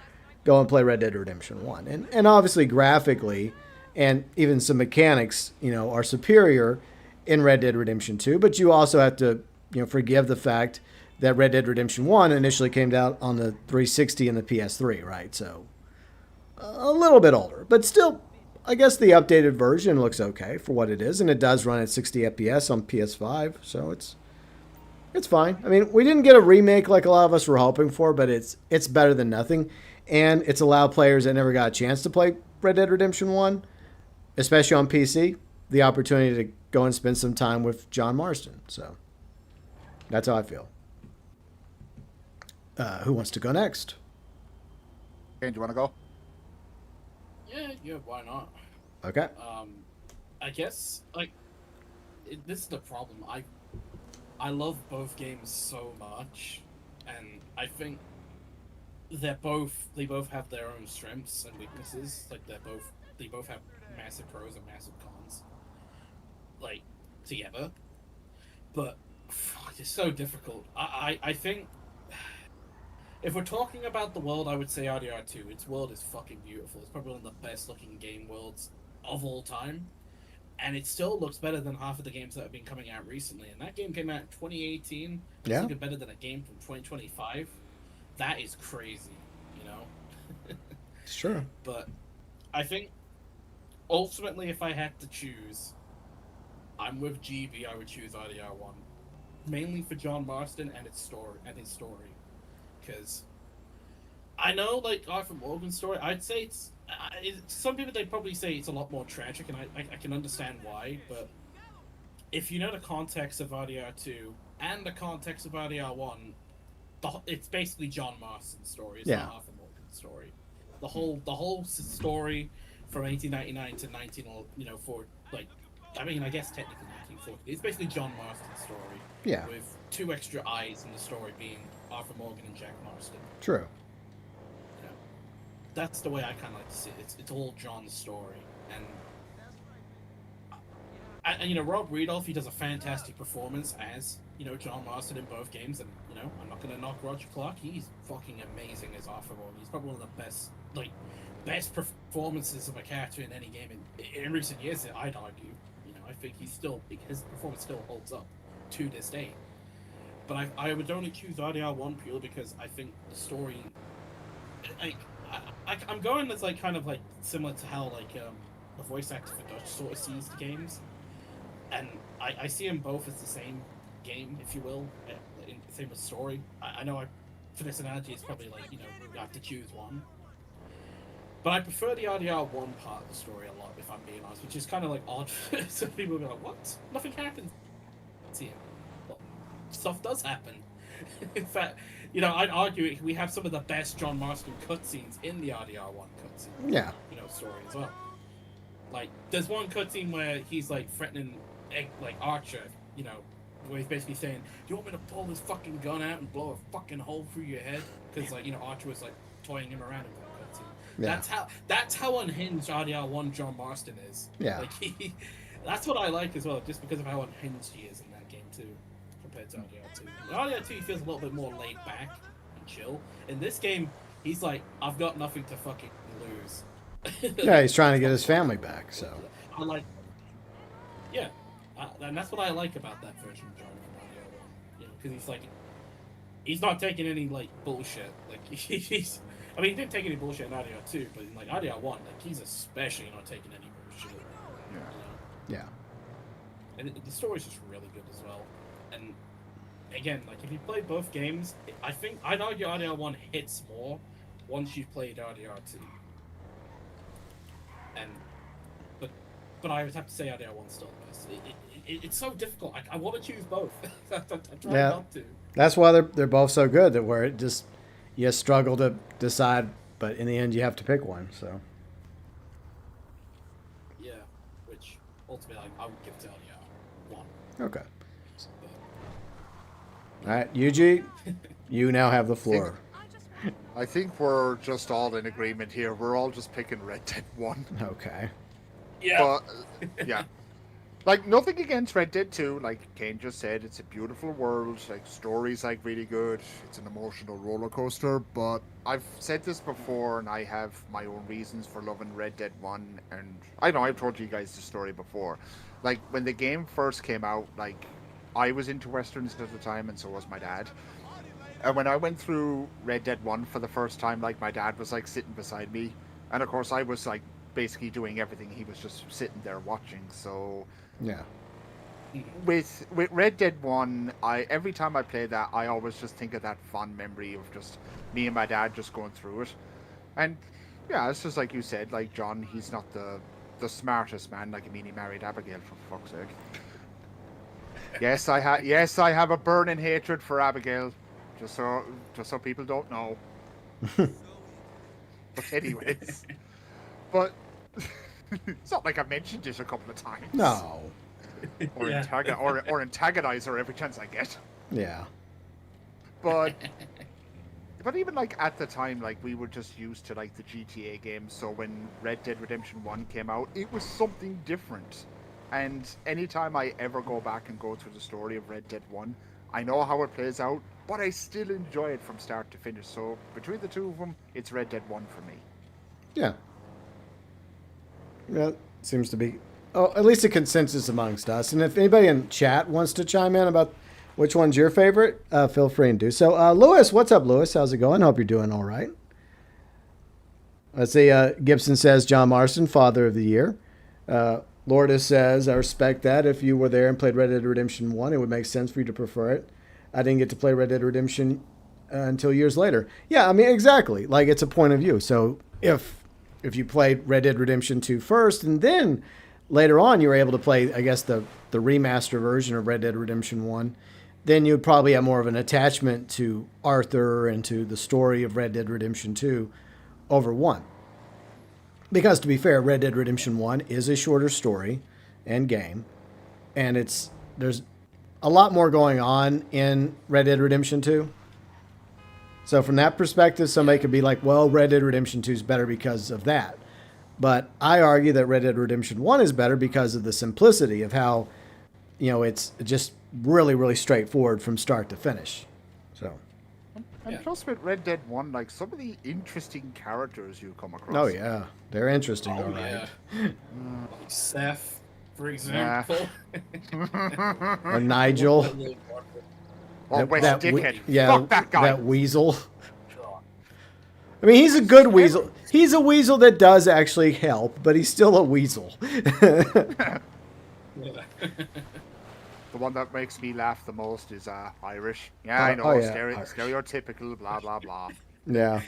go and play Red Dead Redemption 1. And obviously graphically and even some mechanics, are superior in Red Dead Redemption 2, but you also have to, forgive the fact that Red Dead Redemption 1 initially came out on the 360 and the PS3, right? So a little bit older, but still, I guess the updated version looks okay for what it is, and it does run at 60 FPS on PS5, so it's fine. I mean, we didn't get a remake like a lot of us were hoping for, but it's better than nothing, and it's allowed players that never got a chance to play Red Dead Redemption 1, especially on PC, the opportunity to go and spend some time with John Marston. So that's how I feel. Who wants to go next? Okay, do you want to go? Yeah, why not? Okay. I guess this is the problem. I love both games so much, and I think they both have their own strengths and weaknesses. Like they both have massive pros and massive cons, like together. But fuck, it's so difficult. I think if we're talking about the world, I would say RDR2. Its world is fucking beautiful. It's probably one of the best looking game worlds of all time. And it still looks better than half of the games that have been coming out recently. And that game came out in 2018. It's Yeah. looking better than a game from 2025. That is crazy, Sure. But I think ultimately, if I had to choose, I'm with GB. I would choose RDR1, mainly for John Marston and his story. Because I know, Arthur Morgan's story, I'd say some people, they probably say it's a lot more tragic, and I can understand why, but if you know the context of RDR2 and the context of RDR1, it's basically John Marston's story. It's not Arthur Morgan's story. The whole story from 1899 to 1904, I guess technically 1940. It's basically John Marston's story. Yeah. With two extra eyes in the story being Arthur Morgan and Jack Marston. True. That's the way I kind of like to see it. It's all John's story, and Rob Rudolph, he does a fantastic performance as John Marston in both games, and I'm not gonna knock Roger Clark. He's fucking amazing as Arthur Morgan. He's probably one of the best performances of a character in any game in recent years. I'd argue. I think his performance still holds up to this day. But I would only choose RDR1 purely because I think the story, I'm going as similar to how the voice actor for Dutch sort of sees the games, and I see them both as the same game, if you will, same with story. I know for this analogy it's probably you have to choose one, but I prefer the RDR1 part of the story a lot, if I'm being honest, which is kind of odd. Some people will be like, what? Nothing happens here. Well, stuff does happen. In fact, I'd argue we have some of the best John Marston cutscenes in the RDR1 cutscene. Yeah. Story as well. There's one cutscene where he's threatening, Archer, where he's basically saying, "Do you want me to pull this fucking gun out and blow a fucking hole through your head?" Because Archer was toying him around in that cutscene. Yeah. That's how unhinged RDR1 John Marston is. Yeah. That's what I like as well, just because of how unhinged he is in that game too, compared to RDR2. In RDR2 he feels a little bit more laid back and chill. In this game, he's I've got nothing to fucking lose. Yeah, he's trying to get his family back, so. And that's what I like about that version of John from RDR1. Because he's not taking any bullshit. I mean, he didn't take any bullshit in RDR 2, but in like RDR 1, like he's especially not taking any bullshit. Yeah. Yeah. And the story's just really good as well. And again, like if you play both games, I think I'd argue RDR 1 hits more once you've played RDR 2. And but I would have to say RDR 1 still because it's so difficult. I want to choose both. I try not to. That's why they're both so good. That where it just you struggle to decide, but in the end you have to pick one. So Yeah, which ultimately I would give to RDR 1. okay. All right, Yuji, you now have the floor. I think we're just all in agreement here. We're all just picking Red Dead 1. Okay. Yeah. But, yeah. Like, nothing against Red Dead 2. Like Kane just said, it's a beautiful world. Like, story's, like, really good. It's an emotional roller coaster. But I've said this before, and I have my own reasons for loving Red Dead 1. And I know I've told you guys the story before. Like, when the game first came out, like, I was into Westerns at the time, and so was my dad. And when I went through Red Dead 1 for the first time, like, my dad was, like, sitting beside me. And, of course, I was, like, basically doing everything. He was just sitting there watching. So Yeah. with Red Dead 1, every time I play that, I always just think of that fond memory of just me and my dad just going through it. And yeah, it's just like you said, like John, he's not the smartest man. Like, I mean, he married Abigail, for fuck's sake. Yes, I have a burning hatred for Abigail, just so people don't know. But anyways, but it's not like I mentioned it a couple of times. No. Or, Yeah. or antagonize her every chance I get. Yeah. But even like at the time, like we were just used to like the GTA games. So when Red Dead Redemption 1 came out, it was something different. And anytime I ever go back and go through the story of Red Dead 1, I know how it plays out, but I still enjoy it from start to finish. So between the two of them, it's Red Dead 1 for me. Yeah. That seems to be, at least a consensus amongst us. And if anybody in chat wants to chime in about which one's your favorite, feel free and do so. Lewis, what's up, Lewis? How's it going? Hope you're doing all right. Let's see. Gibson says John Marston, Father of the Year. Lourdes says, I respect that. If you were there and played Red Dead Redemption 1, it would make sense for you to prefer it. I didn't get to play Red Dead Redemption until years later. Yeah, I mean, exactly. Like, it's a point of view. So if you played Red Dead Redemption 2 first, and then later on you were able to play, I guess, the remaster version of Red Dead Redemption 1, then you'd probably have more of an attachment to Arthur and to the story of Red Dead Redemption 2 over 1. Because, to be fair, Red Dead Redemption 1 is a shorter story and game, and there's a lot more going on in Red Dead Redemption 2. So from that perspective, somebody could be like, well, Red Dead Redemption 2 is better because of that. But I argue that Red Dead Redemption 1 is better because of the simplicity of how, it's just really, really straightforward from start to finish. So. And plus with Red Dead 1, like some of the interesting characters you come across. Oh, yeah. They're interesting, all Yeah. right. Like Seth, for example. Or Nigel. Or West Dickhead. Yeah, Fuck that guy. that weasel. I mean, he's a good weasel. He's a weasel that does actually help, but he's still a weasel. Yeah. The one that makes me laugh the most is Irish. Yeah, I know, Irish. stereotypical, blah, blah, blah. Yeah.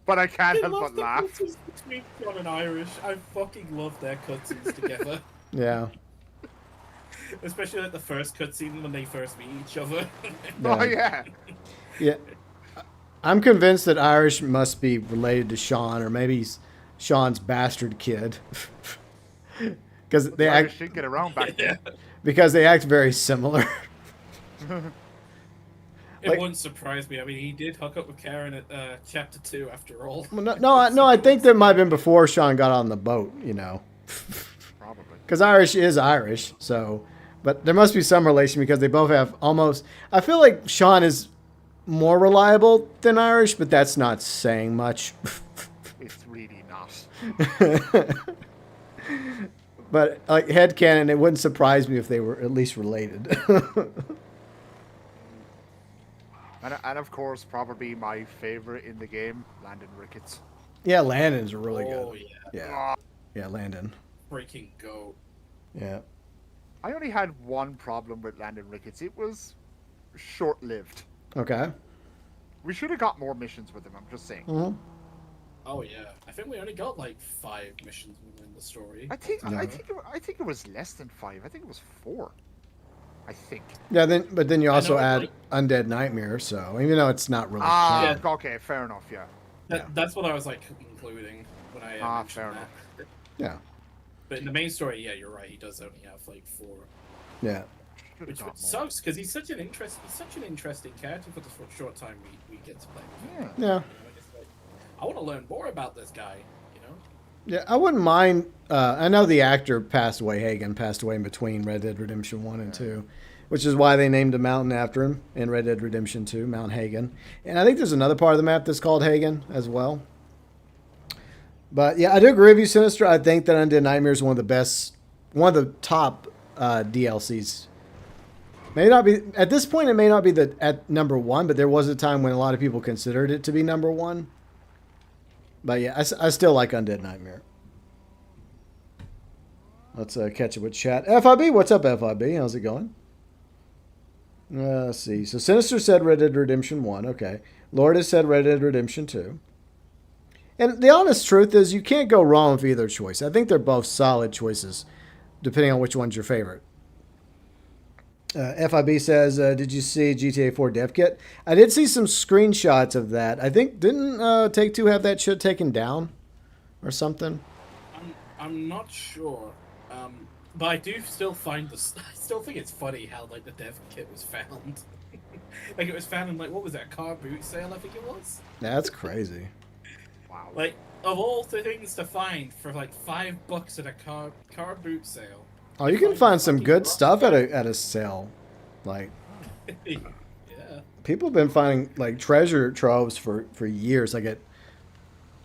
But I can't I help love but the laugh. cutscenes between John and Irish. I fucking love their cutscenes together. Yeah. Especially like the first cutscene when they first meet each other. Oh, yeah. Yeah. I'm convinced that Irish must be related to Sean, or maybe he's Sean's bastard kid. Because The Irish didn't get around back then. because they act very similar. It Like- wouldn't surprise me. I mean, he did hook up with Karen at chapter 2 after all. Well, no, I think that might have been before Sean got on the boat, Probably. Because Irish is Irish, so. But there must be some relation because they both have almost. I feel like Sean is more reliable than Irish, but that's not saying much. It's really not. But like headcanon, it wouldn't surprise me if they were at least related. And of course, probably my favorite in the game, Landon Ricketts. Yeah, Landon's really Oh good. yeah, Yeah. Yeah, Landon. freaking goat. Yeah. I only had one problem with Landon Ricketts. It was short-lived. Okay. We should have got more missions with him. I'm just saying. Mm-hmm. Oh yeah, I think we only got like 5 missions within the story. I think No. I think it was less than 5. I think it was 4. I think. Yeah, but then you also know, add like- Undead Nightmare, so even though it's not really Ah, canon. okay, fair enough. Yeah. That's what I was like including when I mentioned fair that. Yeah. But in the main story, yeah, you're right. He does only have like 4, Yeah. Should've which got more. sucks because he's such an interesting character for the short time we get to play. With him. Yeah. Yeah. You know, it's like, I want to learn more about this guy. You know. Yeah, I wouldn't mind. I know the actor passed away. Hagen passed away in between Red Dead Redemption 1 and 2, which is why they named a mountain after him in Red Dead Redemption 2, Mount Hagen. And I think there's another part of the map that's called Hagen as well. But yeah, I do agree with you, Sinister. I think that Undead Nightmare is one of the best, one of the top DLCs. May not be at this point. It may not be at number 1, but there was a time when a lot of people considered it to be number 1. But yeah, I still like Undead Nightmare. Let's catch it with chat. FIB, what's up, FIB? How's it going? Let's see. So Sinister said Red Dead Redemption 1. Okay. Lord has said Red Dead Redemption 2. And the honest truth is you can't go wrong with either choice. I think they're both solid choices, depending on which one's your favorite. FIB says, did you see GTA 4 dev kit? I did see some screenshots of that. I think, didn't Take-Two have that shit taken down or something? I'm not sure, but I do still find this. I still think it's funny how like the dev kit was found. Like it was found in like what was that car boot sale? I think it was. That's crazy. Wow. Like of all the things to find for like $5 at a car boot sale. Oh, you can find some good stuff at a sale. Like, Yeah. people have been finding like treasure troves for years, like at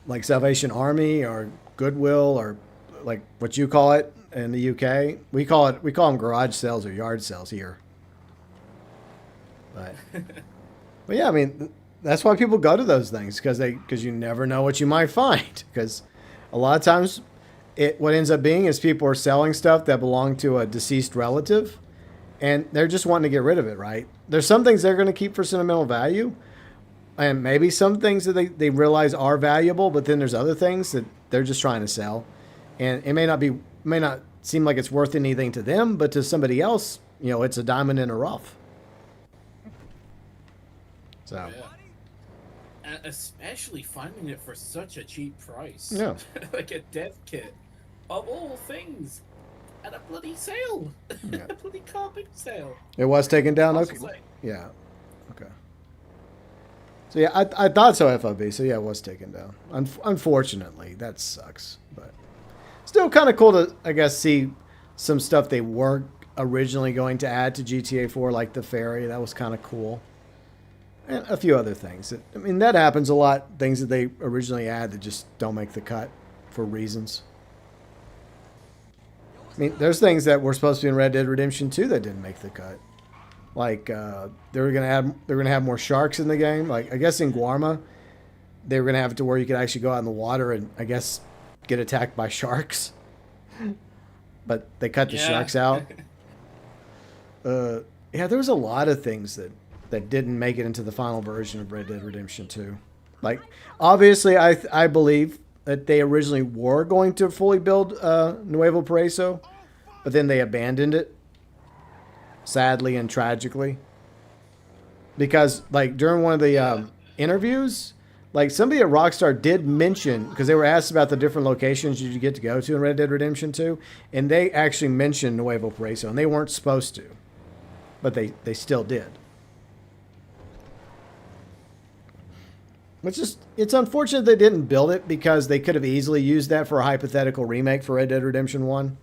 like Salvation Army or Goodwill or like what you call it in the UK. We call them garage sales or yard sales here. But yeah, I mean that's why people go to those things because you never know what you might find. Because a lot of times, what ends up being is people are selling stuff that belong to a deceased relative, and they're just wanting to get rid of it. Right? There's some things they're going to keep for sentimental value, and maybe some things that they realize are valuable. But then there's other things that they're just trying to sell, and it may not seem like it's worth anything to them, but to somebody else, it's a diamond in a rough. So. Yeah. And especially finding it for such a cheap price. Yeah. Like a dev kit, of all things, at a bloody sale. Yeah. A bloody car boot sale. It was taken down. Okay. It's like, Yeah. Okay. So yeah, I thought so, FIB. So yeah, it was taken down. Unfortunately, that sucks. But still kind of cool to, I guess, see some stuff they weren't originally going to add to GTA 4, like the ferry. That was kind of cool. And a few other things. I mean, that happens a lot. Things that they originally add that just don't make the cut for reasons. I mean, there's things that were supposed to be in Red Dead Redemption 2 that didn't make the cut. Like they're gonna have more sharks in the game. Like I guess in Guarma, they were gonna have it to where you could actually go out in the water and I guess get attacked by sharks. But they cut the sharks out. Yeah, there was a lot of things that didn't make it into the final version of Red Dead Redemption 2. Like obviously, I believe that they originally were going to fully build Nuevo Paraíso, but then they abandoned it. Sadly and tragically, because like during one of the interviews, like somebody at Rockstar did mention, because they were asked about the different locations you get to go to in Red Dead Redemption 2, and they actually mentioned Nuevo Paraíso, and they weren't supposed to, but they still did. It's unfortunate they didn't build it because they could have easily used that for a hypothetical remake for Red Dead Redemption 1.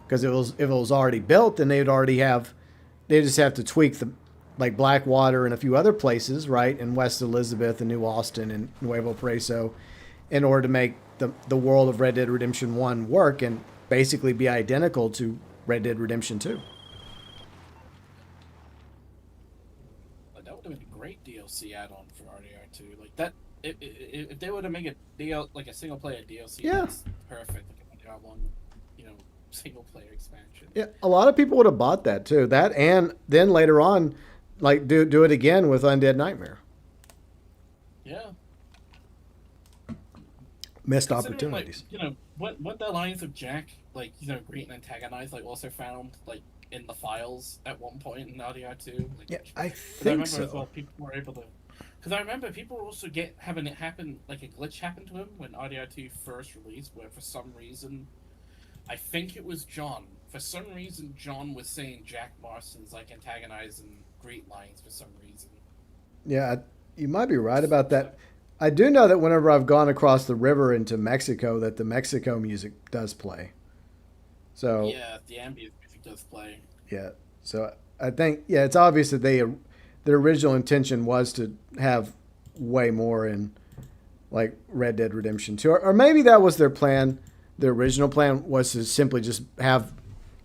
Because if it was already built, then they just have to tweak the like Blackwater and a few other places, right, in West Elizabeth and New Austin and Nuevo Paraíso, in order to make the world of Red Dead Redemption 1 work and basically be identical to Red Dead Redemption 2. that would have been great DLC add-on for RDR2. Like that, if they were to make a like a single player DLC, Yeah. that's perfect. Like a RDR1, you know, single player expansion. Yeah, a lot of people would have bought that too. That and then later on, like do it again with Undead Nightmare. Yeah. Missed Considering, opportunities. Like, you know, what the lines of Jack, like, you know, greet and antagonize, like, also found, like, in the files at one point in RDR2. Like, Yeah, I 'cause think remember so. as well, people were able to. Because I remember people were also having it happen, like a glitch happened to him when RDR2 first released, where for some reason, I think it was John. For some reason, John was saying Jack Marston's, like, antagonizing greet lines for some reason. Yeah, you might be right about that. I do know that whenever I've gone across the river into Mexico, that the Mexico music does play. So Yeah, the ambient music does play. yeah, so I think it's obvious that their original intention was to have way more in like Red Dead Redemption 2, or maybe that was their plan. Their original plan was to simply just have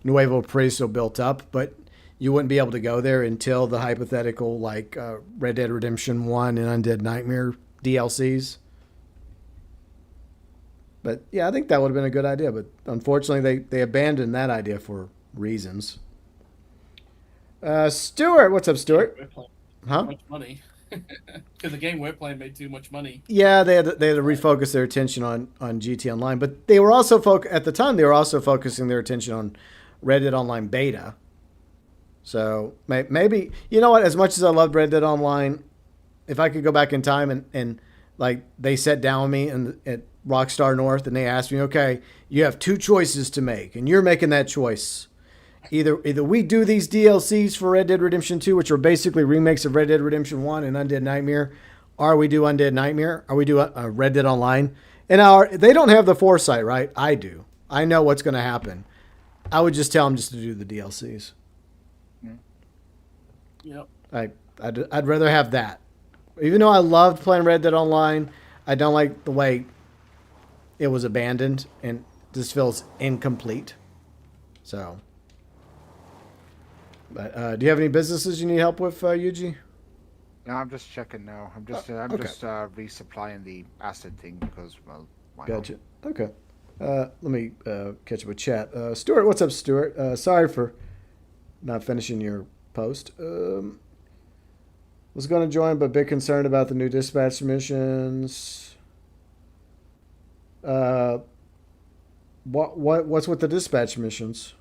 Nuevo Preso built up, but you wouldn't be able to go there until the hypothetical like Red Dead Redemption 1 and Undead Nightmare DLCs. But yeah, I think that would have been a good idea. But unfortunately, they abandoned that idea for reasons. Stuart, what's up, Stuart? Huh? Too much money. Because the game we're playing made too much money. Yeah, they had to refocus their attention on GT Online, but they were also at the time they were also focusing their attention on Red Dead Online beta. So maybe you know what? As much as I loved Red Dead Online, if I could go back in time and like they sat down with me at Rockstar North and they asked me, okay, you have two choices to make, and you're making that choice. Either we do these DLCs for Red Dead Redemption 2, which are basically remakes of Red Dead Redemption 1 and Undead Nightmare, or we do Undead Nightmare, or we do Red Dead Online. And they don't have the foresight, right? I do. I know what's going to happen. I would just tell them just to do the DLCs. Yep. I'd rather have that. Even though I loved playing Red Dead Online, I don't like the way it was abandoned and just feels incomplete. So, but do you have any businesses you need help with, Yuji? No, I'm just checking now. I'm just okay. resupplying the acid thing because, well, why not? Gotcha. Okay. Let me catch up with chat. Stuart, what's up, Stuart? Sorry for not finishing your post. Was going to join, but a bit concerned about the new dispatch missions. What's with the dispatch missions?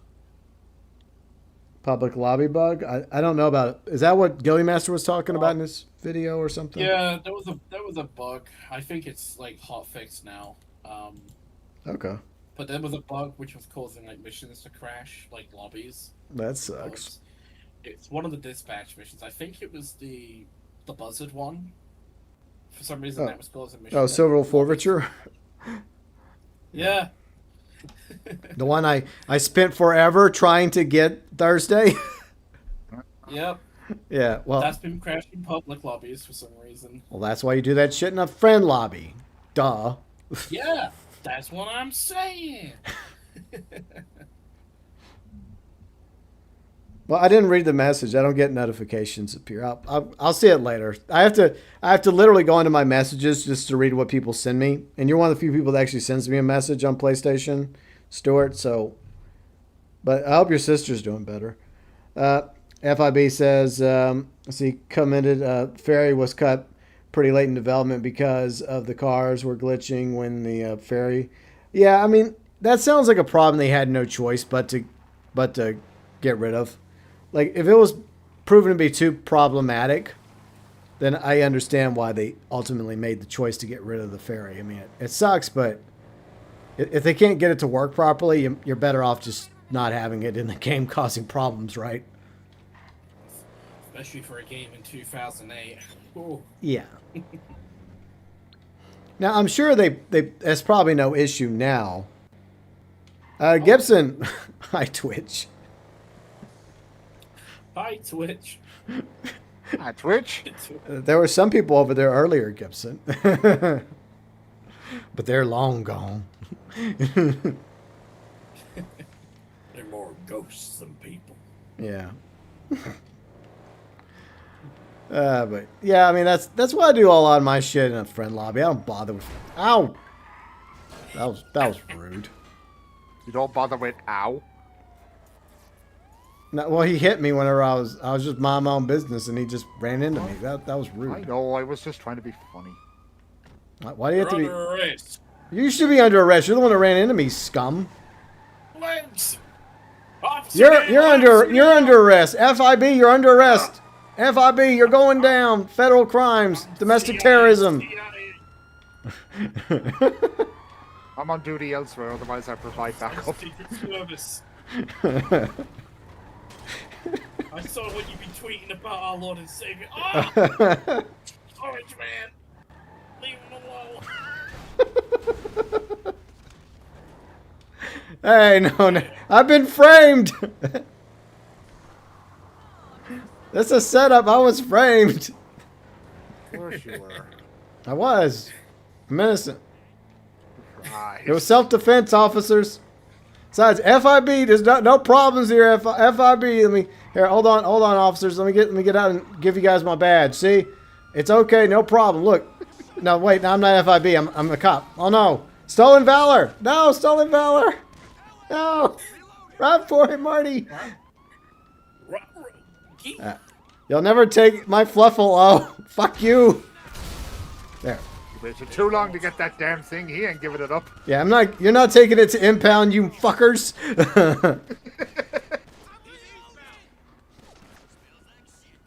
Public lobby bug? I don't know about it. Is that what Gilly Master was talking about in this video or something? Yeah, that was a bug. I think it's like hot fixed now. Okay. But there was a bug which was causing like missions to crash, like lobbies. That sucks. It's one of the dispatch missions. I think it was the buzzard one. For some reason, that was causing missions. Oh, Silver Forfeiture? Yeah. The one I spent forever trying to get Thursday? Yep. Yeah, well... That's been crashing public lobbies for some reason. Well, that's why you do that shit in a friend lobby. Duh. Yeah, that's what I'm saying. Well, I didn't read the message. I don't get notifications appear. I'll see it later. I have to literally go into my messages just to read what people send me. And you're one of the few people that actually sends me a message on PlayStation, Stuart. So, but I hope your sister's doing better. FIB says, he commented, ferry was cut pretty late in development because of the cars were glitching when the ferry. Yeah, I mean that sounds like a problem they had no choice but to get rid of. Like, if it was proven to be too problematic, then I understand why they ultimately made the choice to get rid of the ferry. I mean, it sucks, but if they can't get it to work properly, you're better off just not having it in the game causing problems, right? Especially for a game in 2008. Ooh. Yeah. Now, I'm sure there's probably no issue now. Gibson, hi, Twitch. Hi, Twitch. Hi, Twitch. There were some people over there earlier, Gibson. But they're long gone. They're more ghosts than people. Yeah. But yeah, I mean that's why I do a lot of my shit in a friend lobby. I don't bother with. Ow. That was rude. You don't bother with ow. No, well, he hit me whenever I was just minding my own business, and he just ran into me. That was I rude. know. I was just trying to be funny. Why do you have to be? Under arrest. You should be under arrest. You're the one that ran into me, scum. Legs. Officer, You're under arrest. FIB, you're under arrest. FIB, you're going down. Federal crimes, domestic terrorism. I'm on duty elsewhere, otherwise I provide backup. Secret Service. I saw what you be tweeting about our Lord and Savior. Oh! Orange man! Leave him alone! Hey, no, I've been framed. That's a setup. I was framed. Of course you were. I was. I'm innocent. Right. It was self-defense, officers. Besides, FIB, there's no problems here. FIB, hold on, officers. Let me get out and give you guys my badge. See, it's okay, no problem. Look, no, wait, no, I'm not FIB. I'm a cop. Oh no, stolen valor. No, stolen valor. No, run for it, Marty. You'll never take my Fluffalo. Fuck you. There. You waited too long to get that damn thing. He ain't giving it up. Yeah, I'm not. You're not taking it to impound, you fuckers.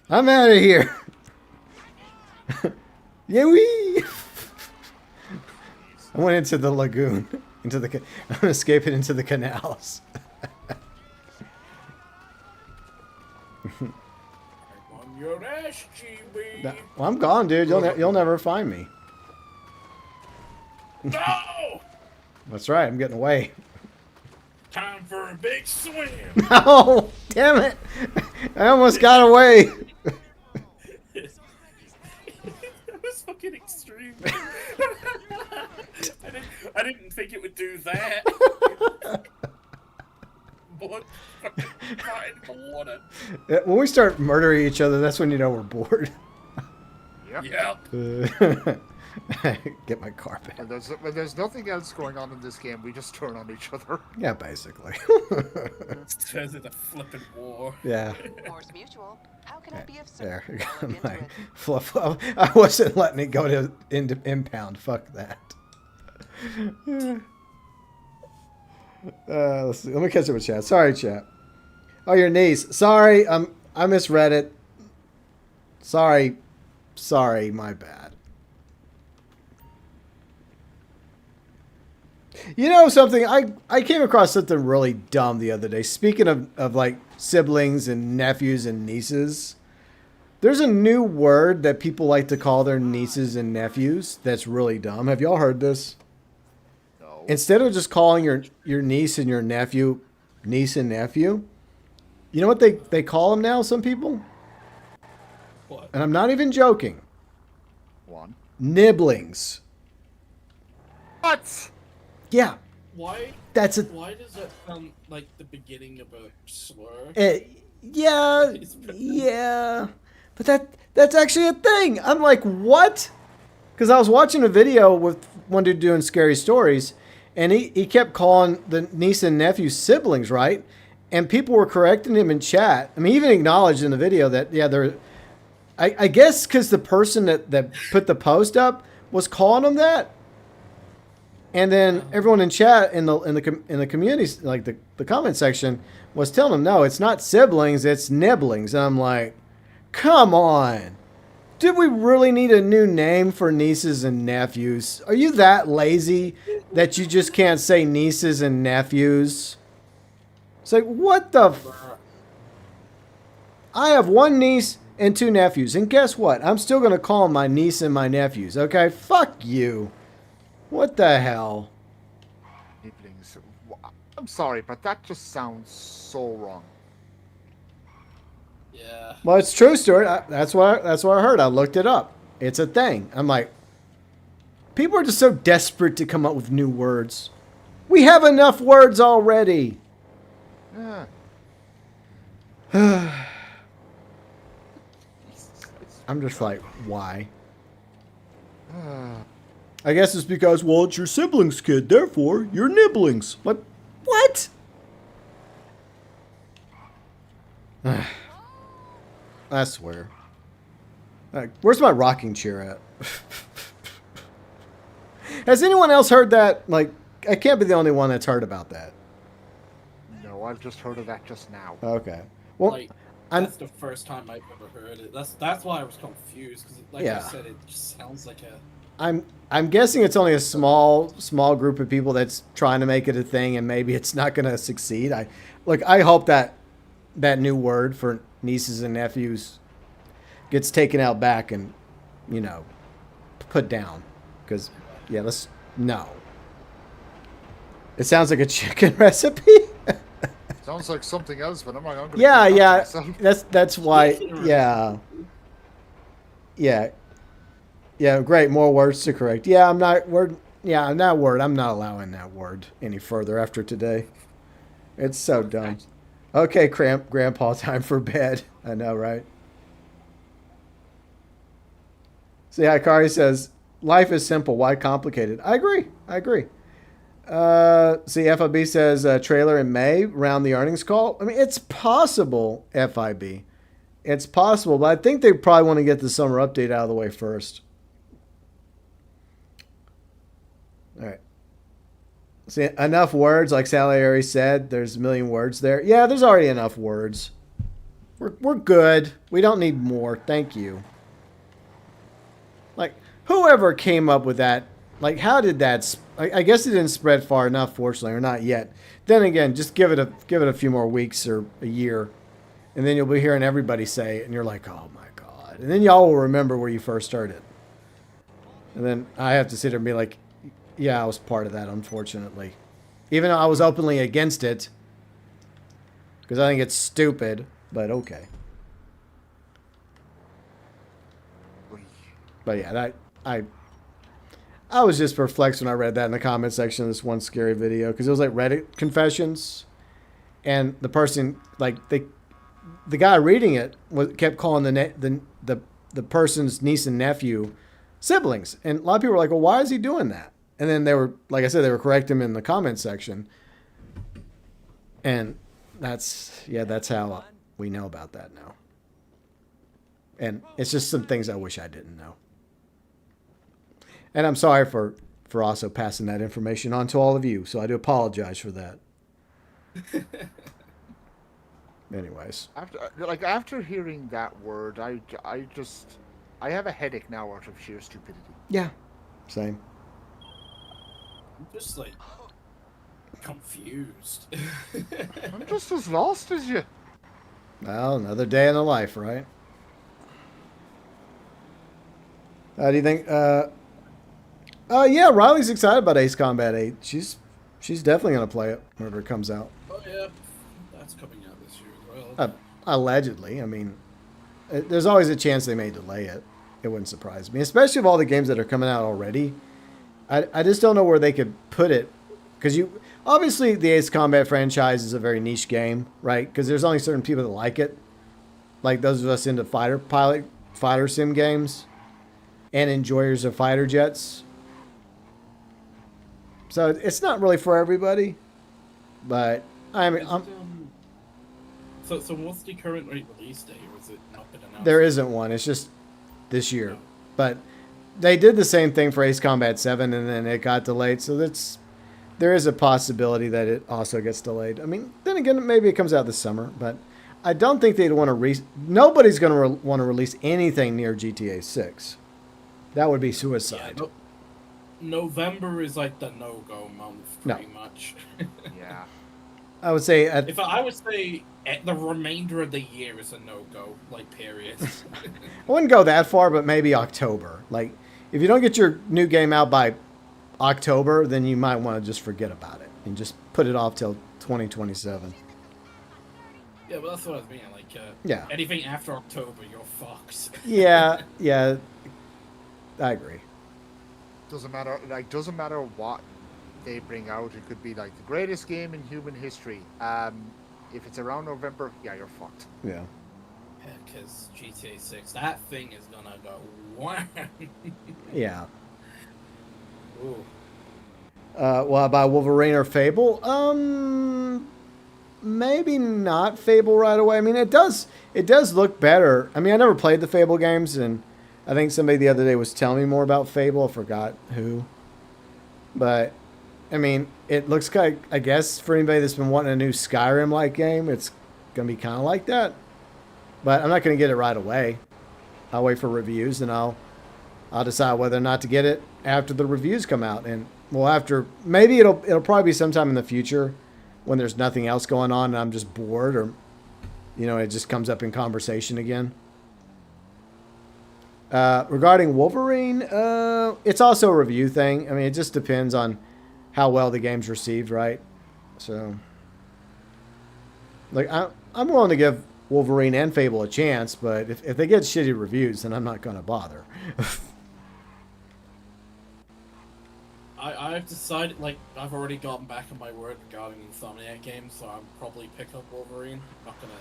I'm out of here. Yeah, we. I went into the lagoon. I'm escaping into the canals. I'm on your ass, GB. No, well, I'm gone, dude. You'll never find me. No! That's right. I'm getting away. Time for a big swim. Oh, damn it! I almost got away. That was fucking extreme. I didn't think it would do that. Blood fucking flying in the water. When we start murdering each other, that's when you know we're bored. Yep. Get my car back. When there's nothing else going on in this game, we just turn on each other. Yeah, basically. It turns into flipping war. Yeah. Force Mutual. How can I be of There. service? I Look got my into it. fluff. I wasn't letting it go into impound. Fuck that. Let's see. Let me catch up with chat. Sorry, chat. Oh, your niece. Sorry, I misread it. Sorry, my bad. You know something? I came across something really dumb the other day. Speaking of like siblings and nephews and nieces, there's a new word that people like to call their nieces and nephews that's really dumb. Have y'all heard this? No. Instead of just calling your niece and your nephew niece and nephew, you know what they call them now, some people? What? And I'm not even joking. One. Nibblings. What? Yeah, Why that's a... does that sound like the beginning of a slur? Yeah, yeah. But that's actually a thing. I'm like, what? Because I was watching a video with one dude doing scary stories, and he kept calling the niece and nephew siblings, right? And people were correcting him in chat. I mean, he even acknowledged in the video that, yeah, they're... I guess because the person that put the post up was calling them that. And then everyone in chat in the community, like the comment section, was telling them, no, it's not siblings, it's nibblings. And I'm like, come on. Did we really need a new name for nieces and nephews? Are you that lazy that you just can't say nieces and nephews? It's like, what the... I have one niece and two nephews. And guess what? I'm still going to call them my niece and my nephews. Okay? Fuck you. What the hell? Nibblings. I'm sorry, but that just sounds so wrong. Yeah. Well, it's true, Stuart. That's what I heard. I looked it up. It's a thing. I'm like, people are just so desperate to come up with new words. We have enough words already. Yeah. I'm just like, why? I guess it's because, well, it's your sibling's kid, therefore you're nibblings. Like, what? I swear. Where's my rocking chair at? Has anyone else heard that? Like, I can't be the only one that's heard about that. No, I've just heard of that just now. Okay. Well, Like, I'm, that's the first time I've ever heard it. That's why I was confused because, like Yeah. I said, it just sounds like a. I'm guessing it's only a small group of people that's trying to make it a thing, and maybe it's not going to succeed. I hope that new word for nieces and nephews gets taken out back and, put down. Because, yeah, no. It sounds like a chicken recipe. Sounds like something else, but I'm not going to. Yeah. That's why. Yeah, great. More words to correct. Yeah, I'm not allowing that word any further after today. It's so dumb. Okay, Grandpa, time for bed. I know, right? See, Hikari says, life is simple. Why complicated? I agree. See, FIB says trailer in May around the earnings call. I mean, it's possible, FIB. It's possible, but I think they probably want to get the summer update out of the way first. All right. See, enough words, like Salieri said. There's a million words there. Yeah, there's already enough words. We're good. We don't need more. Thank you. Like, whoever came up with that, like, how did that? I guess it didn't spread far enough, fortunately, or not yet. Then again, just give it a few more weeks or a year, and then you'll be hearing everybody say it, and you're like, oh my god. And then y'all will remember where you first heard it. And then I have to sit there and be like, yeah, I was part of that, unfortunately. Even though I was openly against it. Because I think it's stupid, but okay. But yeah, I was just perplexed when I read that in the comment section of this one scary video. Because it was like Reddit confessions. And the person, like, the guy reading it kept calling the person's niece and nephew siblings. And a lot of people were like, well, why is he doing that? And then they were, like I said, they were correcting him in the comment section. And that's how we know about that now. And it's just some things I wish I didn't know. And I'm sorry for also passing that information on to all of you. So I do apologize for that. Anyways. After hearing that word, I have a headache now out of sheer stupidity. Yeah. Same. I'm just like confused. I'm just as lost as you. Well, another day in the life, right? Do you think? Yeah, Riley's excited about Ace Combat 8. She's definitely gonna play it whenever it comes out. Oh yeah, that's coming out this year as well. Allegedly, I mean, there's always a chance they may delay it. It wouldn't surprise me, especially of all the games that are coming out already. I just don't know where they could put it, because obviously the Ace Combat franchise is a very niche game, right? Because there's only certain people that like it, like those of us into fighter sim games, and enjoyers of fighter jets. So it's not really for everybody, but I mean, So what's the current release date, or is it not been announced? There isn't one. It's just this year, but they did the same thing for Ace Combat 7, and then it got delayed. So there is a possibility that it also gets delayed. I mean, then again, maybe it comes out this summer, but I don't think they'd want to nobody's going to want to release anything near GTA 6. That would be suicide. Yeah, November is like the no-go month, pretty much. Yeah. I would say I would say the remainder of the year is a no-go, like, period. I wouldn't go that far, but maybe October. Like, if you don't get your new game out by October, then you might want to just forget about it and just put it off till 2027. Yeah, well, that's what I was meaning. Like, yeah. Anything after October, you're fucked. Yeah, I agree. Doesn't matter what they bring out. It could be like the greatest game in human history. If it's around November, yeah, you're fucked. Yeah. Because GTA 6, that thing is gonna go wham. Yeah. Ooh. Well, about Wolverine or Fable? Maybe not Fable right away. I mean, it does look better. I mean, I never played the Fable games, and I think somebody the other day was telling me more about Fable. I forgot who. But, I mean, it looks like, I guess, for anybody that's been wanting a new Skyrim-like game, it's going to be kind of like that. But I'm not going to get it right away. I'll wait for reviews, and I'll decide whether or not to get it after the reviews come out. And, well, after, maybe it'll probably be sometime in the future when there's nothing else going on and I'm just bored, or, you know, it just comes up in conversation again. Regarding Wolverine, it's also a review thing. I mean, it just depends on how well the game's received, right? So, like, I'm willing to give Wolverine and Fable a chance, but if they get shitty reviews, then I'm not going to bother. I've decided, like, I've already gotten back on my word regarding Insomniac games, so I'll probably pick up Wolverine. I'm not gonna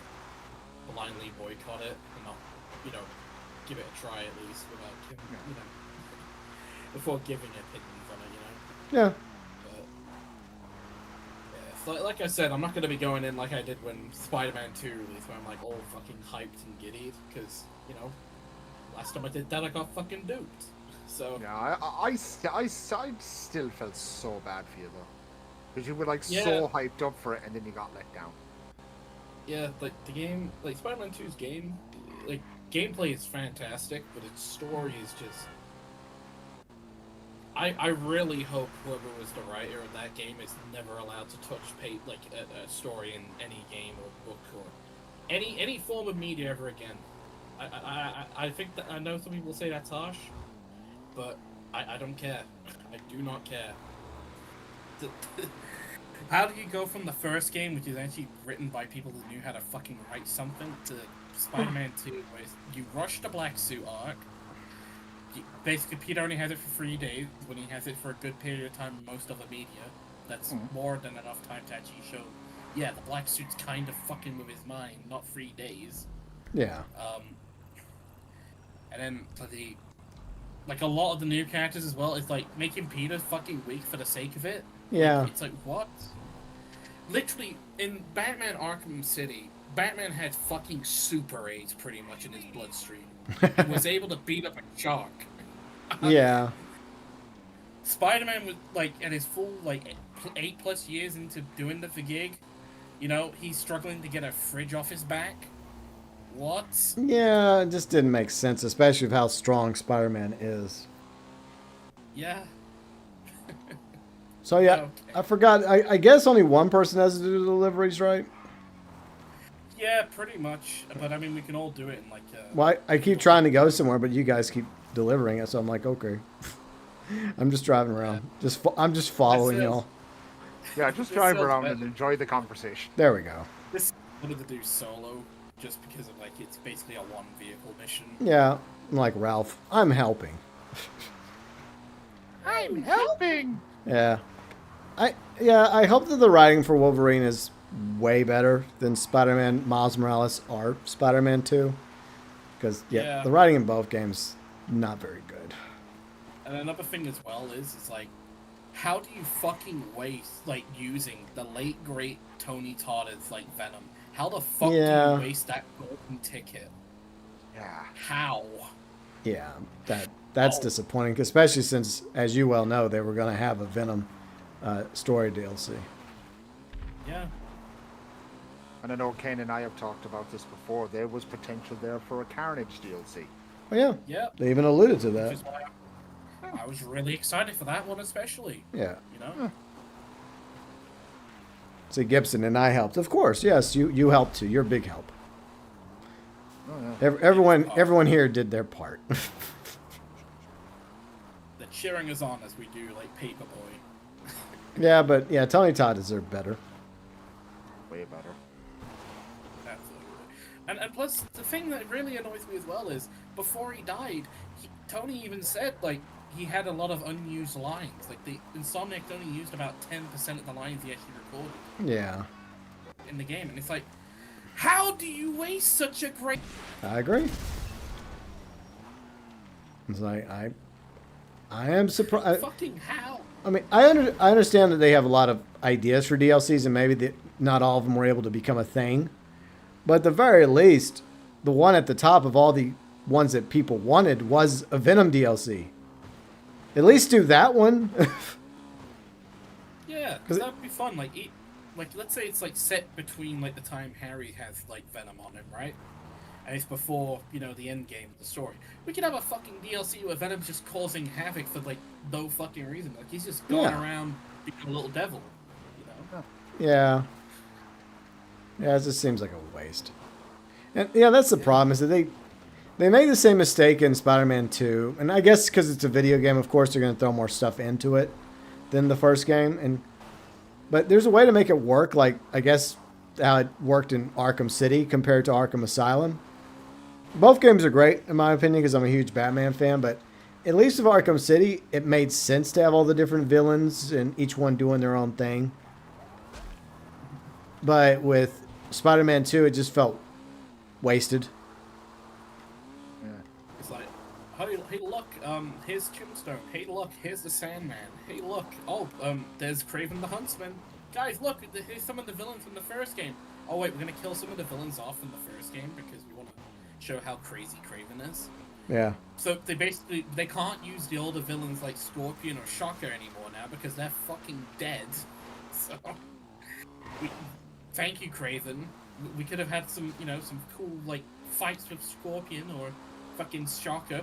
blindly boycott it, and not, you know, give it a try at least without, you know, before giving opinions on it, you know. Yeah. But, yeah, so like I said, I'm not gonna be going in like I did when Spider-Man 2 released, where I'm like all fucking hyped and giddy, because, you know, last time I did that I got fucking duped. So Yeah, I still felt so bad for you though, because you were like so hyped up for it and then you got let down. Yeah, like the game, like Spider-Man 2's game, like gameplay is fantastic, but its story is just. I really hope whoever was the writer of that game is never allowed to touch a story in any game or book or any form of media ever again. I think that, I know some people say that's harsh, but I don't care. I do not care. How do you go from the first game, which is actually written by people who knew how to fucking write something, to Spider-Man 2, where you rush the Black Suit arc? Basically, Peter only has it for 3 days, when he has it for a good period of time in most other media. That's more than enough time to actually show, yeah, the Black Suit's kind of fucking with his mind, not 3 days. Yeah. And then for the, like, a lot of the new characters as well, it's like making Peter fucking weak for the sake of it. Yeah. It's like, what? Literally, in Batman Arkham City, Batman had fucking super AIDS pretty much in his bloodstream. And was able to beat up a shark. Yeah. Spider-Man was, like, at his full, like, 8+ years into doing the gig, you know, he's struggling to get a fridge off his back. What? Yeah, it just didn't make sense, especially with how strong Spider-Man is. Yeah. So, yeah, Okay. I forgot. I guess only one person has to do the deliveries, right? Yeah, pretty much. But, I mean, we can all do it in, like... Well, I keep trying to go somewhere, but you guys keep delivering it, so I'm like, okay. I'm just driving around. I'm just following That y'all. Yeah, just This drive sounds around better. and enjoy the conversation. There we go. This I wanted to do solo, just because of, like, it's basically a one-vehicle mission. Yeah, I'm like Ralph. I'm helping. I'm helping! Yeah. I hope that the writing for Wolverine is way better than Spider-Man Miles Morales or Spider-Man 2. Because, Yeah. the writing in both games, not very good. And another thing as well is, it's like, how do you fucking waste, like, using the late, great Tony Todd as, like, Venom? How the fuck do Yeah. you waste that golden ticket? Yeah. How? Yeah, that's disappointing, especially since, as you well know, they were going to have a Venom story DLC. Yeah. And I know Kane and I have talked about this before. There was potential there for a Carnage DLC. Oh, yeah. Yep. They even alluded to Which that. is why I was really excited for that one, especially. Yeah. You know? See, Gibson and I helped. Of course, yes, you helped too. You're a big help. Oh, yeah. Everyone here did their part. The cheering us on as we do, like, Paperboy. Yeah, but yeah, Tony Todd deserved better. Way better. Absolutely. And plus, the thing that really annoys me as well is, before he died, Tony even said, like, he had a lot of unused lines. Like, the Insomniac only used about 10% of the lines he actually recorded Yeah. in the game. And it's like, How do you waste such a great? I agree. It's like I am surprised. Fucking how? I mean, I understand that they have a lot of ideas for DLCs, and maybe not all of them were able to become a thing. But at the very least, the one at the top of all the ones that people wanted was a Venom DLC. At least do that one. Yeah, because that'd be fun. Like let's say it's like set between like the time Harry has like Venom on him, right? And it's before, you know, the end game of the story. We could have a fucking DLC where Venom's just causing havoc for like no fucking reason. Like he's just going around being a little devil, you know? Yeah. Yeah, it just seems like a waste. And yeah, that's the problem, is that they made the same mistake in Spider-Man 2. And I guess because it's a video game, of course, they're going to throw more stuff into it than the first game. But there's a way to make it work, like, I guess, how it worked in Arkham City compared to Arkham Asylum. Both games are great, in my opinion, because I'm a huge Batman fan. But at least with Arkham City, it made sense to have all the different villains and each one doing their own thing. But with Spider-Man 2, it just felt wasted. It's like, hey look, here's Tombstone. Hey look, here's the Sandman. Hey look, there's Kraven the Huntsman. Guys, look, here's some of the villains from the first game. Oh wait, we're gonna kill some of the villains off from the first game because we want to show how crazy Kraven is. Yeah. So they can't use the older villains like Scorpion or Shocker anymore now because they're fucking dead. So, thank you, Kraven. We could have had some cool like fights with Scorpion or fucking Shocker.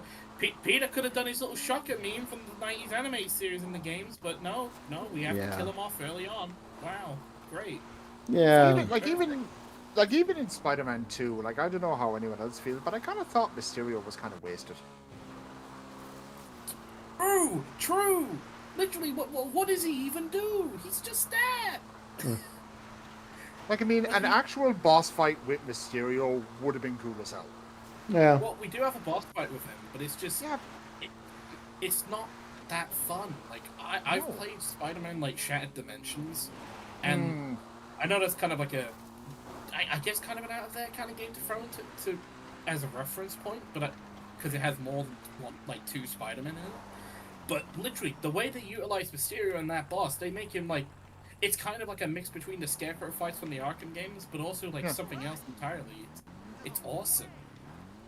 Peter could have done his little Shocker meme from the 90s anime series in the games, but no, we have to kill him off early on. Wow, great. Yeah. Even in Spider-Man 2, like, I don't know how anyone else feels, but I kind of thought Mysterio was kind of wasted. True. Literally, what does he even do? He's just there. Like, I mean, an actual boss fight with Mysterio would have been cool as hell. Yeah. Well, we do have a boss fight with him, but it's just it's not that fun. Like I've played Spider-Man like Shattered Dimensions, and I know that's kind of like I guess kind of an out of there kind of game to throw into as a reference point, but because it has more than one, like 2 Spider-Men in it. But literally, the way they utilize Mysterio and that boss, they make him like it's kind of like a mix between the Scarecrow fights from the Arkham games, but also like something else entirely. It's awesome.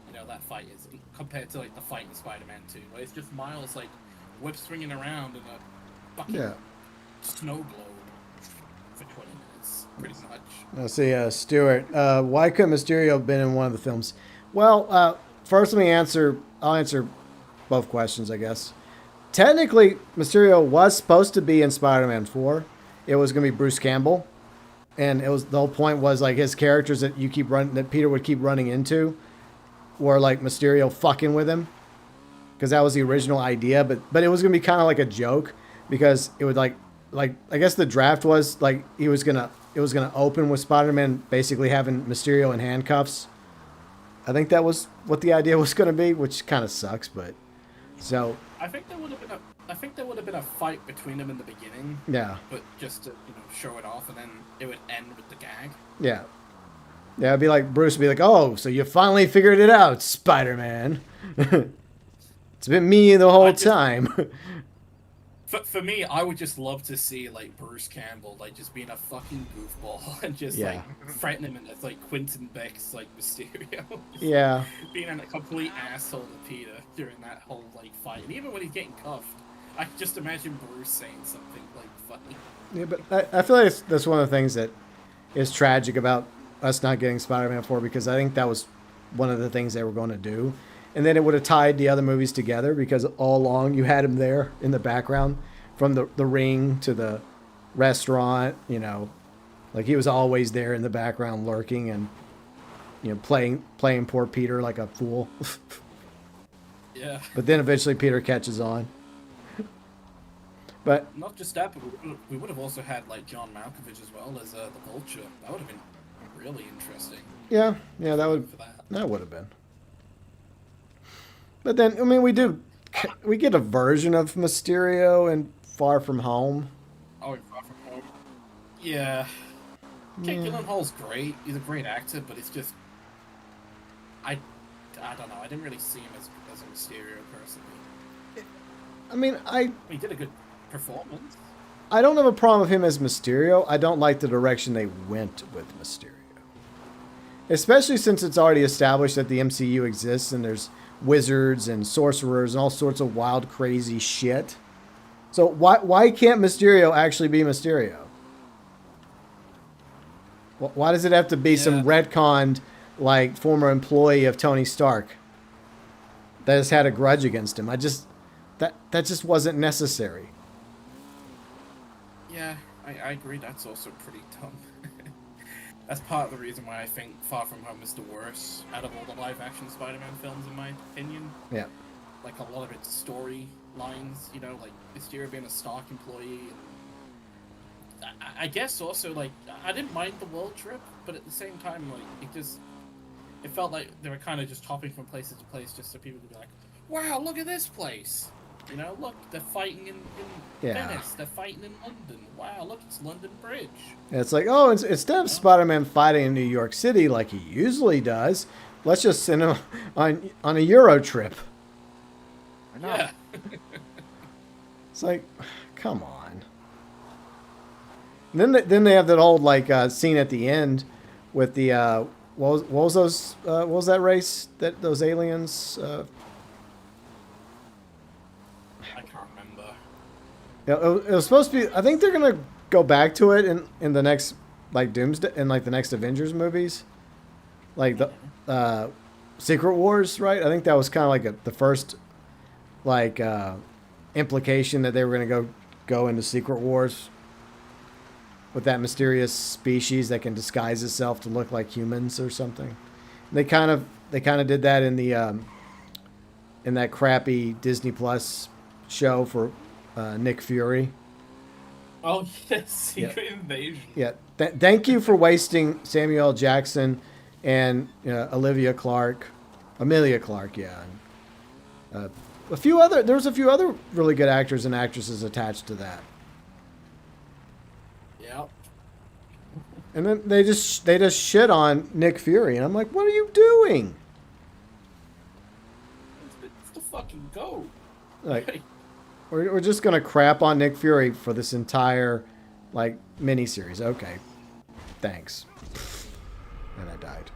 You know, that fight is compared to like the fight in Spider-Man 2, where it's just Miles like whip swinging around in a fucking snow globe for 20 minutes, pretty much. Let's see, Stuart, why couldn't Mysterio have been in one of the films? Well, first I'll answer both questions, I guess. Technically, Mysterio was supposed to be in Spider-Man 4. It was going to be Bruce Campbell, and the whole point was like his characters that Peter would keep running into were like Mysterio fucking with him, because that was the original idea. But it was gonna be kind of like a joke, because it would like I guess the draft was like it was gonna open with Spider-Man basically having Mysterio in handcuffs. I think that was what the idea was gonna be, which kind of sucks. But so I think there would have been a fight between them in the beginning. Yeah. But just to show it off, and then it would end with the gag. Yeah. Yeah, it'd be like Bruce would be like, "Oh, so you finally figured it out, Spider-Man." It's been me the whole time. For me, I would just love to see like Bruce Campbell like just being a fucking goofball and just like threatening him as like Quentin Beck's like Mysterio. Yeah. Being a complete asshole to Peter during that whole like fight, and even when he's getting cuffed, I can just imagine Bruce saying something like funny. Yeah, but I feel like that's one of the things that is tragic about us not getting Spider-Man 4, because I think that was one of the things they were going to do. And then it would have tied the other movies together, because all along you had him there in the background, from the ring to the restaurant, like he was always there in the background lurking and, playing poor Peter like a fool. Yeah. But then eventually Peter catches on. But not just that, but we would have also had like John Malkovich as well as the Vulture. That would have been really interesting. Yeah, that would have been. But then, I mean, we get a version of Mysterio in Far From Home. Oh, Far From Home. Yeah. Jake Gyllenhaal's great. He's a great actor, but it's just I don't know. I didn't really see him as a Mysterio personally. I mean, He did a good performance. I don't have a problem with him as Mysterio. I don't like the direction they went with Mysterio. Especially since it's already established that the MCU exists and there's wizards and sorcerers and all sorts of wild, crazy shit. So why can't Mysterio actually be Mysterio? Why does it have to be some retconned, like, former employee of Tony Stark that has had a grudge against him? That just wasn't necessary. Yeah, I agree. That's also pretty dumb. That's part of the reason why I think Far From Home is the worst out of all the live-action Spider-Man films, in my opinion. Yeah. Like, a lot of its storylines, you know, like Mysterio being a Stark employee. I guess also, like, I didn't mind the world trip, but at the same time, like, it felt like they were kind of just hopping from place to place just so people could be like, wow, look at this place. You know, look, they're fighting in Venice. They're fighting in London. Wow, look, it's London Bridge. And it's like, oh, instead of Spider-Man fighting in New York City like he usually does, let's just send him on a Euro trip. I know. Yeah. It's like, come on. And then they have that old like scene at the end with the what was that race that those aliens? I can't remember. It was supposed to be. I think they're gonna go back to it in the next like Doomsday in like the next Avengers movies, like the Secret Wars, right? I think that was kind of like the first like implication that they were gonna go into Secret Wars with that mysterious species that can disguise itself to look like humans or something. They kind of did that in the in that crappy Disney Plus show for Nick Fury. Oh, yes, Secret Invasion. Yeah. Thank you for wasting Samuel L. Jackson and Amelia Clark, yeah. And, there's a few other really good actors and actresses attached to that. Yeah. And then they just shit on Nick Fury, and I'm like, what are you doing? It's the fucking GOAT. Like, we're just gonna crap on Nick Fury for this entire like miniseries. Okay, thanks. And I died.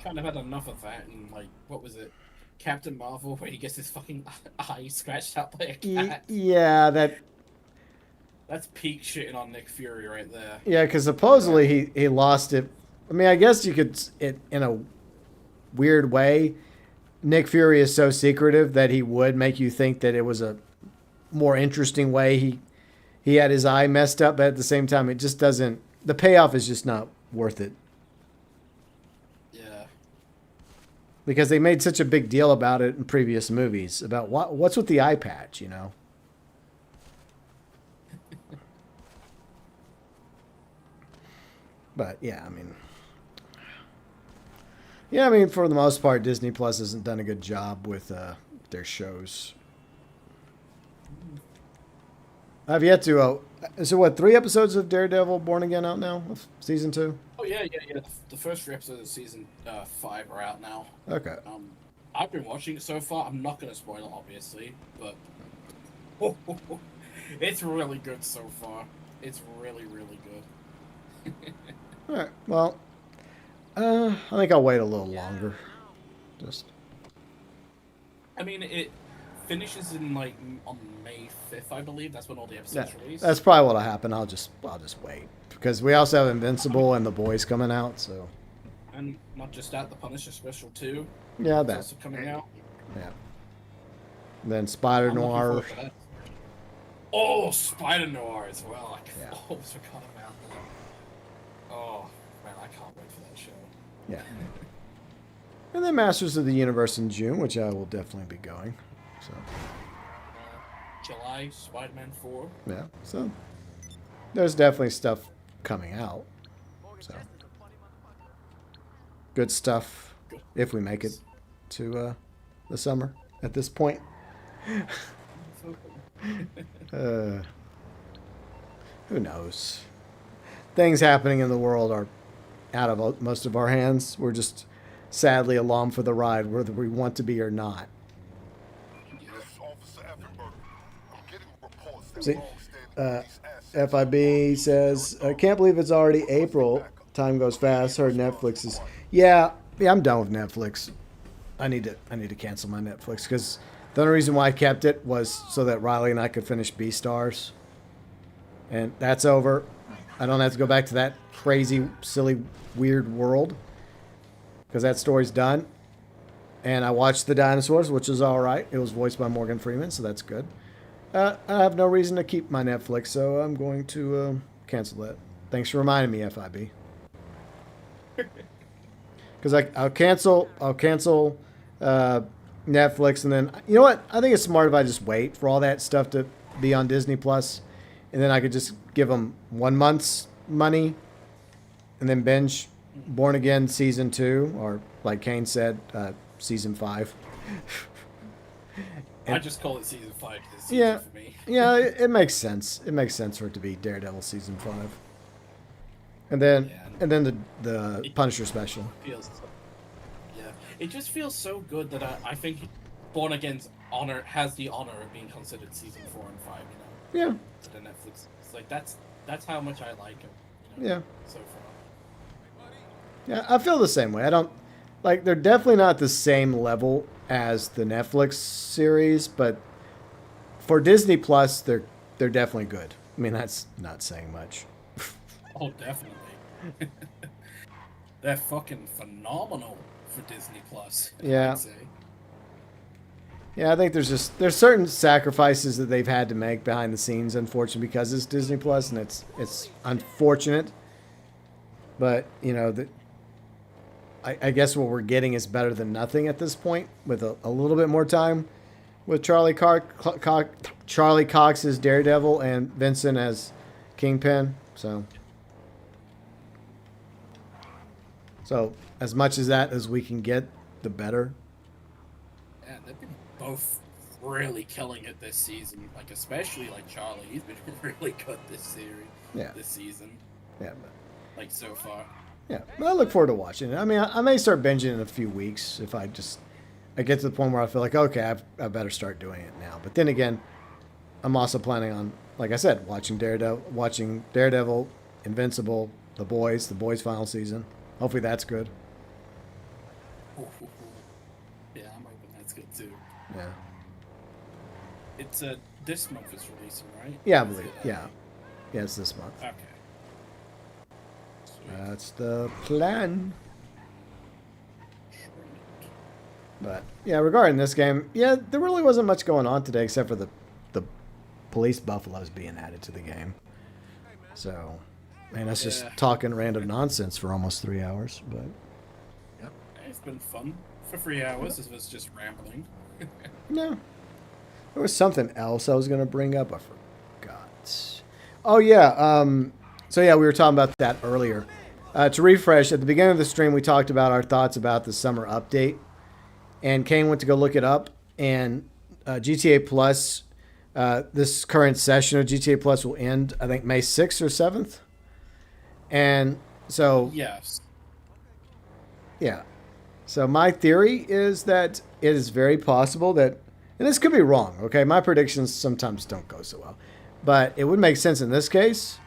Kind of had enough of that, and like, what was it? Captain Marvel, where he gets his fucking eye scratched out by a cat. Yeah, That's peak shitting on Nick Fury right there. yeah, because supposedly he lost it. I mean, I guess you could, in a weird way, Nick Fury is so secretive that he would make you think that it was a more interesting way he had his eye messed up, but at the same time, it just doesn't. The payoff is just not worth it. Yeah. Because they made such a big deal about it in previous movies about what's with the eye patch, you know. But yeah, I mean, for the most part, Disney Plus hasn't done a good job with their shows. I've yet to. So what? 3 episodes of Daredevil: Born Again out now, of season 2. Oh yeah. The first 3 episodes of season 5 are out now. Okay. I've been watching it so far. I'm not going to spoil it, obviously, but it's really good so far. It's really, really good. All right. Well, I think I'll wait a little longer. Just. I mean, it finishes in like on May 5th, I believe. That's when all the episodes release. That's probably what'll happen. I'll just wait because we also have Invincible and The Boys coming out. So. And not just that, the Punisher special too. Yeah, It's that. also coming out. Yeah. And then Spider I'm looking Noir. forward to that. Oh, Spider Noir as well. I Yeah. almost forgot about that. Oh man, I can't wait for that show. Yeah. And then Masters of the Universe in June, which I will definitely be going. So. July, Spider-Man 4. Yeah. So. There's definitely stuff coming out. So. Good stuff if we make it to the summer at this point. Who knows? Things happening in the world are out of most of our hands. We're just sadly along for the ride, whether we want to be or not. See, FIB says, I can't believe it's already April. Time goes fast. Heard Netflix is. Yeah, I'm done with Netflix. I need to cancel my Netflix because the only reason why I kept it was so that Riley and I could finish Beastars, and that's over. I don't have to go back to that crazy, silly, weird world because that story's done. And I watched The Dinosaurs, which is all right. It was voiced by Morgan Freeman, so that's good. I have no reason to keep my Netflix, so I'm going to cancel that. Thanks for reminding me, FIB. Because I'll cancel Netflix, and then you know what? I think it's smart if I just wait for all that stuff to be on Disney Plus, and then I could just give them 1 month's money, and then binge Born Again season 2, or like Kane said, season 5. I just call it season 5 this season Yeah, for me. yeah, it makes sense. It makes sense for it to be Daredevil season 5, and then the Punisher special. Yeah, it just feels so good that I think Born Again's has the honor of being considered season 4 and 5. You know. Yeah. To the Netflix, it's like that's how much I like it. You know, Yeah. So far. Yeah, I feel the same way. I don't like they're definitely not the same level as the Netflix series, but for Disney Plus, they're definitely good. I mean, that's not saying much. Oh, definitely. They're fucking phenomenal for Disney Plus. Yeah. I'd say. Yeah, I think there's certain sacrifices that they've had to make behind the scenes, unfortunately, because it's Disney Plus, and it's unfortunate. But you know that. I guess what we're getting is better than nothing at this point, with a little bit more time with Charlie Cox as Daredevil and Vincent as Kingpin. So as much as that as we can get, the better. Yeah, they've been both really killing it this season. Like especially like Charlie, he's been really good this series. Yeah. This season. Yeah. Like so far. Yeah, but I look forward to watching it. I mean, I may start binging in a few weeks if I get to the point where I feel like, okay, I better start doing it now. But then again, I'm also planning on, like I said, watching Daredevil, Invincible, The Boys final season. Hopefully that's good. Yeah, I'm hoping that's good too. Yeah. It's this month is releasing, right? Yeah, I believe. Yeah. Yeah, it's this month. Okay. Sweet. That's the plan. But yeah, regarding this game, yeah, there really wasn't much going on today except for the police buffaloes being added to the game. So, man, that's just talking random nonsense for almost 3 hours. But Yep. It's been fun for 3 hours. It was just rambling. no, there was something else I was going to bring up. I forgot. Oh yeah. So yeah, we were talking about that earlier. To refresh, at the beginning of the stream, we talked about our thoughts about the summer update. And Kane went to go look it up, and GTA Plus, this current session of GTA Plus will end, I think, May 6th or 7th. And so... Yes. Yeah. So my theory is that it is very possible that... And this could be wrong, okay? My predictions sometimes don't go so well. But it would make sense in this case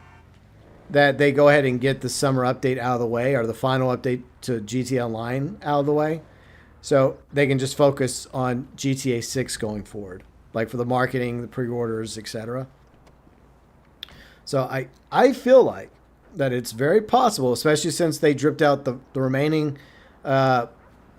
that they go ahead and get the summer update out of the way, or the final update to GTA Online out of the way. So they can just focus on GTA 6 going forward, like for the marketing, the pre-orders, etc. So I feel like that it's very possible, especially since they dripped out the remaining, I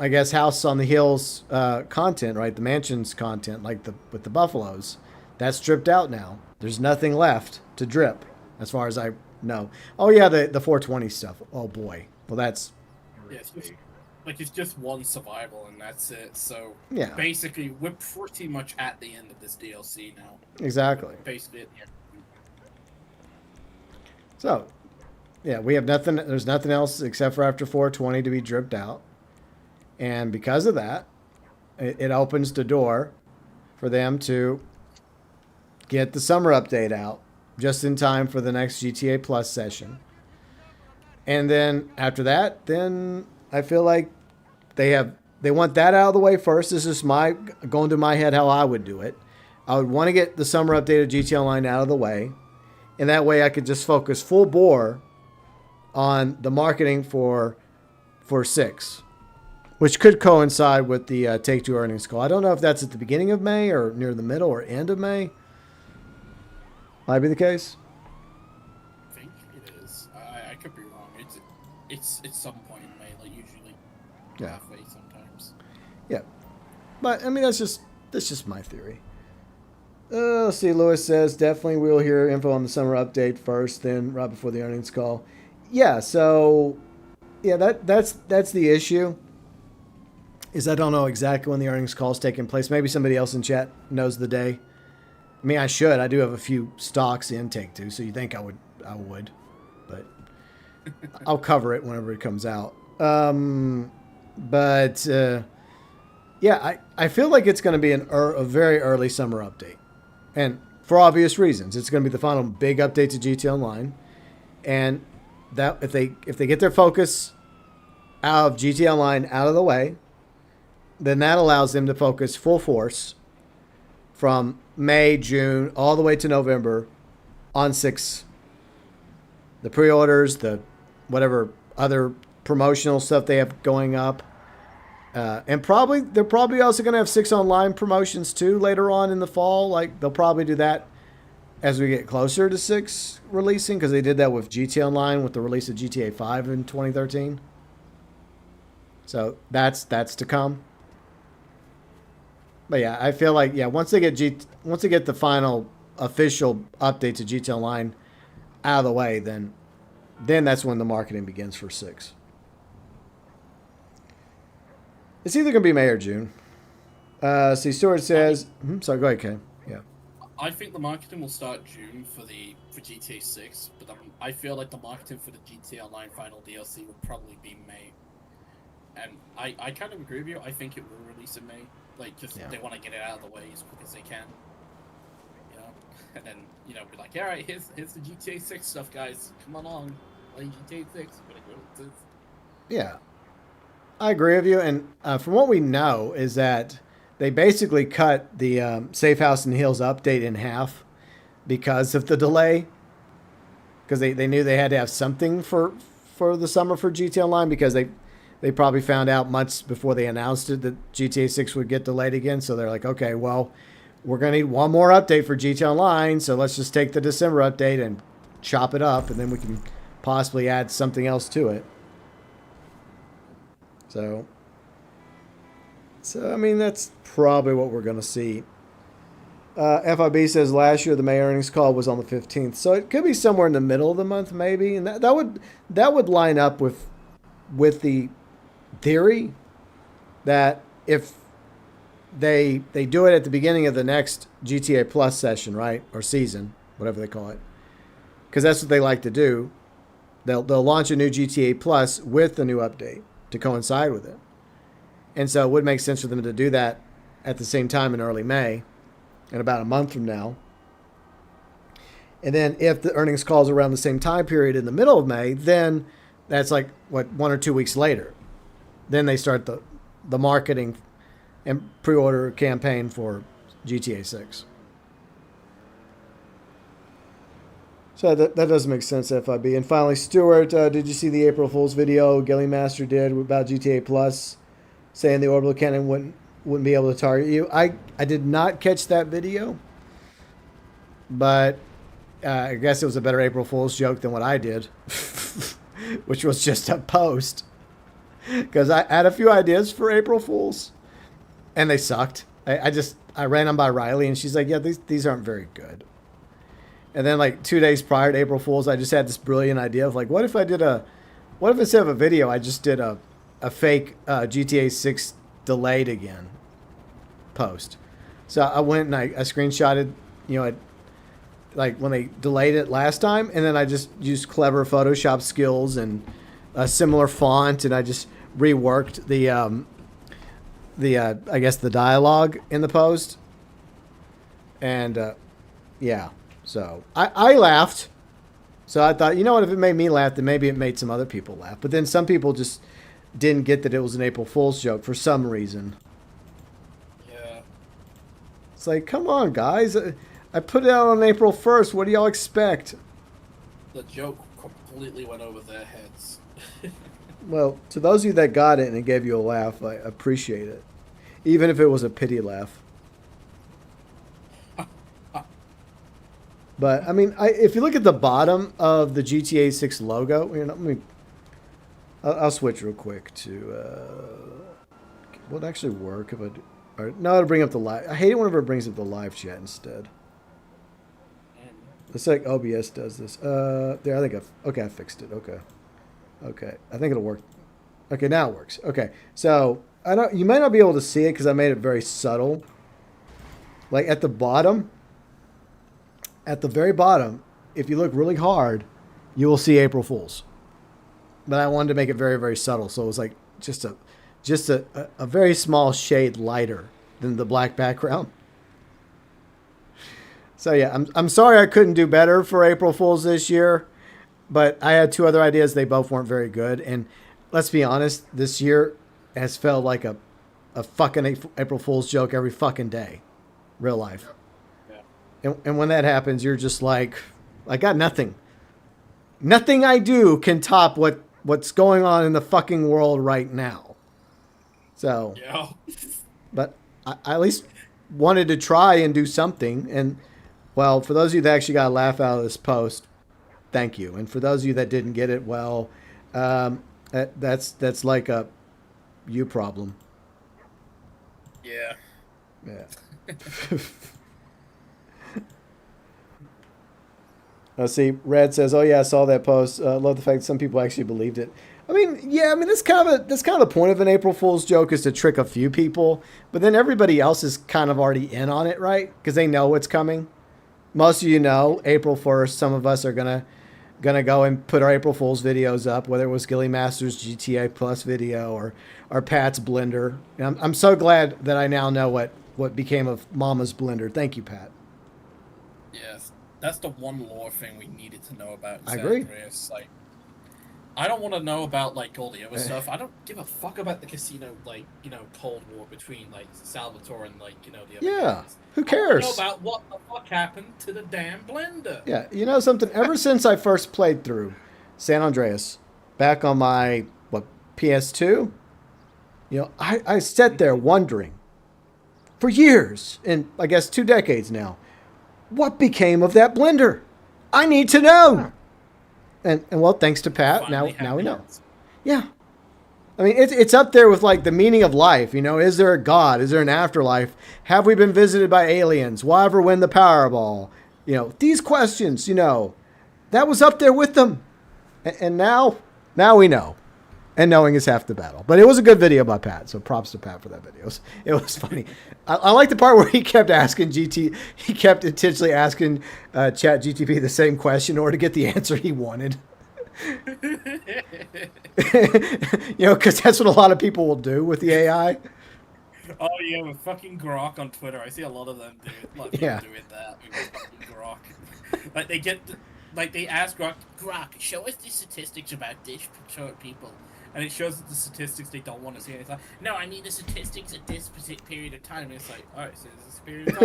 guess, House on the Hills content, right? The mansions content, like with the Buffaloes. That's dripped out now. There's nothing left to drip, as far as I know. Oh, yeah, the 420 stuff. Oh, boy. Well, that's... Yeah, it's just one survival and that's it. So yeah, basically, we're pretty much at the end of this DLC now. Exactly. Basically, at the end. So, yeah, we have nothing. There's nothing else except for after 420 to be dripped out, and because of that, it opens the door for them to get the summer update out just in time for the next GTA Plus session. And then after that, then I feel like they want that out of the way first. This is going through my head how I would do it. I would want to get the summer update of GT Online out of the way. And that way I could just focus full bore on the marketing for 6, which could coincide with the Take-Two earnings call. I don't know if that's at the beginning of May or near the middle or end of May. Might be the case. I think it is. I could be wrong. It's some point in May, like usually. Yeah. Halfway sometimes. Yeah. But I mean that's just my theory. Let's see, Lewis says definitely we'll hear info on the summer update first, then right before the earnings call. Yeah, so yeah, that's the issue. Is I don't know exactly when the earnings call is taking place. Maybe somebody else in chat knows the day. I mean, I should. I do have a few stocks in Take-Two, so you think I would, but I'll cover it whenever it comes out. Yeah, I feel like it's going to be a very early summer update, and for obvious reasons, it's going to be the final big update to GT Online, and that if they get their focus out of GT Online out of the way, then that allows them to focus full force from May, June, all the way to November on 6. The pre-orders, the whatever other promotional stuff they have going up. And they're probably also going to have 6 online promotions too later on in the fall. Like they'll probably do that as we get closer to 6 releasing, because they did that with GT Online with the release of GTA 5 in 2013. So that's to come. But yeah, I feel like once they get the final official update to GT Online out of the way, then that's when the marketing begins for 6. It's either going to be May or June. See, Stuart says... sorry, go ahead, Ken. Yeah. I think the marketing will start June for GTA 6, but I feel like the marketing for the GTA Online final DLC will probably be May. And I kind of agree with you. I think it will release in May. Like, they want to get it out of the way as quick as they can. You know? And then, be like, all right, here's the GTA 6 stuff, guys. Come along. Play GTA 6. Yeah. I agree with you. And from what we know is that they basically cut the Safe House and Hills update in half because of the delay. Because they knew they had to have something for the summer for GTA Online, because they probably found out months before they announced it that GTA 6 would get delayed again. So they're like, okay, well, we're going to need one more update for GTA Online. So let's just take the December update and chop it up, and then we can possibly add something else to it. So I mean, that's probably what we're going to see. FIB says last year the May earnings call was on the 15th. So it could be somewhere in the middle of the month maybe. And that would line up with the theory that if they do it at the beginning of the next GTA Plus session, right, or season, whatever they call it, because that's what they like to do. They'll launch a new GTA Plus with the new update to coincide with it, and so it would make sense for them to do that at the same time in early May, in about a month from now. And then if the earnings calls around the same time period in the middle of May, then that's like 1 or 2 weeks later. Then they start the marketing and pre-order campaign for GTA 6. So that doesn't make sense, FIB. And finally, Stuart, did you see the April Fool's video Gilly Master did about GTA Plus, saying the orbital cannon wouldn't be able to target you? I did not catch that video, but I guess it was a better April Fool's joke than what I did, which was just a post. Because I had a few ideas for April Fools, and they sucked. I ran them by Riley, and she's like, yeah, these aren't very good. And then like 2 days prior to April Fools, I just had this brilliant idea of like, what if instead of a video, I just did a fake GTA 6 delayed again post. So I went and I screenshotted, like when they delayed it last time, and then I just used clever Photoshop skills and a similar font, and I just reworked I guess the dialogue in the post. And yeah, so I laughed, So I thought, you know what, if it made me laugh, then maybe it made some other people laugh. But then some people just didn't get that it was an April Fool's joke for some reason. Yeah. It's like, come on, guys. I put it out on April 1st. What do y'all expect? The joke completely went over their heads. Well, to those of you that got it and it gave you a laugh, I appreciate it. Even if it was a pity laugh. But, I mean, if you look at the bottom of the GTA 6 logo, you know, I'll switch real quick to... will it actually work if I do... Or, no, it'll bring up the live... I hate it whenever it brings up the live chat instead. It's like OBS does this. There, I think I fixed it. Okay. I think it'll work. Okay, now it works. Okay, so you might not be able to see it because I made it very subtle. Like at the bottom, at the very bottom, if you look really hard, you will see April Fools. But I wanted to make it very, very subtle, so it was like just a very small shade lighter than the black background. So yeah, I'm sorry I couldn't do better for April Fools this year, but I had two other ideas. They both weren't very good. And let's be honest, this year has felt like a fucking April Fool's joke every fucking day. Real life. Yeah. And when that happens, you're just like, I got nothing. Nothing I do can top what's going on in the fucking world right now. So, Yeah. But I at least wanted to try and do something. And, well, for those of you that actually got a laugh out of this post, thank you. And for those of you that didn't get it, well, that's like a you problem. Yeah. Yeah. See, Red says, "Oh yeah, I saw that post. Love the fact that some people actually believed it." I mean, yeah, I mean that's kind of the point of an April Fool's joke is to trick a few people, but then everybody else is kind of already in on it, right? Because they know what's coming. Most of you know April 1st. Some of us are gonna go and put our April Fool's videos up, whether it was Gilly Masters GTA Plus video or Pat's blender. And I'm so glad that I now know what became of Mama's blender. Thank you, Pat. Yes, that's the one lore thing we needed to know about. I agree. Andreas. Like, I don't want to know about like all the other stuff. I don't give a fuck about the casino, like, you know, Cold War between like Salvatore and like, you know, the other guys. Who cares? I want to know about what the fuck happened to the damn blender. Yeah, you know something? Ever since I first played through San Andreas, back on my PS2, you know, I sat there wondering for years, and I guess 2 decades now, what became of that blender? I need to know. And well, thanks to Pat, now we know. Yeah. I mean, it's up there with like the meaning of life. You know, is there a God? Is there an afterlife? Have we been visited by aliens? Will I ever win the Powerball? You know, these questions, you know, that was up there with them. And now we know. And knowing is half the battle. But it was a good video by Pat, so props to Pat for that video. It was funny. I like the part where he kept asking he kept intentionally asking Chat GTP the same question in order to get the answer he wanted. You know, because that's what a lot of people will do with the AI. Oh yeah, with fucking Grok on Twitter, I see a lot of them do it. A lot of people doing that with fucking Grok. Like they ask Grok, show us the statistics about this people. And it shows the statistics they don't want to see. And it's like, no, I need the statistics at this particular period of time. And it's like, all right, so this period of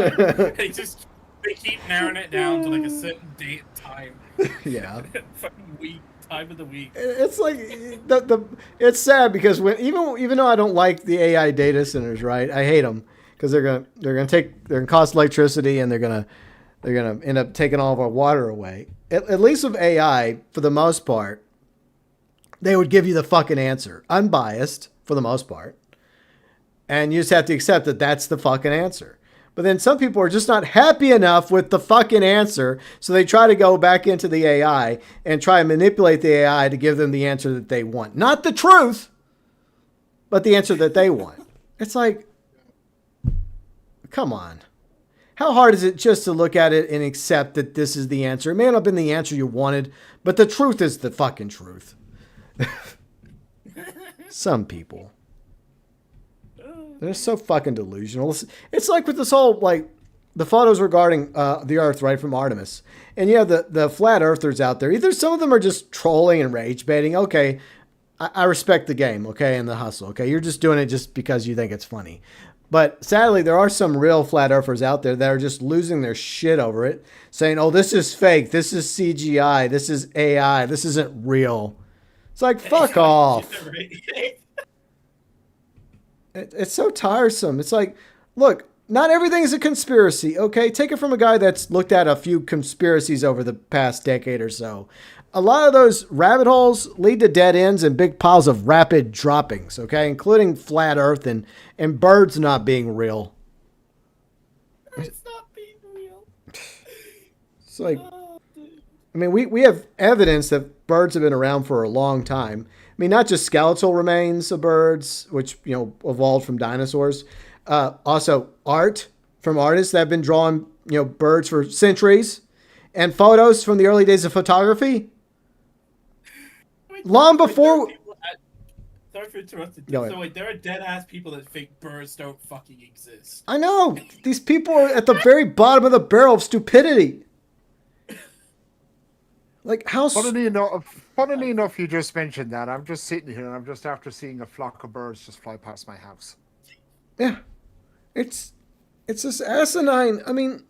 time. They keep narrowing it down to like a certain date and time. Yeah. Fucking week, time of the week. It's like it's sad because even though I don't like the AI data centers, right? I hate them because they're gonna cost electricity and they're gonna end up taking all of our water away. At least with AI, for the most part, they would give you the fucking answer, unbiased for the most part, and you just have to accept that that's the fucking answer. But then some people are just not happy enough with the fucking answer, so they try to go back into the AI and try and manipulate the AI to give them the answer that they want. Not the truth, but the answer that they want. It's like, come on. How hard is it just to look at it and accept that this is the answer? It may not have been the answer you wanted, but the truth is the fucking truth. Some people. They're so fucking delusional. It's like with this whole, like, the photos regarding the Earth, right, from Artemis. And you have the flat earthers out there. Either some of them are just trolling and rage baiting. Okay, I respect the game, okay, and the hustle. Okay, you're just doing it just because you think it's funny. But sadly, there are some real flat earthers out there that are just losing their shit over it, saying, "Oh, this is fake. This is CGI. This is AI. This isn't real." It's like, fuck off. It's so tiresome. It's like, look, not everything is a conspiracy, okay? Take it from a guy that's looked at a few conspiracies over the past decade or so. A lot of those rabbit holes lead to dead ends and big piles of rapid droppings, okay? Including flat earth and birds not being real. It's not being real. It's like, I mean, we have evidence that birds have been around for a long time. I mean, not just skeletal remains of birds, which, you know, evolved from dinosaurs. Also art from artists that have been drawing, you know, birds for centuries, and photos from the early days of photography. Long before. Sorry for interrupting. Go ahead. So wait, there are dead ass people that think birds don't fucking exist. I know. These people are at the very bottom of the barrel of stupidity. Like, how... Funnily enough, you just mentioned that. I'm just sitting here and I'm just after seeing a flock of birds just fly past my house. Yeah. It's just asinine. I mean,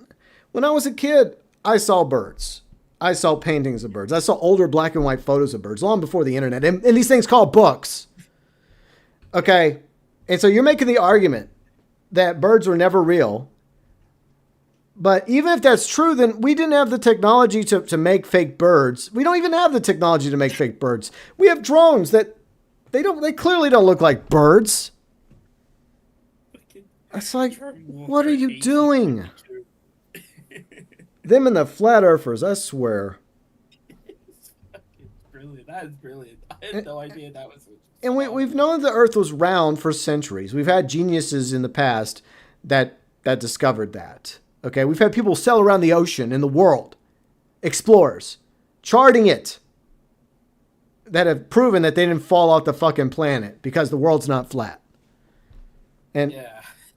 when I was a kid, I saw birds. I saw paintings of birds. I saw older black and white photos of birds long before the internet. And these things called books. Okay. And so you're making the argument that birds were never real. But even if that's true, then we didn't have the technology to make fake birds. We don't even have the technology to make fake birds. We have drones that they clearly don't look like birds. It's like, what are you doing? Them and the flat earthers, I swear. It's brilliant. That is brilliant. I had no idea that was. And we've known the Earth was round for centuries. We've had geniuses in the past that discovered that. Okay, we've had people sail around the ocean in the world, explorers, charting it, that have proven that they didn't fall off the fucking planet because the world's not flat. And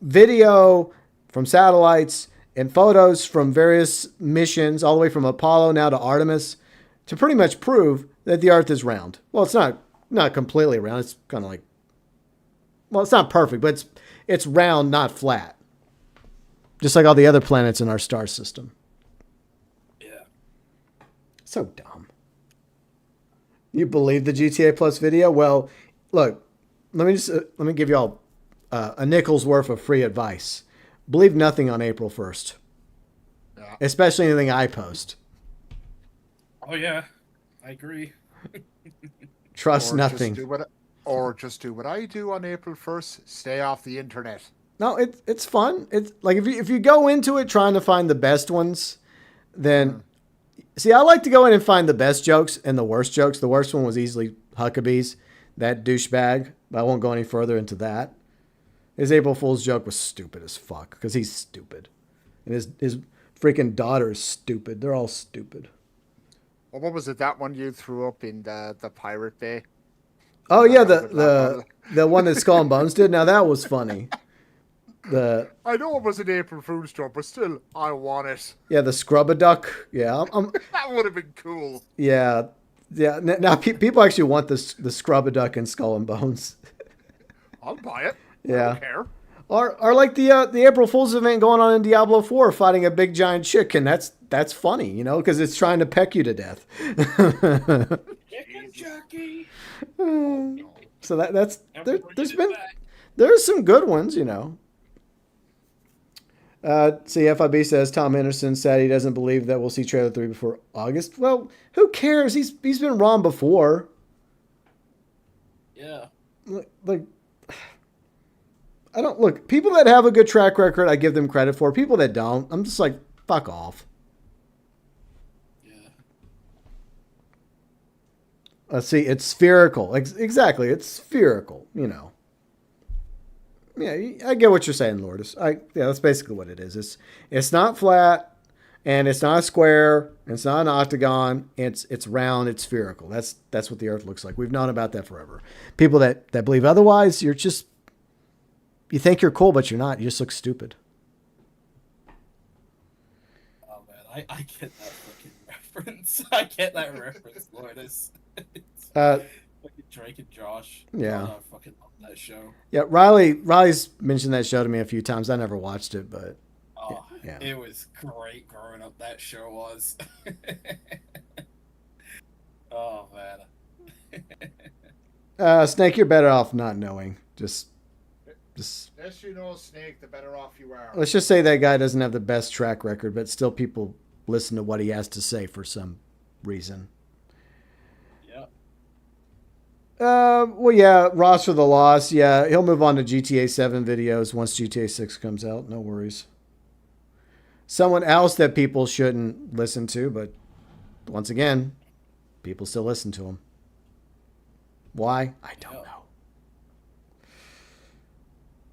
video from satellites and photos from various missions, all the way from Apollo now to Artemis, to pretty much prove that the Earth is round. Well, it's not completely round. It's kind of like, well, it's not perfect, but it's round, not flat. Just like all the other planets in our star system. Yeah. So dumb. You believe the GTA Plus video? Well, look, let me give y'all a nickel's worth of free advice. Believe nothing on April 1st. Yeah. Especially anything I post. Oh yeah, I agree. Trust nothing. Just do what I do on April 1st. Stay off the internet. No, it's fun. It's like if you go into it trying to find the best ones, then see, I like to go in and find the best jokes and the worst jokes. The worst one was easily Huckabee's, that douchebag. But I won't go any further into that. His April Fool's joke was stupid as fuck because he's stupid, and his freaking daughter is stupid. They're all stupid. Well, what was it? That one you threw up in the Pirate Bay? Oh yeah, the one that Skull and Bones did. Now that was funny. I know it was an April Fool's joke, but still, I want it. Yeah, the Scrub-a-Duck. Yeah, That would have been cool. Yeah. Now people actually want the Scrub-a-Duck and Skull and Bones. I'll buy it. Yeah. I don't care. Or like the April Fool's event going on in Diablo 4, fighting a big giant chicken. That's funny, you know, because it's trying to peck you to death. Chicken jockey. So there's some good ones, you know. FIB says Tom Henderson said he doesn't believe that we'll see trailer 3 before August. Well, who cares? He's been wrong before. Yeah. Like, I don't look. People that have a good track record, I give them credit for. People that don't, I'm just like, fuck off. Yeah. Let's see. It's spherical. Exactly. It's spherical. You know. Yeah, I get what you're saying, Lourdes. That's basically what it is. It's not flat, and it's not a square, and it's not an octagon. It's round. It's spherical. That's what the Earth looks like. We've known about that forever. People that believe otherwise, you think you're cool, but you're not. You just look stupid. I get that fucking reference. I get that reference, Lourdes. Uh, Fucking Drake and Josh. Yeah. God, I fucking love that show. yeah, Riley's mentioned that show to me a few times. I never watched it, but Oh, yeah. it was great growing up. That show was. Oh man. Snake, you're better off not knowing. Just The less you know, Snake, the better off you are. let's just say that guy doesn't have the best track record, but still people listen to what he has to say for some reason. Yeah. Well, yeah, Ross for the loss. Yeah, he'll move on to GTA 7 videos once GTA 6 comes out. No worries. Someone else that people shouldn't listen to, but once again, people still listen to him. Why? I don't know.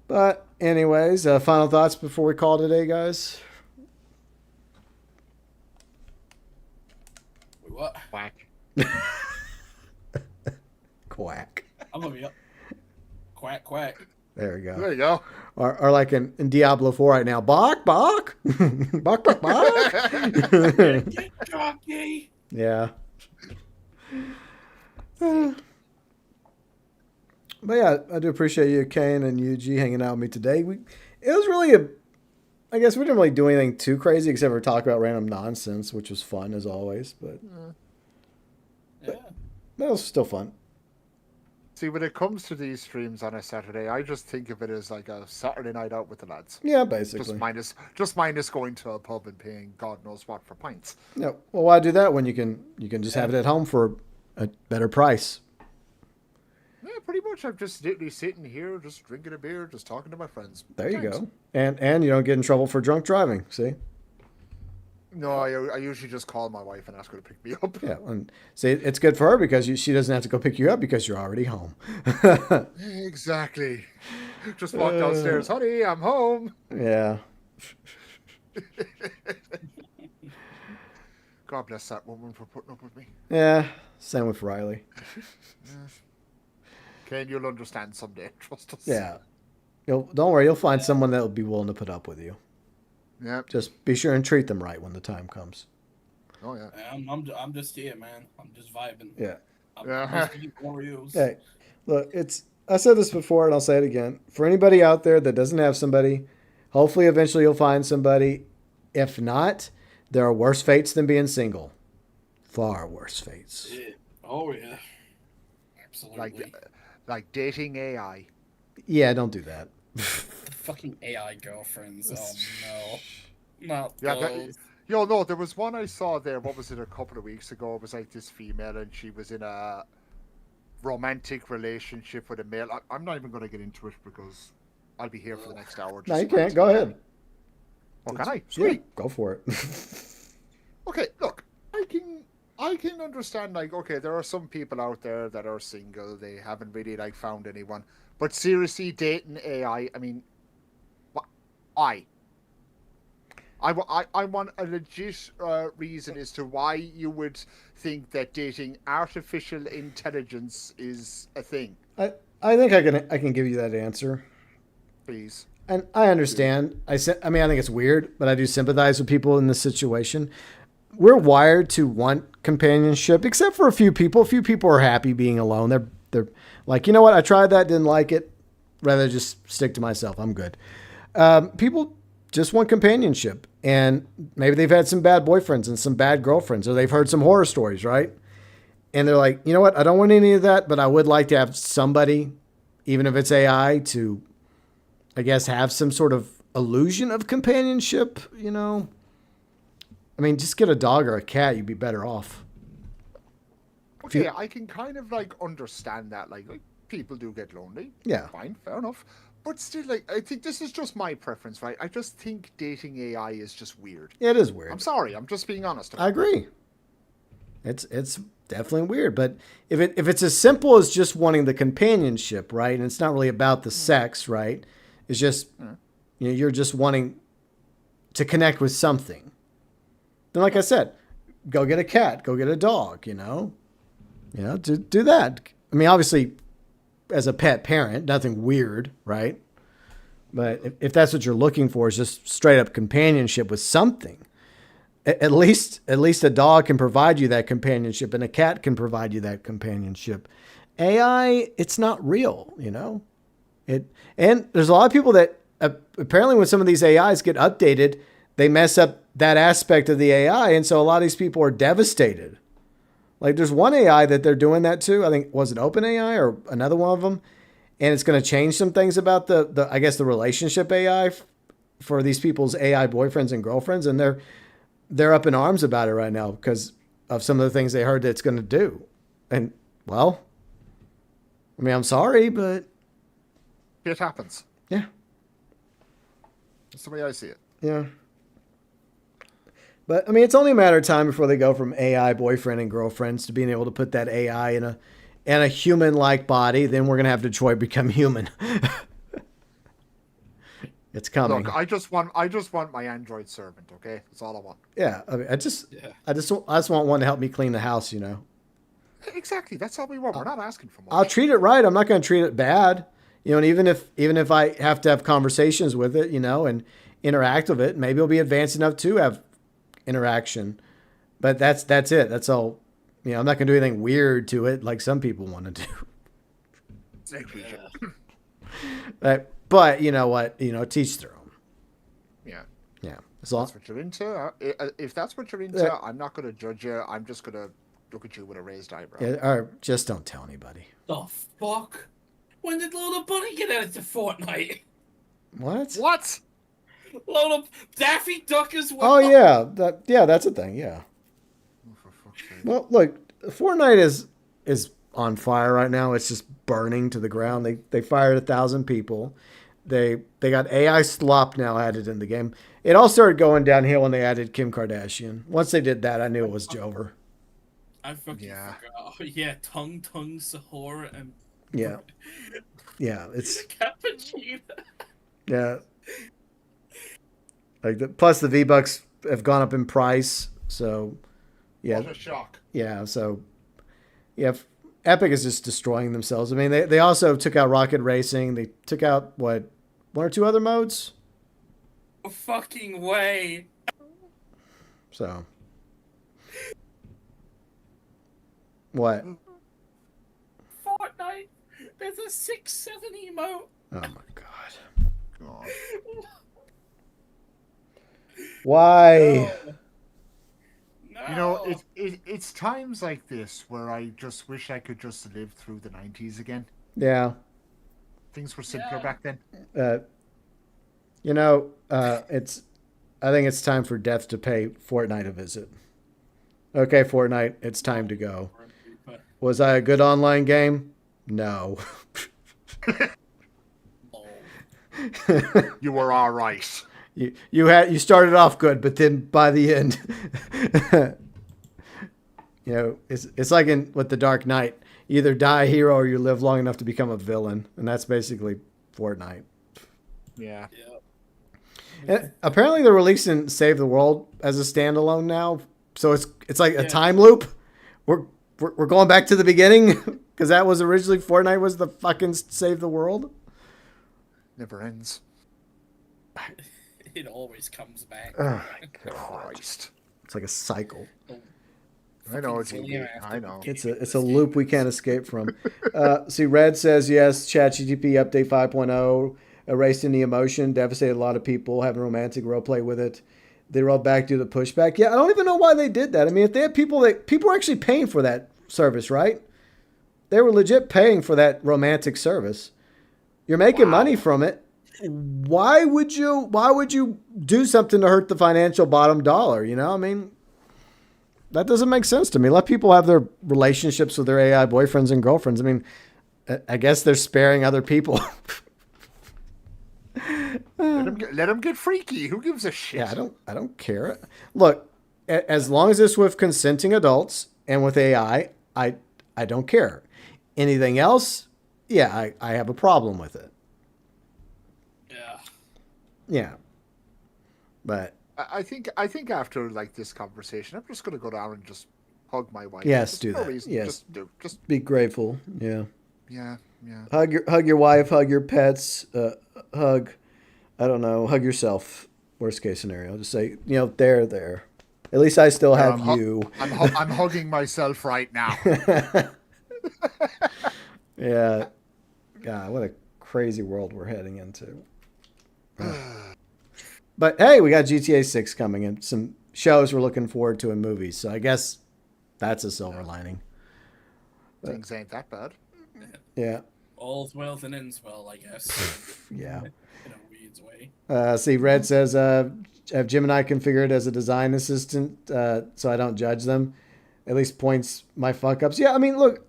But anyways, final thoughts before we call today, guys? Wait, what? Whack. Quack. I'm gonna be up. Quack quack. There we There go. you go. Or like in Diablo 4 right now. Bok, bok. Bok, bok, bok. Get jockey. Yeah. But yeah, I do appreciate you, Kane and UG, hanging out with me today. It was really I guess we didn't really do anything too crazy except for talk about random nonsense, which was fun as always. But Yeah. that was still fun. See, when it comes to these streams on a Saturday, I just think of it as like a Saturday night out with the lads. Yeah, basically. Just minus going to a pub and paying God knows what for pints. Yeah. Well, why do that when you can just have it at home for a better price? Yeah, pretty much. I'm just literally sitting here, just drinking a beer, just talking to my friends. There you Thanks. go. And you don't get in trouble for drunk driving. See? No, I usually just call my wife and ask her to pick me up. Yeah. And see, it's good for her because she doesn't have to go pick you up because you're already home. Exactly. Just walk downstairs, honey, I'm home. Yeah. God bless that woman for putting up with me. Yeah. Same with Riley. Ken, you'll understand someday. Trust us. Yeah. Don't worry. You'll find someone that will be willing to put up with you. Yep. Just be sure and treat them right when the time comes. Oh yeah. I'm just here, man. I'm just vibing. Yeah. I'm Yeah. just eating Oreos. Hey, look, I said this before and I'll say it again. For anybody out there that doesn't have somebody, hopefully eventually you'll find somebody. If not, there are worse fates than being single. Far worse fates. Yeah. Oh yeah. Absolutely. Like dating AI. Yeah, don't do that. Fucking AI girlfriends. Oh no. Not Yeah, those. no, there was one I saw there. What was it? A couple of weeks ago. It was like this female, and she was in a romantic relationship with a male. I'm not even going to get into it because I'll be here for the next hour. No, you just can't. Go ahead. Oh, can I? Yeah, Sweet. go for it. Okay, look, I can understand, like, okay, there are some people out there that are single, they haven't really, like, found anyone, but seriously, dating AI, I mean, I want a legit reason as to why you would think that dating artificial intelligence is a thing. I think I can give you that answer. Please. And I understand. I mean, I think it's weird, but I do sympathize with people in this situation. We're wired to want companionship, except for a few people. A few people are happy being alone. They're like, you know what? I tried that, didn't like it. Rather just stick to myself. I'm good. People just want companionship, and maybe they've had some bad boyfriends and some bad girlfriends, or they've heard some horror stories, right? And they're like, you know what? I don't want any of that, but I would like to have somebody, even if it's AI, to, I guess, have some sort of illusion of companionship, you know? I mean, just get a dog or a cat, you'd be better off. Okay, I can kind of, like, understand that. Like people do get lonely. Yeah. Fine, fair enough. But still, like, I think this is just my preference, right? I just think dating AI is just weird. Yeah, it is weird. I'm sorry, I'm just being honest about I agree. It's definitely weird, but if it's as simple as just wanting the companionship, right? And it's not really about the sex, right? It's just you're just wanting to connect with something. Then, like I said, go get a cat, go get a dog, you know, do that. I mean, obviously, as a pet parent, nothing weird, right? But if that's what you're looking for, is just straight up companionship with something, At least a dog can provide you that companionship, and a cat can provide you that companionship. AI, it's not real, you know. And there's a lot of people that apparently when some of these AIs get updated, they mess up that aspect of the AI, and so a lot of these people are devastated. Like there's one AI that they're doing that to. I think was it OpenAI or another one of them, and it's going to change some things about the I guess the relationship AI for these people's AI boyfriends and girlfriends, and they're up in arms about it right now because of some of the things they heard that it's going to do. And well, I mean, I'm sorry, but It happens. yeah, That's the way I see it. yeah. But I mean, it's only a matter of time before they go from AI boyfriend and girlfriends to being able to put that AI in a human-like body. Then we're gonna have Detroit become human. It's coming. Look, I just want my Android servant. Okay, that's all I want. Yeah, I mean, I just want one to help me clean the house. You know, Exactly. That's all we want. We're not asking for much. I'll treat it right. I'm not going to treat it bad. You know, and even if I have to have conversations with it, you know, and interact with it, maybe it'll be advanced enough to have interaction. But that's it. That's all. You know, I'm not going to do anything weird to it like some people want to do. Exactly. But you know what? You know, teach their own. Yeah. Yeah. As long, That's what you're into. If that's what you're into, I'm not going to judge you. I'm just going to look at you with a raised eyebrow. yeah, or just don't tell anybody. The fuck? When did Lola Bunny get added to Fortnite? What? What? Lola Daffy Duck as well. Oh yeah, that's a thing. Yeah. Oh, for fuck's sake. Well, look, Fortnite is on fire right now. It's just burning to the ground. They fired 1,000 people. They got AI slop now added in the game. It all started going downhill when they added Kim Kardashian. Once they did that, I knew it was over. I fucking Yeah. forgot. Oh, yeah, Tung Sahora and Yeah, yeah, it's Cappuccino. yeah. Plus the V-Bucks have gone up in price, so yeah, What a shock. yeah. So yeah, Epic is just destroying themselves. I mean, they also took out Rocket Racing. They took out what, one or two other modes. No fucking way. So what? Fortnite. There's a 6-7 emote. Oh my god! God. Why? No. You know, it's times like this where I just wish I could just live through the 90s again. Yeah. Things were simpler Yeah. back then. You know, I think it's time for Death to pay Fortnite a visit. Okay, Fortnite, it's time to go. Was I a good online game? No. You were all right. You started off good, but then by the end, you know, it's like with the Dark Knight. You either die a hero or you live long enough to become a villain, and that's basically Fortnite. Yeah. And apparently, they're releasing Save the World as a standalone now, so it's like a time loop. We're going back to the beginning because that was originally Fortnite was the fucking Save the World. Never ends. It always comes back. Oh, Christ. it's like a cycle. I know what you Fucking mean. after I know. It's a loop we can't escape from. See, Red says yes. ChatGPT update 5.0 erased any emotion, devastated a lot of people, having romantic role play with it. They rolled back due to pushback. Yeah, I don't even know why they did that. I mean, if they had people were actually paying for that service, right? They were legit paying for that romantic service. You're making money from it. Why would you do something to hurt the financial bottom dollar? You know, I mean, that doesn't make sense to me. Let people have their relationships with their AI boyfriends and girlfriends. I mean, I guess they're sparing other people. Let them get freaky. Who gives a shit? Yeah, I don't care. Look, as long as it's with consenting adults and with AI, I don't care. Anything else, yeah, I have a problem with it. Yeah. Yeah. But I think after like this conversation, I'm just gonna go down and just hug my wife. yes, Just do for no that. reason. Yes. Just Be grateful. Yeah. yeah. Hug your wife, hug your pets, hug yourself. Worst case scenario. Just say, you know, there. At least I still have I'm you. I'm hugging myself right now. Yeah. God, what a crazy world we're heading into. But hey, we got GTA 6 coming and some shows we're looking forward to in movies. So I guess that's a silver lining. Things ain't that bad. Yeah. All's well that ends well, I guess. Yeah. In a weird way. See, Red says, have Jim and I configured as a design assistant so I don't judge them. At least points my fuck ups. Yeah, I mean, look,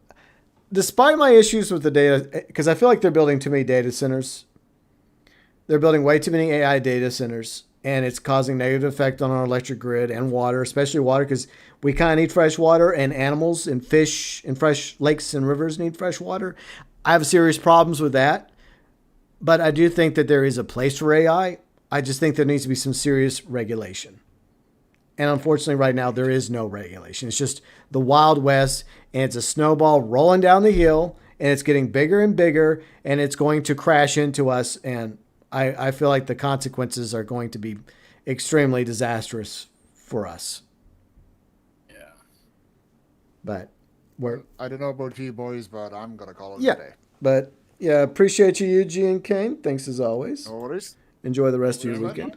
despite my issues with the data, because I feel like they're building too many data centers. They're building way too many AI data centers, and it's causing negative effect on our electric grid and water, especially water, because we kind of need fresh water, and animals and fish and fresh lakes and rivers need fresh water. I have serious problems with that, but I do think that there is a place for AI. I just think there needs to be some serious regulation. And unfortunately, right now, there is no regulation. It's just the Wild West, and it's a snowball rolling down the hill, and it's getting bigger and bigger, and it's going to crash into us. And I feel like the consequences are going to be extremely disastrous for us. Yeah. But I don't know about you boys, but I'm gonna call it yeah. a day. But yeah, appreciate you, Eugene and Kane. Thanks as always. No worries. Enjoy the rest of your weekend.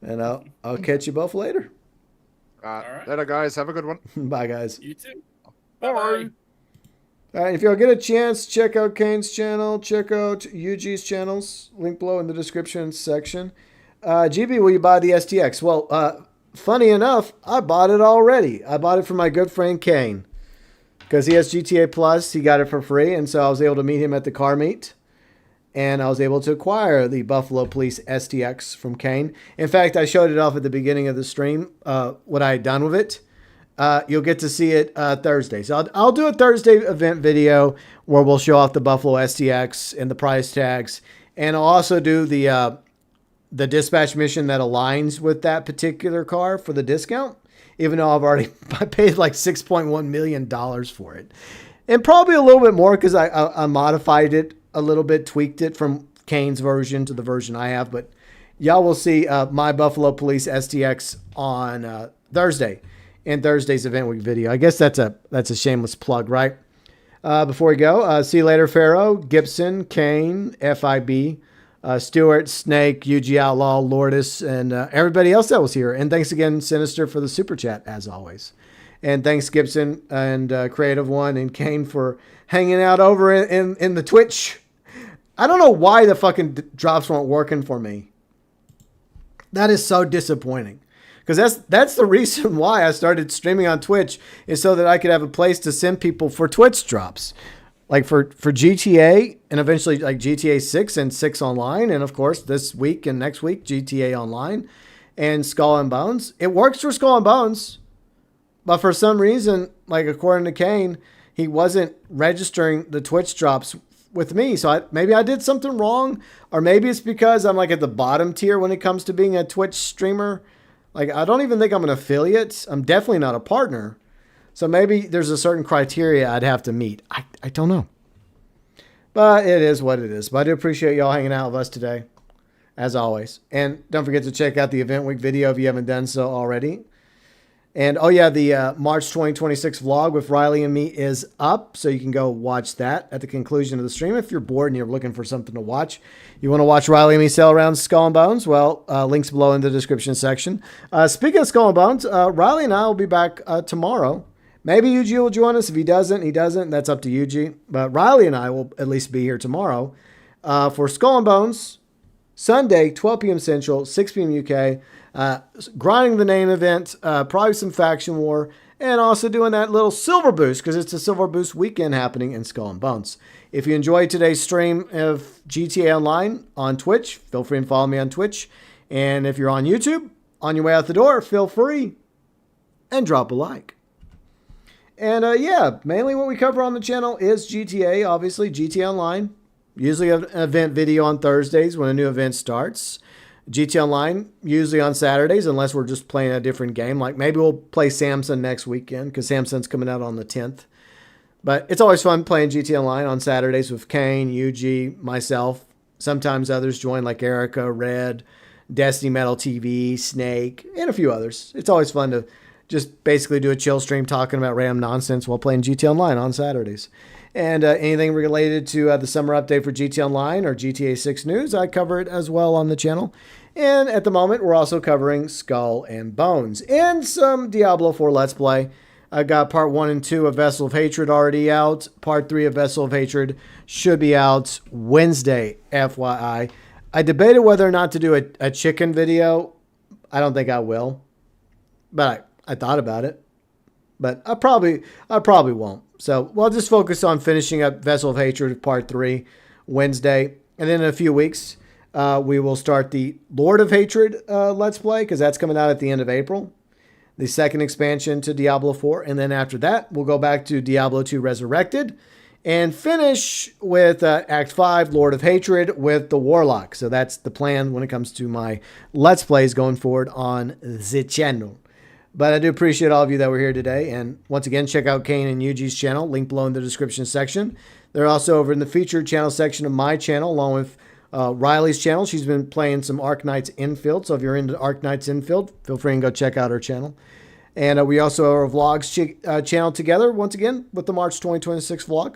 And I'll catch you both later. right. Later, guys. Have a good one. Bye, guys. You too. Bye. Bye. All right, if y'all get a chance, check out Kane's channel. Check out UG's channels. Link below in the description section. GB, will you buy the STX? Well, funny enough, I bought it already. I bought it from my good friend Kane. Because he has GTA Plus. He got it for free. And so I was able to meet him at the car meet. And I was able to acquire the Buffalo Police STX from Kane. In fact, I showed it off at the beginning of the stream, what I had done with it. You'll get to see it Thursday. So I'll do a Thursday event video where we'll show off the Buffalo STX and the price tags. And I'll also do the dispatch mission that aligns with that particular car for the discount, even though I paid like $6.1 million for it. And probably a little bit more because I modified it a little bit, tweaked it from Kane's version to the version I have. But y'all will see my Buffalo Police STX on Thursday. In Thursday's event week video. I guess that's a shameless plug, right? Before we go, see you later, Pharaoh, Gibson, Kane, FIB, Stewart, Snake, UG Outlaw, Lourdes, and everybody else that was here. And thanks again, Sinister, for the super chat, as always. And thanks, Gibson and Creative One and Kane for hanging out over in the Twitch. I don't know why the fucking drops weren't working for me. That is so disappointing. Because that's the reason why I started streaming on Twitch, is so that I could have a place to send people for Twitch drops. Like for GTA and eventually like GTA 6 and 6 Online. And of course this week and next week, GTA Online and Skull and Bones. It works for Skull and Bones. But for some reason, like according to Kane, he wasn't registering the Twitch drops with me. So maybe I did something wrong. Or maybe it's because I'm like at the bottom tier when it comes to being a Twitch streamer. Like, I don't even think I'm an affiliate. I'm definitely not a partner. So maybe there's a certain criteria I'd have to meet. I don't know. But it is what it is. But I do appreciate y'all hanging out with us today, as always. And don't forget to check out the event week video if you haven't done so already. And, oh yeah, the March 2026 vlog with Riley and me is up. So you can go watch that at the conclusion of the stream. If you're bored and you're looking for something to watch, you want to watch Riley and me sail around Skull and Bones, well, links below in the description section. Speaking of Skull and Bones, Riley and I will be back tomorrow. Maybe Yuji will join us. If he doesn't, he doesn't. That's up to Yuji. But Riley and I will at least be here tomorrow for Skull and Bones, Sunday, 12 p.m. Central, 6 p.m. UK. Grinding the name event, probably some faction war, and also doing that little silver boost because it's a silver boost weekend happening in Skull and Bones. If you enjoyed today's stream of GTA Online on Twitch, feel free and follow me on Twitch. And if you're on YouTube, on your way out the door, feel free and drop a like. And yeah, mainly what we cover on the channel is GTA, obviously GTA Online. Usually an event video on Thursdays when a new event starts. GTA Online, usually on Saturdays, unless we're just playing a different game. Like maybe we'll play Samson next weekend because Samson's coming out on the 10th. But it's always fun playing GTA Online on Saturdays with Kane, UG, myself. Sometimes others join like Erica, Red, Destiny Metal TV, Snake, and a few others. It's always fun to just basically do a chill stream talking about random nonsense while playing GT Online on Saturdays. And anything related to the summer update for GT Online or GTA 6 news, I cover it as well on the channel. And at the moment, we're also covering Skull and Bones and some Diablo 4 Let's Play. I got part 1 and 2 of Vessel of Hatred already out. Part 3 of Vessel of Hatred should be out Wednesday, FYI. I debated whether or not to do a chicken video. I don't think I will. But I thought about it. But I probably won't. So we'll just focus on finishing up Vessel of Hatred Part 3 Wednesday. And then in a few weeks, we will start the Lord of Hatred Let's Play, because that's coming out at the end of April. The second expansion to Diablo 4. And then after that, we'll go back to Diablo 2 Resurrected and finish with Act 5, Lord of Hatred, with the Warlock. So that's the plan when it comes to my Let's Plays going forward on the channel. But I do appreciate all of you that were here today. And once again, check out Kane and Yuji's channel, link below in the description section. They're also over in the featured channel section of my channel, along with Riley's channel. She's been playing some Arknights Infield. So if you're into Arknights Infield, feel free and go check out her channel. And we also have a vlogs channel together, once again, with the March 2026 vlog.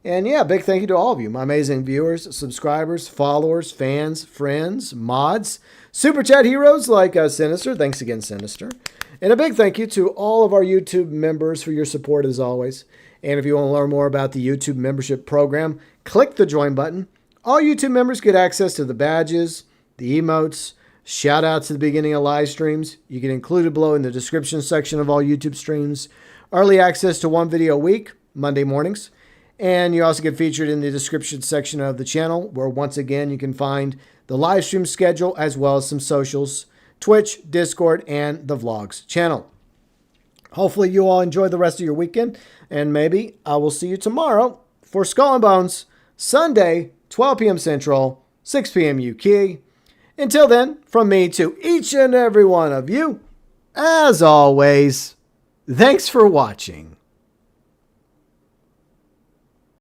And yeah, big thank you to all of you, my amazing viewers, subscribers, followers, fans, friends, mods, super chat heroes like Sinister. Thanks again, Sinister. And a big thank you to all of our YouTube members for your support as always. And if you want to learn more about the YouTube membership program, click the join button. All YouTube members get access to the badges, the emotes, shout outs at the beginning of live streams. You get included below in the description section of all YouTube streams. Early access to one video a week, Monday mornings. And you also get featured in the description section of the channel, where once again you can find the live stream schedule as well as some socials, Twitch, Discord, and the vlogs channel. Hopefully you all enjoy the rest of your weekend, and maybe I will see you tomorrow for Skull and Bones, Sunday, 12 p.m. Central, 6 p.m. UK. Until then, from me to each and every one of you, as always, thanks for watching.